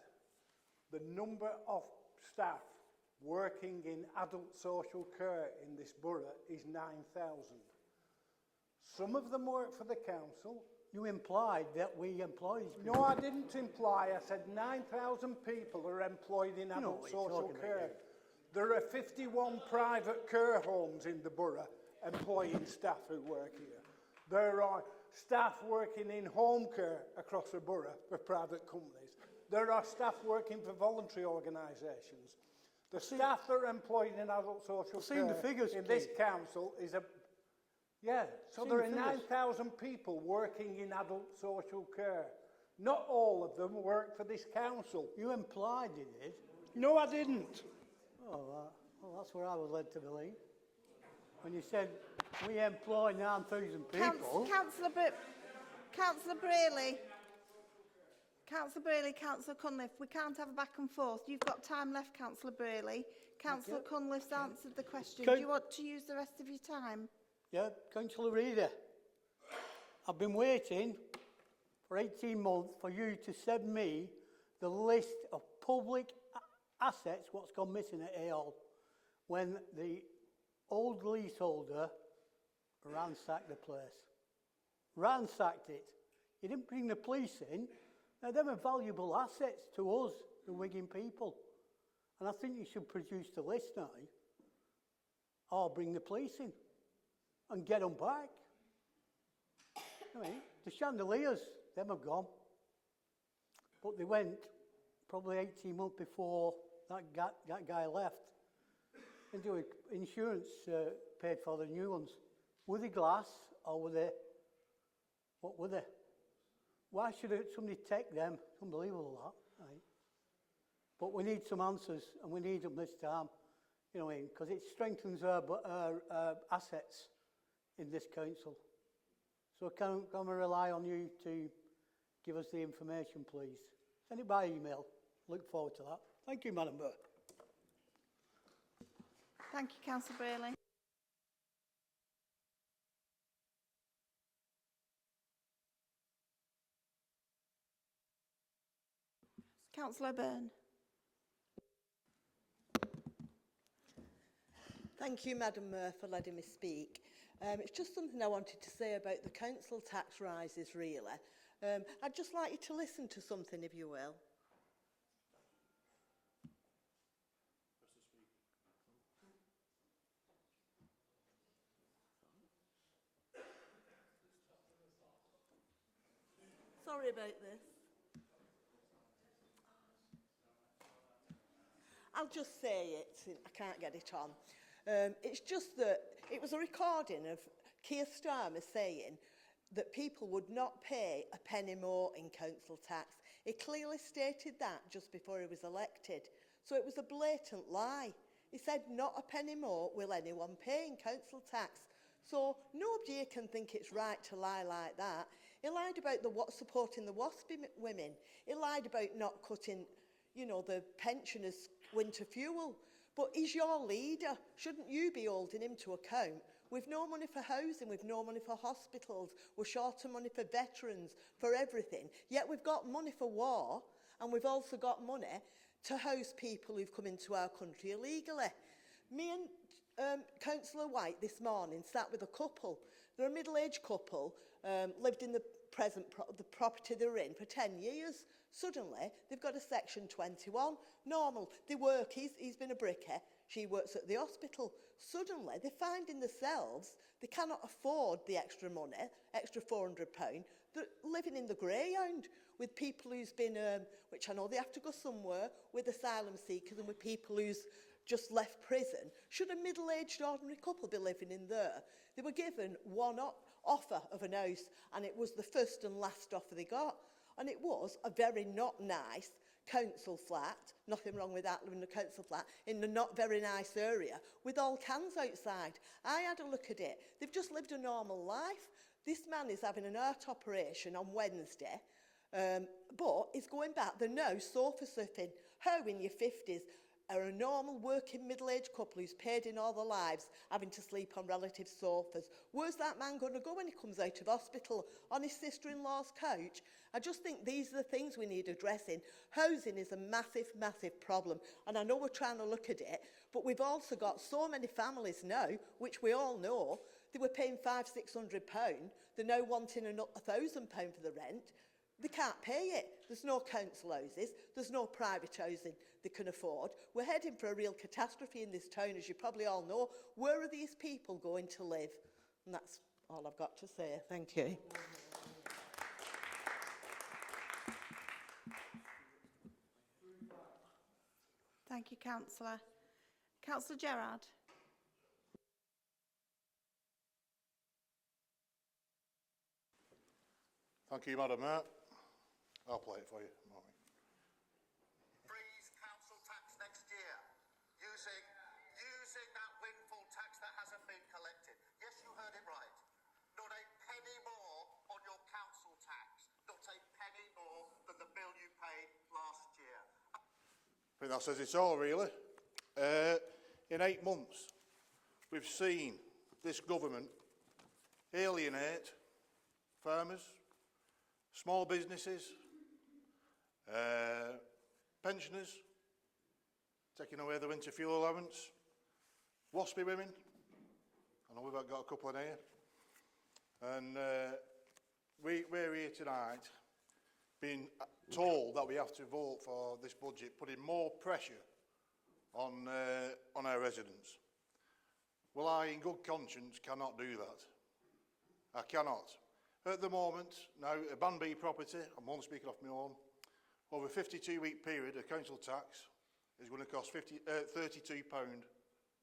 the number of staff working in adult social care in this borough is 9,000. Some of them work for the council. You implied that we employ these people. No, I didn't imply. I said 9,000 people are employed in adult social care. There are 51 private care homes in the borough employing staff who work here. There are staff working in home care across the borough for private companies. There are staff working for voluntary organisations. The staff that are employed in adult social care the figures, in this council is a... Yeah, so there are 9,000 people working in adult social care. Not all of them work for this council. You implied you did. No, I didn't. Oh, well, that's where I was led to believe. When you said we employ 9,000 people... Councillor Brayley, Councillor Cunliffe, we can't have a back and forth. You've got time left, Councillor Brayley. Councillor Cunliffe's answered the question. Do you want to use the rest of your time? Yeah, Councillor Reader, I've been waiting for 18 months for you to send me the list of public assets, what's gone missing at AOL, when the old leaseholder ransacked the place. Ransacked it. You didn't bring the police in. Now, them are valuable assets to us, the Wigan people. And I think you should produce the list now, or bring the police in and get them back. I mean, the chandeliers, them have gone. But they went probably 18 months before that guy left. And the insurance paid for the new ones. Were they glass or were they... What were they? Why should somebody take them? It's unbelievable, that. Right? But we need some answers, and we need them this time. You know what I mean? Because it strengthens our assets in this council. So can we rely on you to give us the information, please? Send it by email. Look forward to that. Thank you, Madam Mayor. Thank you, Councillor Brayley. Councillor Byrne. Thank you, Madam Mayor, for letting me speak. It's just something I wanted to say about the council tax rises, really. I'd just like you to listen to something, if you will. sorry about this. I'll just say it. I can't get it on. It's just that it was a recording of Keir Starmer saying that people would not pay a penny more in council tax. He clearly stated that just before he was elected. So it was a blatant lie. He said not a penny more will anyone pay in council tax. So nobody here can think it's right to lie like that. He lied about supporting the WASPy women. He lied about not cutting, you know, the pensioners' winter fuel. But he's your leader. Shouldn't you be holding him to account? We've no money for housing, we've no money for hospitals, we're short of money for veterans, for everything. Yet we've got money for war, and we've also got money to house people who've come into our country illegally. Me and Councillor White this morning sat with a couple. They're a middle-aged couple, lived in the the property they're in for 10 years. Suddenly, they've got a Section 21. Normal. They work, he's been a brickie, she works at the hospital. Suddenly, they're finding themselves, they cannot afford the extra money, extra £400. They're living in the greyhound with people who's been, which I know they have to go somewhere, with asylum seekers and with people who's just left prison. Should a middle-aged ordinary couple be living in there? They were given one offer of an house, and it was the first and last offer they got. And it was a very not nice council flat, nothing wrong with that, living in a council flat, in a not very nice area, with all cans outside. I had a look at it. They've just lived a normal life. This man is having an heart operation on Wednesday, but he's going back. They're now sofa surfing. How in your 50s are a normal working middle-aged couple who's paid in all their lives having to sleep on relative sofas? Where's that man going to go when he comes out of hospital? On his sister-in-law's couch? I just think these are the things we need addressing. Housing is a massive, massive problem, and I know we're trying to look at it, but we've also got so many families now, which we all know, they were paying £500–600. They're now wanting £1,000 for the rent. They can't pay it. There's no council houses. There's no private housing they can afford. We're heading for a real catastrophe in this town, as you probably all know. Where are these people going to live? And that's all I've got to say. Thank you. Thank you, Councillor. Councillor Gerard. Thank you, Madam Mayor. I'll play it for you. Freeze council tax next year using that windfall tax that hasn't been collected. Yes, you heard it right. Not a penny more on your council tax. Not a penny more than the bill you paid last year. I think that says it all, really. In 8 months, we've seen this government alienate farmers, small businesses, pensioners, taking away the winter fuel allowance, WASPy women. I know we've got a couple in here. And we're here tonight being told that we have to vote for this budget, putting more pressure on our residents. Well, I, in good conscience, cannot do that. I cannot. At the moment, now, a Band B property, I'm only speaking off my own, over a 52-week period, a council tax is going to cost £32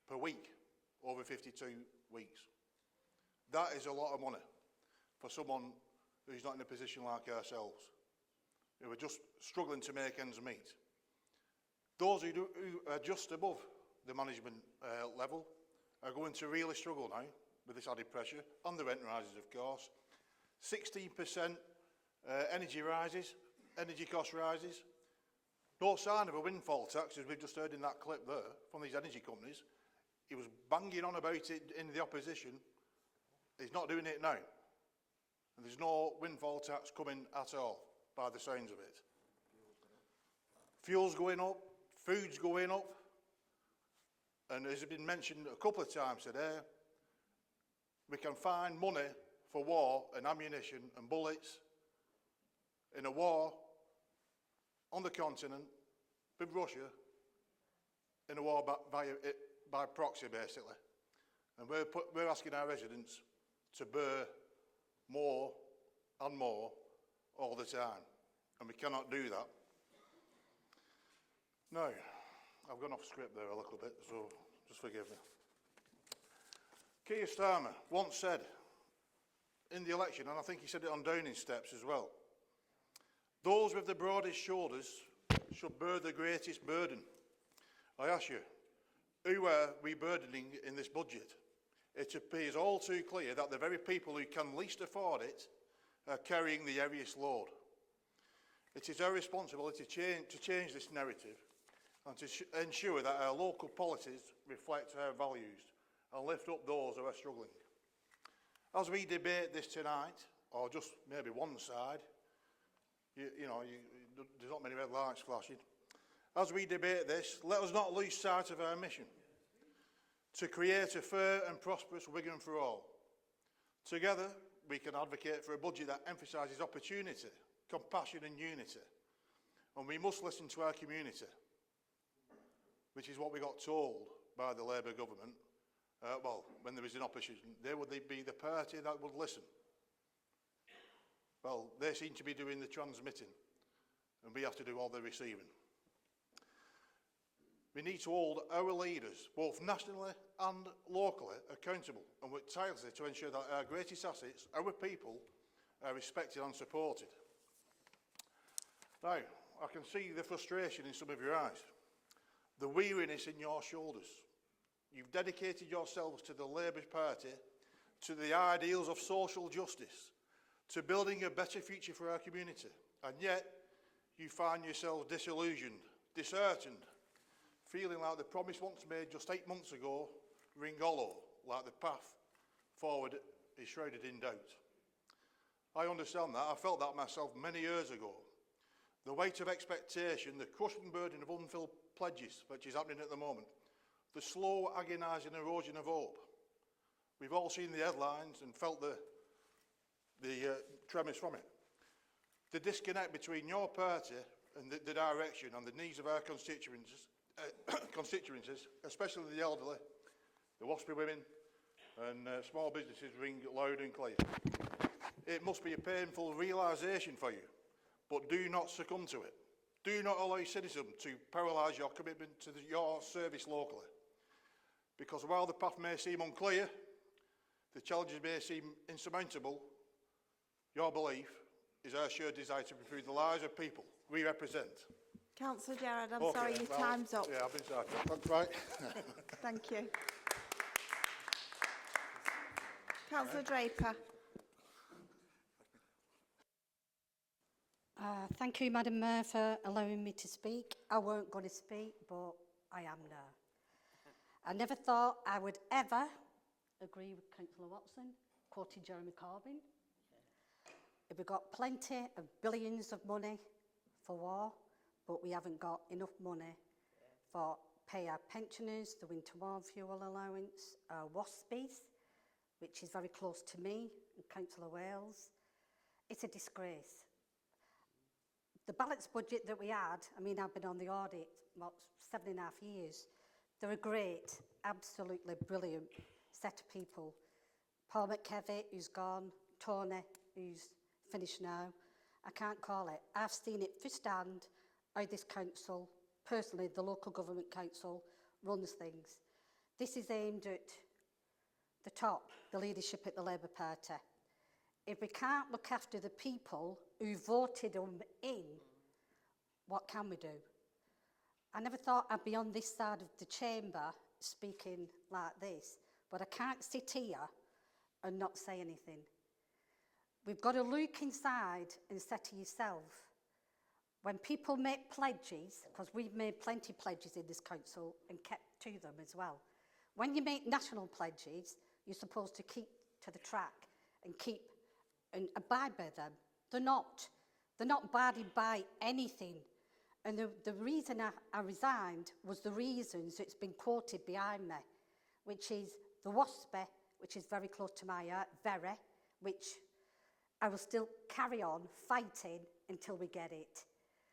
per week over 52 weeks. That is a lot of money for someone who's not in a position like ourselves, who are just struggling to make ends meet. Those who are just above the management level are going to really struggle now with this added pressure, and the rent rises, of course. 16% energy rises, energy cost rises. No sign of a windfall tax, as we've just heard in that clip there from these energy companies. He was banging on about it in the opposition. He's not doing it now. And there's no windfall tax coming at all, by the sounds of it. Fuel's going up, food's going up, and as has been mentioned a couple of times today, we can find money for war and ammunition and bullets in a war on the continent with Russia, in a war by proxy, basically. And we're asking our residents to bear more and more all the time, and we cannot do that. Now, I've gone off script there a little bit, so just forgive me. Keir Starmer once said in the election, and I think he said it on Downing Steps as well, those with the broadest shoulders should bear the greatest burden. I ask you, who are we burdening in this budget? It appears all too clear that the very people who can least afford it are carrying the heaviest load. It is our responsibility to change this narrative and to ensure that our local policies reflect our values and lift up those who are struggling. As we debate this tonight, or just maybe one side, there's not many red lights flashing. As we debate this, let us not lose sight of our mission to create a fair and prosperous Wigan for all. Together, we can advocate for a budget that emphasises opportunity, compassion and unity. And we must listen to our community, which is what we got told by the Labour government. When there was an opposition, they would be the party that would listen. Well, they seem to be doing the transmitting, and we have to do all the receiving. We need to hold our leaders, both nationally and locally, accountable and work tirelessly to ensure that our greatest assets, our people, are respected and supported. Now, I can see the frustration in some of your eyes, the weariness in your shoulders. You've dedicated yourselves to the Labour Party, to the ideals of social justice, to building a better future for our community, and yet you find yourselves disillusioned, disheartened, feeling like the promise once made just 8 months ago ring hollow, like the path forward is shrouded in doubt. I understand that. I felt that myself many years ago. The weight of expectation, the crushing burden of unfilled pledges, which is happening at the moment, the slow, agonising erosion of hope. We've all seen the headlines and felt the tremors from it. The disconnect between your party and the direction and the needs of our constituencies, especially the elderly, the WASPy women and small businesses, ring loud and clear. It must be a painful realisation for you, but do not succumb to it. Do not allow cynicism to paralyse your commitment to your service locally. Because while the path may seem unclear, the challenges may seem insurmountable, your belief is our shared desire to improve the lives of people we represent. Councillor Gerard, I'm sorry, your time's up. Yeah, I've been sorry. That's right. Thank you. Councillor Draper. Thank you, Madam Mayor, for allowing me to speak. I weren't going to speak, but I am now. I never thought I would ever agree with Councillor Watson, quoting Jeremy Corbyn. We've got plenty of billions of money for war, but we haven't got enough money for pay our pensioners, the winter warm fuel allowance, our WASPies, which is very close to me, and Councillor Wales. It's a disgrace. The balanced budget that we had, I mean, I've been on the audit, 7.5 years. They're a great, absolutely brilliant set of people. Paul McKevett, who's gone, Tony, who's finished now. I can't call it. I've seen it firsthand how this council, personally the local government council, runs things. This is aimed at the top, the leadership at the Labour Party. If we can't look after the people who voted them in, what can we do? I never thought I'd be on this side of the chamber speaking like this, but I can't sit here and not say anything. We've got to look inside and say to yourself, when people make pledges, because we've made plenty of pledges in this council and kept to them as well. When you make national pledges, you're supposed to keep to the track and keep and abide by them. They're not. They're not abided by anything. And the reason I resigned was the reasons it's been quoted behind me, which is the WASPy, which is very close to my heart, which I will still carry on fighting until we get it.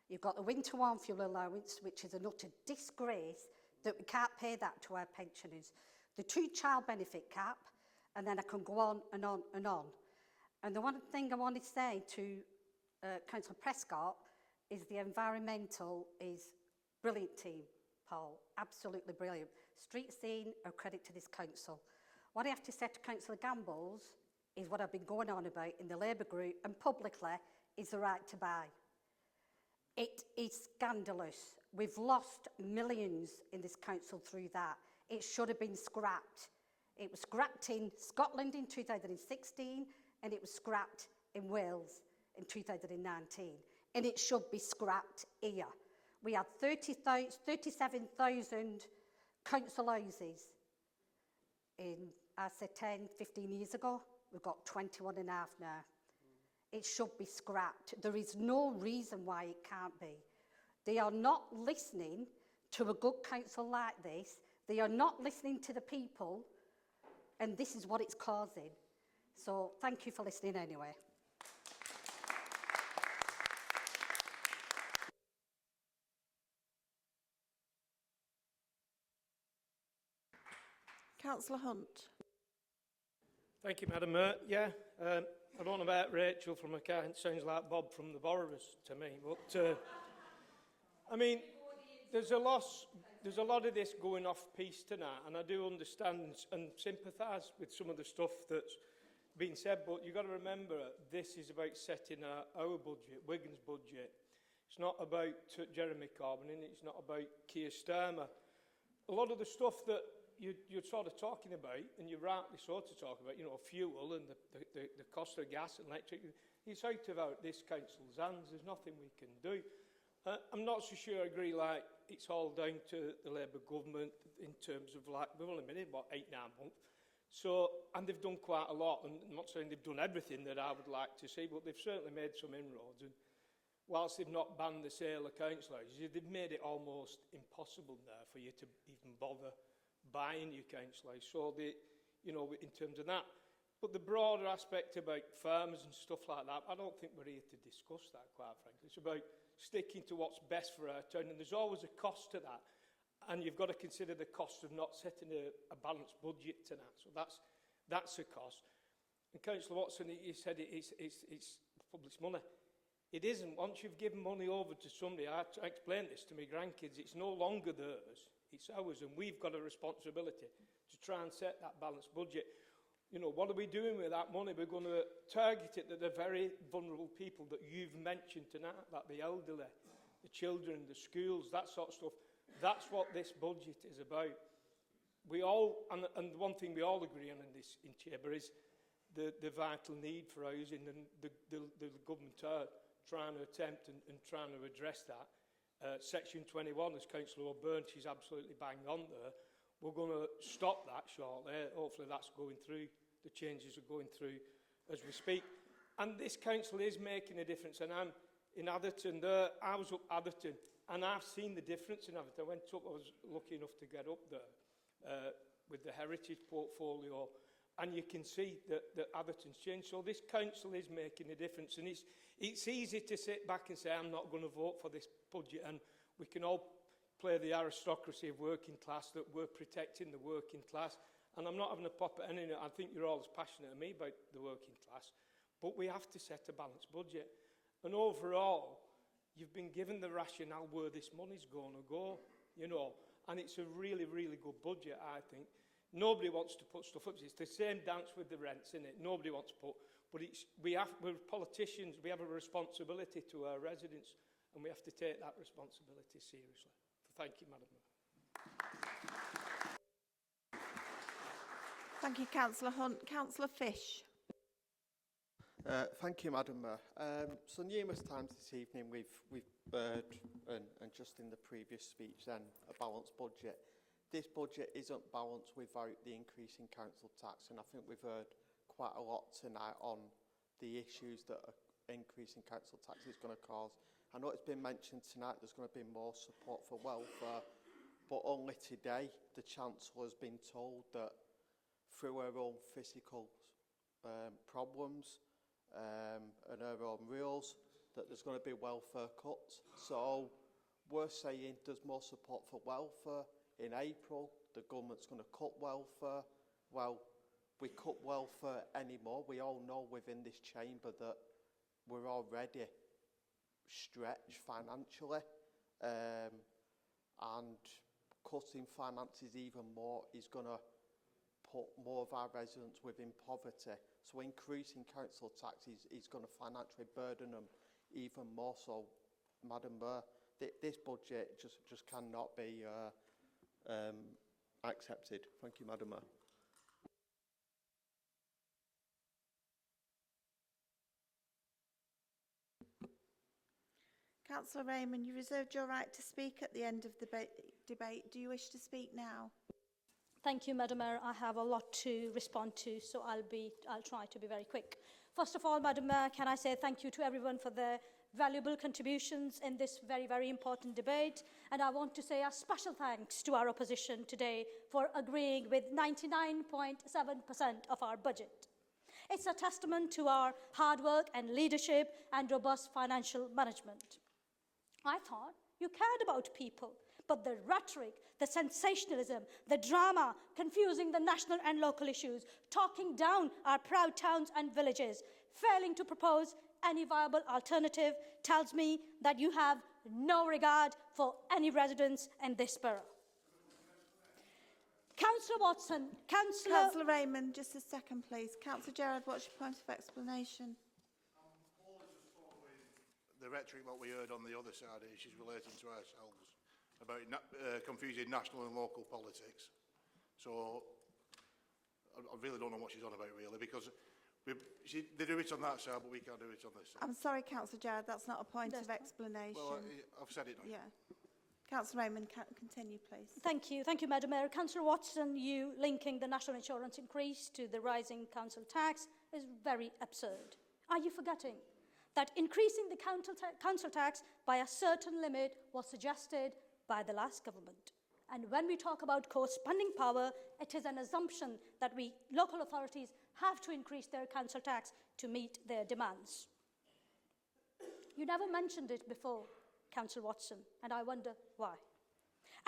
You've got the winter warm fuel allowance, which is an utter disgrace that we can't pay that to our pensioners. The 2-child benefit cap, and then I can go on and on and on. And the one thing I want to say to Councillor Prescott is the environmental is brilliant team, Paul, absolutely brilliant. Street scene, a credit to this council. What I have to say to Councillor Gambles is what I've been going on about in the Labour group and publicly is the right to buy. It is scandalous. We've lost millions in this council through that. It should have been scrapped. It was scrapped in Scotland in 2016 and it was scrapped in Wales in 2019. And it should be scrapped here. We had 37,000 council houses in, I said 10, 15 years ago. We've got 21 and a half now. It should be scrapped. There is no reason why it can't be. They are not listening to a good council like this. They are not listening to the people, and this is what it's causing. So thank you for listening anyway. Councillor Hunt. Thank you, Madam Mayor. I don't know about Rachel from account. It sounds like Bob from the Borrowers to me. But, I mean, there's a lot of this going off piece tonight, and I do understand and sympathise with some of the stuff that's been said, but you've got to remember, this is about setting our budget, Wigan's budget. It's not about Jeremy Corbyn, and it's not about Keir Starmer. A lot of the stuff that you're sort of talking about, and you're rightly so to talk about, fuel and the cost of gas and electric, it's out of this council's hands. There's nothing we can do. I'm not so sure I agree, it's all down to the Labour government in terms of, we've only been in, 8-9 months. So, and they've done quite a lot, and I'm not saying they've done everything that I would like to see, but they've certainly made some inroads. And whilst they've not banned the sale of council houses, they've made it almost impossible now for you to even bother buying your council house. So, in terms of that. But the broader aspect about farmers and stuff like that, I don't think we're here to discuss that, quite frankly. It's about sticking to what's best for our town, and there's always a cost to that. And you've got to consider the cost of not setting a balanced budget tonight. So that's a cost. And Councillor Watson, you said it's public money. It isn't. Once you've given money over to somebody, I explained this to my grandkids, it's no longer theirs, it's ours, and we've got a responsibility to try and set that balanced budget. What are we doing with that money? We're going to target it at the very vulnerable people that you've mentioned tonight, like the elderly, the children, the schools, that sort of stuff. That's what this budget is about. We all, and one thing we all agree on in Chamber is the vital need for housing, and the government are trying to attempt and trying to address that. Section 21, as Councillor O'Byrne, she's absolutely bang on there. We're going to stop that shortly. Hopefully that's going through. The changes are going through as we speak. And this council is making a difference. And I'm in Atherton there. I was up Atherton, and I've seen the difference in Atherton. I was lucky enough to get up there with the heritage portfolio, and you can see that Atherton's changed. So this council is making a difference, and it's easy to sit back and say, I'm not going to vote for this budget, and we can all play the aristocracy of working class, that we're protecting the working class. And I'm not having a pop at any, I think you're all as passionate as me about the working class, but we have to set a balanced budget. And overall, you've been given the rationale where this money's going to go, and it's a really, really good budget, I think. Nobody wants to put stuff up. It's the same dance with the rents, isn't it? Nobody wants to put, but we're politicians, we have a responsibility to our residents, and we have to take that responsibility seriously. Thank you, Madam Mayor. Thank you, Councillor Hunt. Councillor Fish. Thank you, Madam Mayor. So numerous times this evening we've heard, and just in the previous speech then, a balanced budget. This budget isn't balanced without the increase in council tax, and I think we've heard quite a lot tonight on the issues that an increase in council tax is going to cause. I know it's been mentioned tonight there's going to be more support for welfare, but only today the Chancellor has been told that through her own physical problems and her own rules, that there's going to be welfare cuts. So we're saying there's more support for welfare. In April, the government's going to cut welfare. Well, we cut welfare anymore. We all know within this chamber that we're already stretch financially, and cutting finances even more is going to put more of our residents within poverty. So increasing council tax is going to financially burden them even more. So, Madam Mayor, this budget just cannot be accepted. Thank you, Madam Mayor. Councillor Raymond, you reserved your right to speak at the end of the debate. Do you wish to speak now? Thank you, Madam Mayor. I have a lot to respond to, so I'll try to be very quick. First of all, Madam Mayor, can I say thank you to everyone for their valuable contributions in this very, very important debate. And I want to say a special thanks to our opposition today for agreeing with 99.7% of our budget. It's a testament to our hard work and leadership and robust financial management. I thought you cared about people, but the rhetoric, the sensationalism, the drama, confusing the national and local issues, talking down our proud towns and villages, failing to propose any viable alternative tells me that you have no regard for any residents in this borough. Councillor Watson, Councillor Raymond, just a second, please. Councillor Gerard, what's your point of explanation? The rhetoric what we heard on the other side is she's relating to ourselves about confusing national and local politics. So I really don't know what she's on about, really, because they do it on that side, but we can't do it on this side. I'm sorry, Councillor Gerard, that's not a point of explanation. Well, I've said it now. Yeah. Councillor Raymond, continue, please. Thank you, Madam Mayor. Councillor Watson, you linking the national insurance increase to the rising council tax is very absurd. Are you forgetting that increasing the council tax by a certain limit was suggested by the last government? And when we talk about co-spending power, it is an assumption that local authorities have to increase their council tax to meet their demands. You never mentioned it before, Councillor Watson, and I wonder why.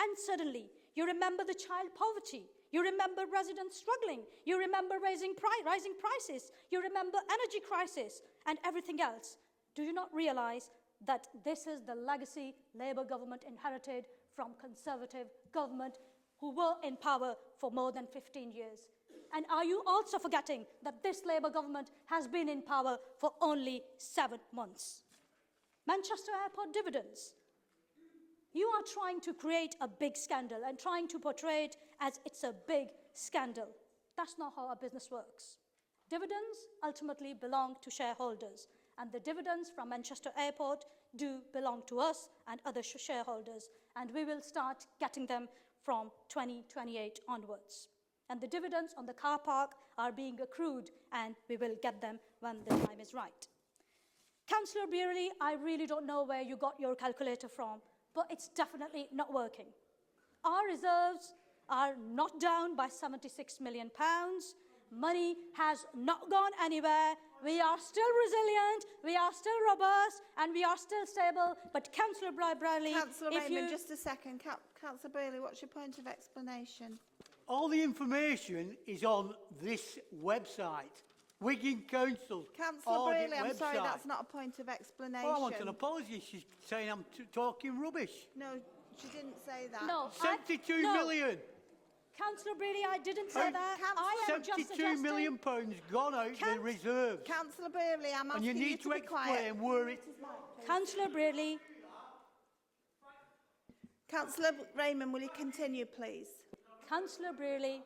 And suddenly, you remember the child poverty, you remember residents struggling, you remember rising prices, you remember energy crisis and everything else. Do you not realise that this is the legacy Labour government inherited from Conservative government who were in power for more than 15 years? And are you also forgetting that this Labour government has been in power for only 7 months? Manchester Airport dividends. You are trying to create a big scandal and trying to portray it as it's a big scandal. That's not how our business works. Dividends ultimately belong to shareholders, and the dividends from Manchester Airport do belong to us and other shareholders, and we will start getting them from 2028 onwards. And the dividends on the car park are being accrued, and we will get them when the time is right. Councillor Beerley, I really don't know where you got your calculator from, but it's definitely not working. Our reserves are not down by £76 million. Money has not gone anywhere. We are still resilient, we are still robust, and we are still stable. But Councillor Bradley, Councillor Raymond, just a second. Councillor Bailey, what's your point of explanation? All the information is on this website. Wigan Council. Councillor Bailey, I'm sorry, that's not a point of explanation. Well, I want an apology. She's saying I'm talking rubbish. No, she didn't say that. No, 72 million. Councillor Bailey, I didn't say that. I am just £72 million gone out the reserves. Councillor Bailey, I'm asking you need to be quiet. explain where it... Councillor Bailey. Councillor Raymond, will you continue, please? Councillor Bailey,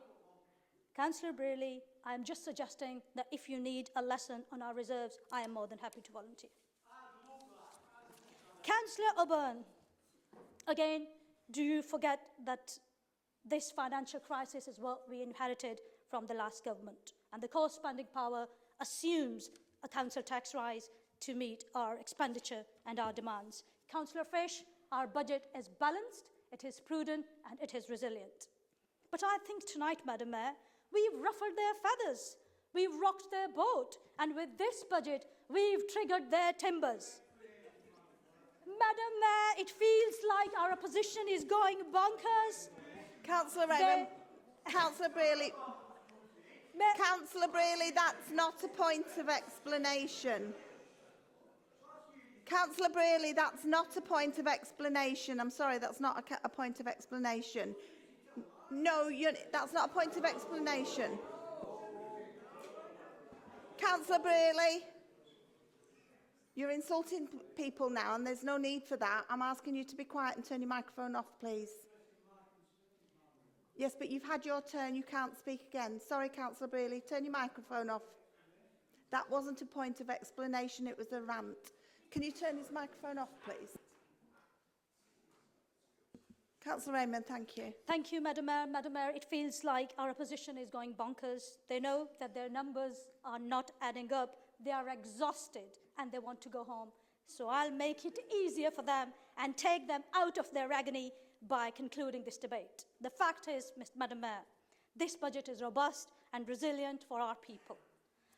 I am just suggesting that if you need a lesson on our reserves, I am more than happy to volunteer. Councillor Auburn, again, do you forget that this financial crisis is what we inherited from the last government, and the core spending power assumes a council tax rise to meet our expenditure and our demands. Councillor Fish, our budget is balanced, it is prudent, and it is resilient. But I think tonight, Madam Mayor, we've ruffled their feathers, we've rocked their boat, and with this budget, we've triggered their timbers. Madam Mayor, it feels like our opposition is going bonkers. Councillor Raymond, Councillor Brearley, Councillor Brearley, that's not a point of explanation. Councillor Brearley, that's not a point of explanation. I'm sorry, that's not a point of explanation. No, that's not a point of explanation. Councillor Brearley, you're insulting people now and there's no need for that. I'm asking you to be quiet and turn your microphone off, please. Yes, but you've had your turn. You can't speak again. Sorry, Councillor Brearley. Turn your microphone off. That wasn't a point of explanation. It was a rant. Can you turn his microphone off, please? Councillor Raymond, thank you. Thank you, Madam Mayor. Madam Mayor, it feels like our opposition is going bonkers. They know that their numbers are not adding up. They are exhausted and they want to go home. So I'll make it easier for them and take them out of their agony by concluding this debate. The fact is, Madam Mayor, this budget is robust and resilient for our people.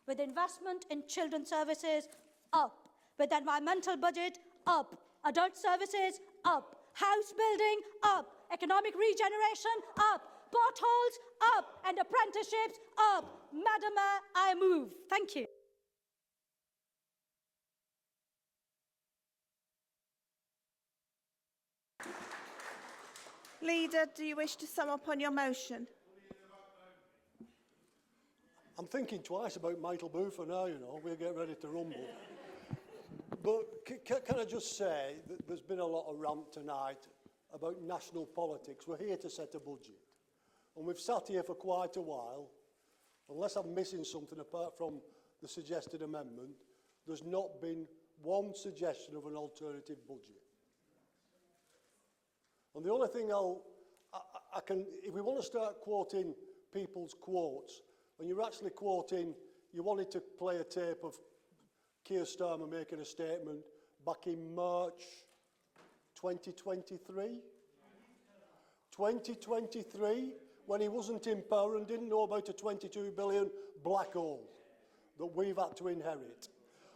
With investment in children's services, up. With environmental budget, up. Adult services, up. House building, up. Economic regeneration, up. Potholes, up. And apprenticeships, up. Madam Mayor, I move. Thank you. Leader, do you wish to sum up on your motion? I'm thinking twice about Michael Boo for now, you know. We'll get ready to rumble. But can I just say that there's been a lot of rant tonight about national politics. We're here to set a budget. And we've sat here for quite a while. Unless I'm missing something apart from the suggested amendment, there's not been one suggestion of an alternative budget. And the only thing I can, if we want to start quoting people's quotes, and you're actually quoting, you wanted to play a tape of Keir Starmer making a statement back in March 2023? 2023, when he wasn't in power and didn't know about a 22 billion black hole that we've had to inherit.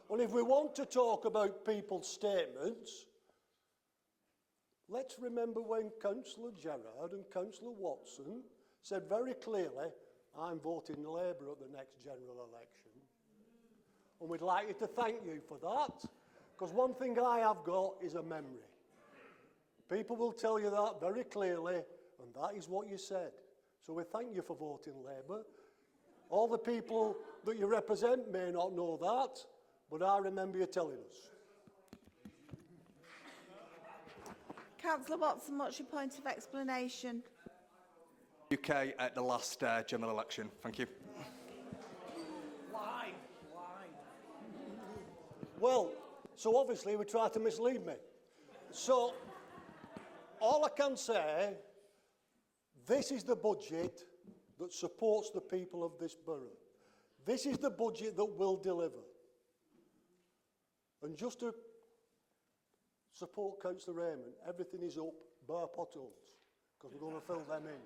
And if we want to talk about people's statements, let's remember when Councillor Gerrard and Councillor Watson said very clearly, I'm voting Labour at the next general election. And we'd like you to thank you for that, because one thing I have got is a memory. People will tell you that very clearly, and that is what you said. So we thank you for voting Labour. All the people that you represent may not know that, but I remember you telling us. Councillor Watson, what's your point of explanation? UK at the last general election. Thank you. Why? Well, so obviously we tried to mislead me. So, all I can say, this is the budget that supports the people of this borough. This is the budget that will deliver. And just to support Councillor Raymond, everything is up, bar potholes, because we're going to fill them in.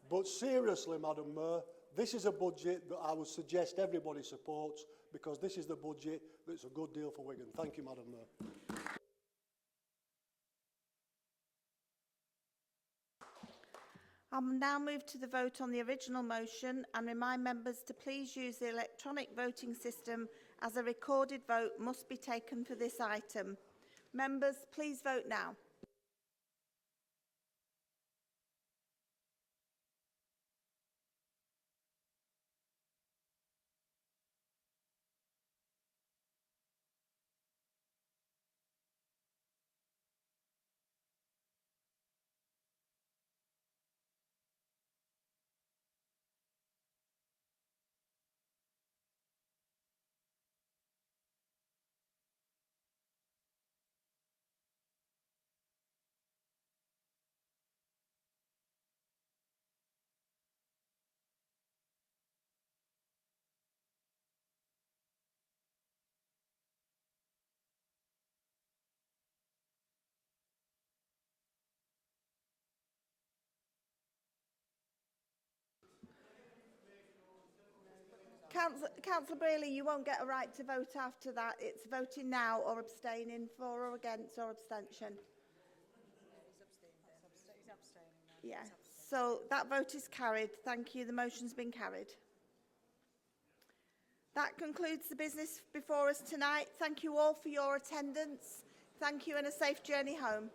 But seriously, Madam Mayor, this is a budget that I would suggest everybody supports, because this is the budget that's a good deal for Wigan. Thank you, Madam Mayor. I'll now move to the vote on the original motion and remind members to please use the electronic voting system, as a recorded vote must be taken for this item. Members, please vote now. Councillor Brearley, you won't get a right to vote after that. It's voting now or abstaining, for or against or abstention. He's abstaining now. Yeah, so that vote is carried. Thank you. The motion's been carried. That concludes the business before us tonight. Thank you all for your attendance. Thank you and a safe journey home.